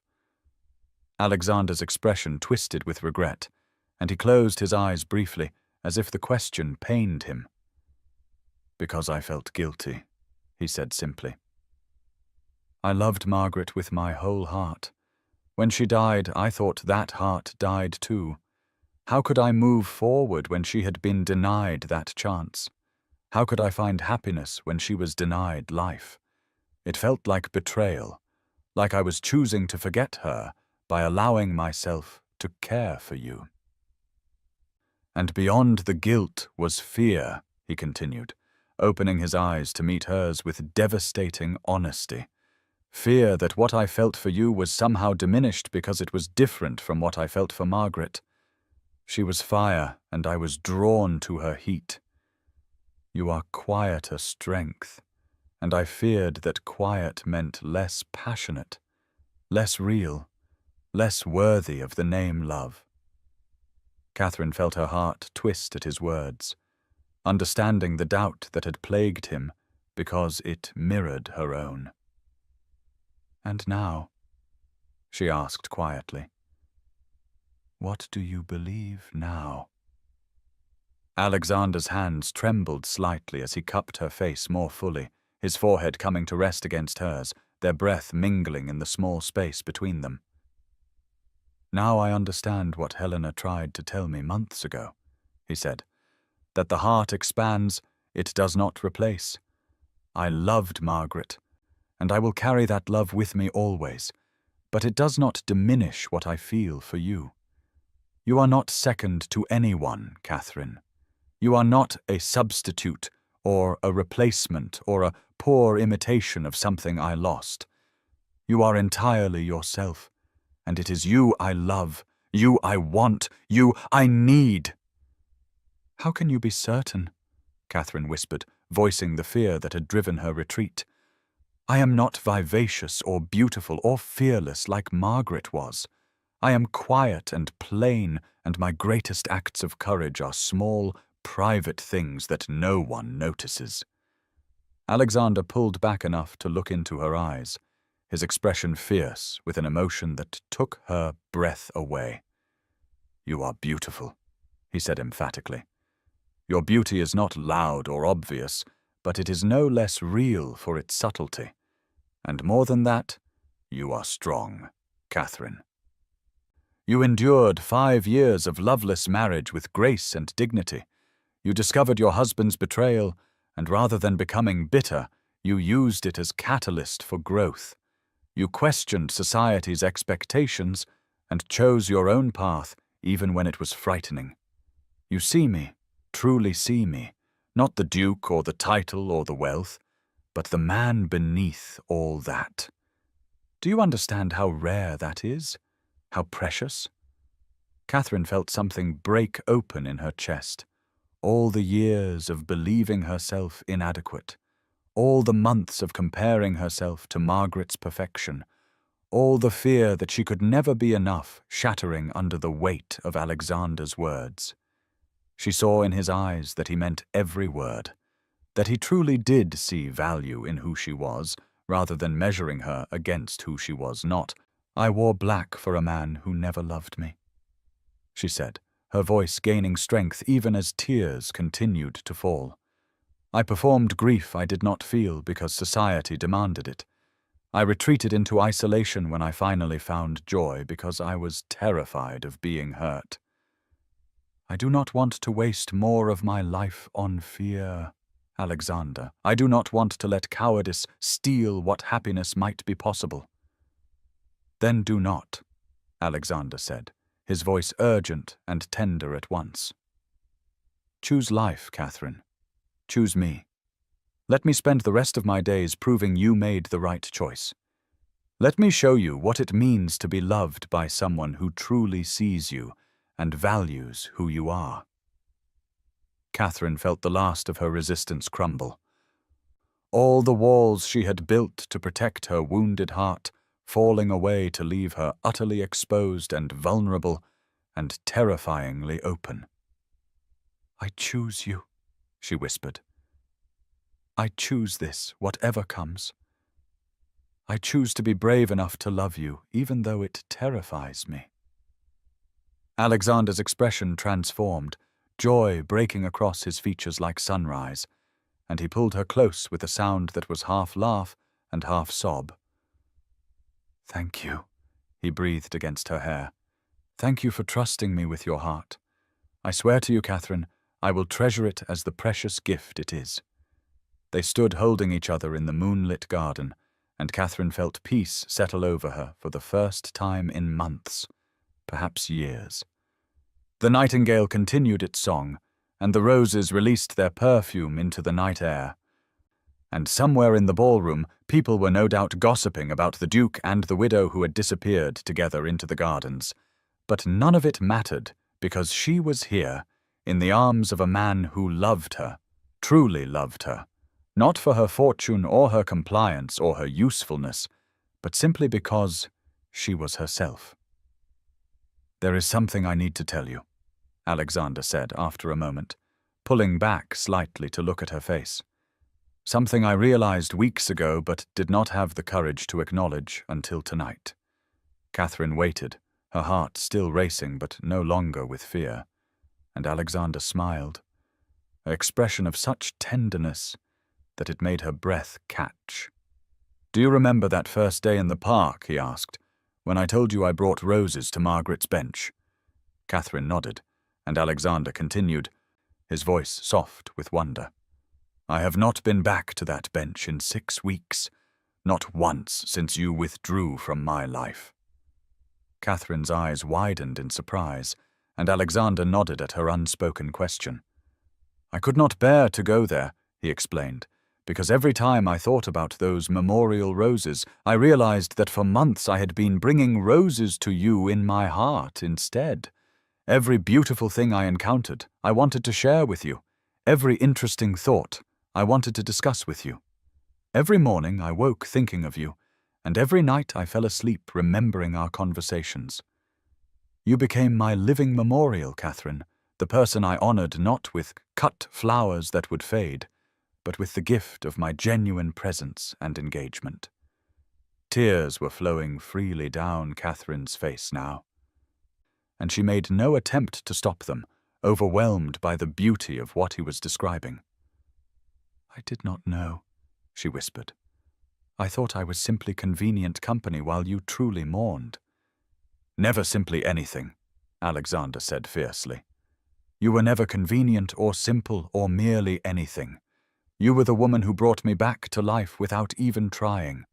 Alexander's expression twisted with regret, and he closed his eyes briefly, as if the question pained him. Because I felt guilty, he said simply. I loved Margaret with my whole heart. When she died, I thought that heart died too. How could I move forward when she had been denied that chance? How could I find happiness when she was denied life? It felt like betrayal, like I was choosing to forget her by allowing myself to care for you. And beyond the guilt was fear, he continued, opening his eyes to meet hers with devastating honesty. Fear that what I felt for you was somehow diminished because it was different from what I felt for Margaret. She was fire, and I was drawn to her heat. You are quieter strength, and I feared that quiet meant less passionate, less real, less worthy of the name love. Catherine felt her heart twist at his words, understanding the doubt that had plagued him because it mirrored her own. And now, she asked quietly, what do you believe now? Alexander's hands trembled slightly as he cupped her face more fully, his forehead coming to rest against hers, their breath mingling in the small space between them. Now I understand what Helena tried to tell me months ago, he said, that the heart expands, it does not replace. I loved Margaret, and I will carry that love with me always, but it does not diminish what I feel for you. You are not second to anyone, Catherine. You are not a substitute or a replacement or a poor imitation of something I lost. You are entirely yourself, and it is you I love, you I want, you I need. How can you be certain? Catherine whispered, voicing the fear that had driven her retreat. I am not vivacious or beautiful or fearless like Margaret was. I am quiet and plain, and my greatest acts of courage are small, private things that no one notices. Alexander pulled back enough to look into her eyes, his expression fierce with an emotion that took her breath away. You are beautiful, he said emphatically. Your beauty is not loud or obvious, but it is no less real for its subtlety. And more than that, you are strong, Catherine. You endured 5 years of loveless marriage with grace and dignity. You discovered your husband's betrayal, and rather than becoming bitter, you used it as catalyst for growth. You questioned society's expectations and chose your own path even when it was frightening. You see me, truly see me, not the duke or the title or the wealth, but the man beneath all that. Do you understand how rare that is? How precious? Catherine felt something break open in her chest. All the years of believing herself inadequate, all the months of comparing herself to Margaret's perfection, all the fear that she could never be enough shattering under the weight of Alexander's words. She saw in his eyes that he meant every word, that he truly did see value in who she was, rather than measuring her against who she was not. I wore black for a man who never loved me, she said, her voice gaining strength even as tears continued to fall. I performed grief I did not feel because society demanded it. I retreated into isolation when I finally found joy because I was terrified of being hurt. I do not want to waste more of my life on fear, Alexander. I do not want to let cowardice steal what happiness might be possible. Then do not, Alexander said, his voice urgent and tender at once. "Choose life, Catherine. Choose me. Let me spend the rest of my days proving you made the right choice. Let me show you what it means to be loved by someone who truly sees you and values who you are." Catherine felt the last of her resistance crumble. All the walls she had built to protect her wounded heart falling away to leave her utterly exposed and vulnerable and terrifyingly open. "I choose you," she whispered. "I choose this, whatever comes. I choose to be brave enough to love you, even though it terrifies me." Alexander's expression transformed, joy breaking across his features like sunrise, and he pulled her close with a sound that was half laugh and half sob. "Thank you," he breathed against her hair. "Thank you for trusting me with your heart. I swear to you, Catherine, I will treasure it as the precious gift it is." They stood holding each other in the moonlit garden, and Catherine felt peace settle over her for the first time in months, perhaps years. The nightingale continued its song, and the roses released their perfume into the night air. And somewhere in the ballroom, people were no doubt gossiping about the Duke and the widow who had disappeared together into the gardens. But none of it mattered, because she was here, in the arms of a man who loved her, truly loved her, not for her fortune or her compliance or her usefulness, but simply because she was herself. "There is something I need to tell you," Alexander said after a moment, pulling back slightly to look at her face. "Something I realized weeks ago but did not have the courage to acknowledge until tonight." Catherine waited, her heart still racing but no longer with fear, and Alexander smiled, an expression of such tenderness that it made her breath catch. "Do you remember that first day in the park," he asked, "when I told you I brought roses to Margaret's bench?" Catherine nodded, and Alexander continued, his voice soft with wonder. "I have not been back to that bench in 6 weeks, not once since you withdrew from my life." Catherine's eyes widened in surprise, and Alexander nodded at her unspoken question. "I could not bear to go there," he explained, "because every time I thought about those memorial roses, I realized that for months I had been bringing roses to you in my heart instead. Every beautiful thing I encountered, I wanted to share with you. Every interesting thought, I wanted to discuss with you. Every morning I woke thinking of you, and every night I fell asleep remembering our conversations. You became my living memorial, Catherine, the person I honored not with cut flowers that would fade, but with the gift of my genuine presence and engagement." Tears were flowing freely down Catherine's face now, and she made no attempt to stop them, overwhelmed by the beauty of what he was describing. "I did not know," she whispered. "I thought I was simply convenient company while you truly mourned." "Never simply anything," Alexander said fiercely. "You were never convenient or simple or merely anything. You were the woman who brought me back to life without even trying,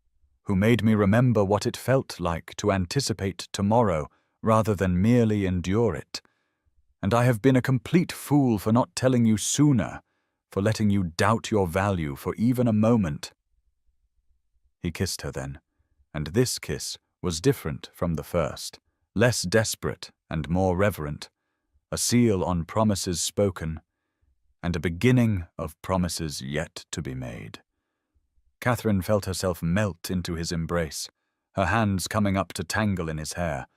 who made me remember what it felt like to anticipate tomorrow rather than merely endure it. And I have been a complete fool for not telling you sooner, for letting you doubt your value for even a moment." He kissed her then, and this kiss was different from the first, less desperate and more reverent, a seal on promises spoken, and a beginning of promises yet to be made. Catherine felt herself melt into his embrace, her hands coming up to tangle in his hair,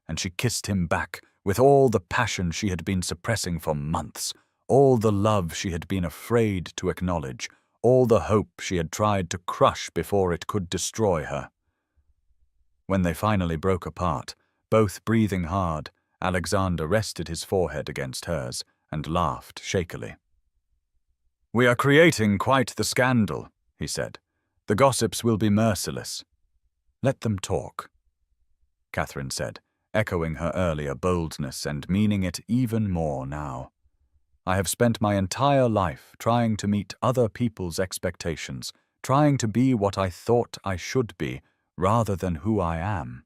and she kissed him back with all the passion she had been suppressing for months, all the love she had been afraid to acknowledge, all the hope she had tried to crush before it could destroy her. When they finally broke apart, both breathing hard, Alexander rested his forehead against hers and laughed shakily. "We are creating quite the scandal," he said. "The gossips will be merciless." "Let them talk," Catherine said, echoing her earlier boldness and meaning it even more now. "I have spent my entire life trying to meet other people's expectations, trying to be what I thought I should be, rather than who I am."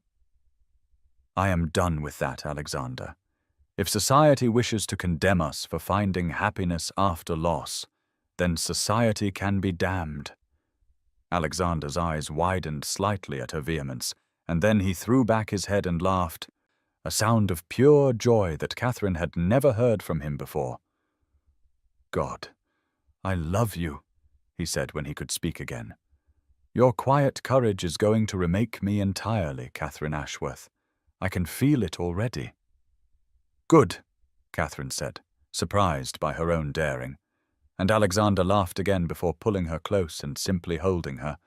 I am done with that, Alexander. If society wishes to condemn us for finding happiness after loss, then society can be damned. Alexander's eyes widened slightly at her vehemence, and then he threw back his head and laughed, a sound of pure joy that Catherine had never heard from him before. God, I love you, he said when he could speak again. Your quiet courage is going to remake me entirely, Catherine Ashworth. I can feel it already. Good, Catherine said, surprised by her own daring, and Alexander laughed again before pulling her close and simply holding her,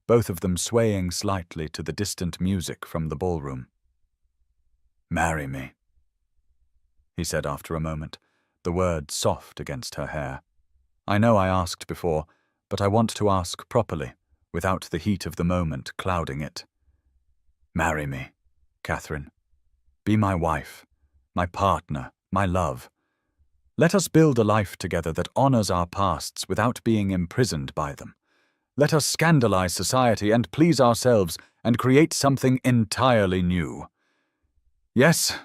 both of them swaying slightly to the distant music from the ballroom. Marry me, he said after a moment, the words soft against her hair. I know I asked before, but I want to ask properly, without the heat of the moment clouding it. Marry me, Catherine. Be my wife, my partner, my love. Let us build a life together that honors our pasts without being imprisoned by them. Let us scandalize society and please ourselves and create something entirely new. Yes,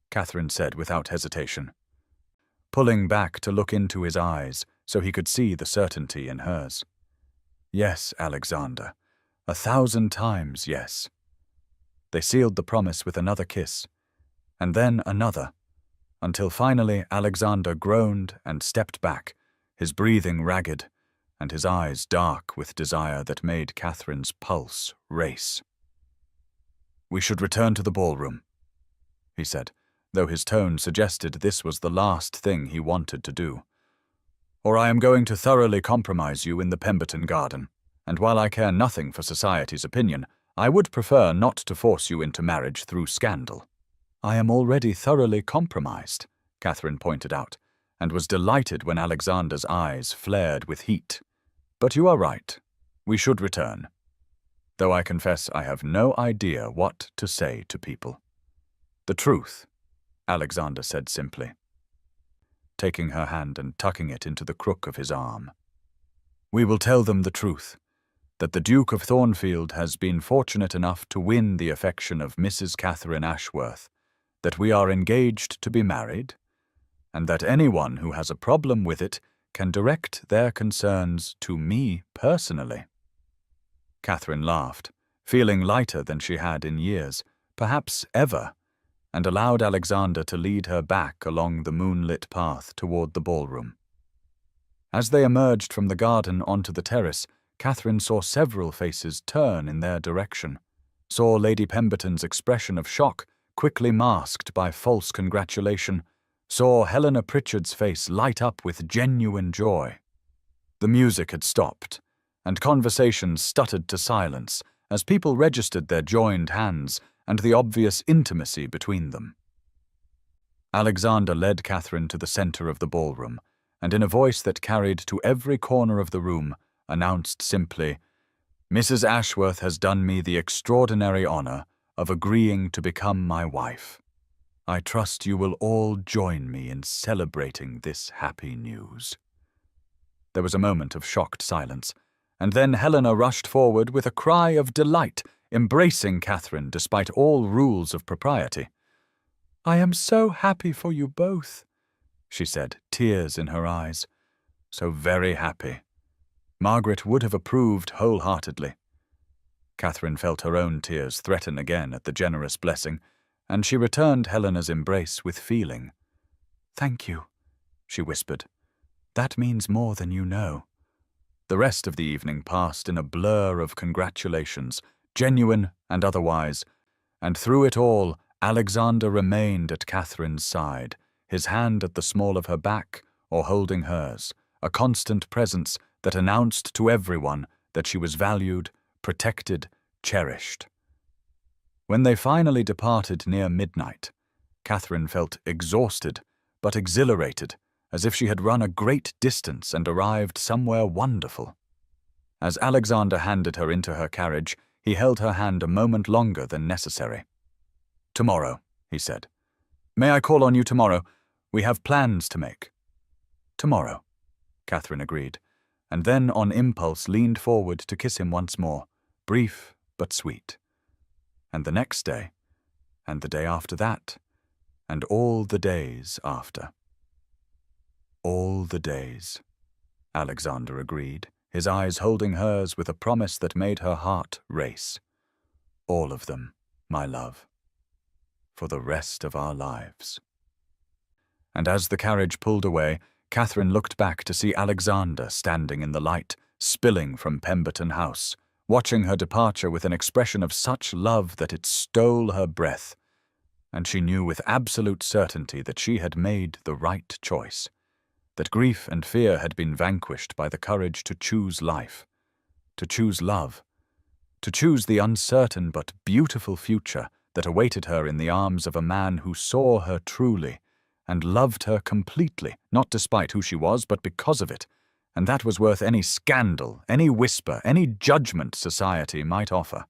Catherine said without hesitation, pulling back to look into his eyes so he could see the certainty in hers. Yes, Alexander, 1,000 times yes. They sealed the promise with another kiss, and then another, until finally Alexander groaned and stepped back, his breathing ragged, and his eyes dark with desire that made Catherine's pulse race. We should return to the ballroom, he said, though his tone suggested this was the last thing he wanted to do. Or I am going to thoroughly compromise you in the Pemberton garden, and while I care nothing for society's opinion, I would prefer not to force you into marriage through scandal. I am already thoroughly compromised, Catherine pointed out, and was delighted when Alexander's eyes flared with heat. But you are right. We should return. Though I confess I have no idea what to say to people. The truth, Alexander said simply, taking her hand and tucking it into the crook of his arm. We will tell them the truth, that the Duke of Thornfield has been fortunate enough to win the affection of Mrs. Catherine Ashworth, that we are engaged to be married, and that anyone who has a problem with it can direct their concerns to me personally. Catherine laughed, feeling lighter than she had in years, perhaps ever, and allowed Alexander to lead her back along the moonlit path toward the ballroom. As they emerged from the garden onto the terrace, Catherine saw several faces turn in their direction, saw Lady Pemberton's expression of shock quickly masked by false congratulation, saw Helena Pritchard's face light up with genuine joy. The music had stopped, and conversation stuttered to silence as people registered their joined hands and the obvious intimacy between them. Alexander led Catherine to the center of the ballroom, and in a voice that carried to every corner of the room, announced simply, Mrs. Ashworth has done me the extraordinary honor of agreeing to become my wife. I trust you will all join me in celebrating this happy news. There was a moment of shocked silence, and then Helena rushed forward with a cry of delight, embracing Catherine despite all rules of propriety. I am so happy for you both, she said, tears in her eyes. So very happy. Margaret would have approved wholeheartedly. Catherine felt her own tears threaten again at the generous blessing, and she returned Helena's embrace with feeling. Thank you, she whispered. That means more than you know. The rest of the evening passed in a blur of congratulations, genuine and otherwise, and through it all, Alexander remained at Catherine's side, his hand at the small of her back or holding hers, a constant presence that announced to everyone that she was valued, protected, cherished. When they finally departed near midnight, Catherine felt exhausted, but exhilarated, as if she had run a great distance and arrived somewhere wonderful. As Alexander handed her into her carriage, he held her hand a moment longer than necessary. Tomorrow, he said. May I call on you tomorrow? We have plans to make. Tomorrow, Catherine agreed, and then on impulse leaned forward to kiss him once more, brief but sweet. And the next day, and the day after that, and all the days after. All the days, Alexander agreed, his eyes holding hers with a promise that made her heart race. All of them, my love, for the rest of our lives. And as the carriage pulled away, Catherine looked back to see Alexander standing in the light, spilling from Pemberton House, watching her departure with an expression of such love that it stole her breath, and she knew with absolute certainty that she had made the right choice, that grief and fear had been vanquished by the courage to choose life, to choose love, to choose the uncertain but beautiful future that awaited her in the arms of a man who saw her truly and loved her completely, not despite who she was, but because of it, and that was worth any scandal, any whisper, any judgment society might offer.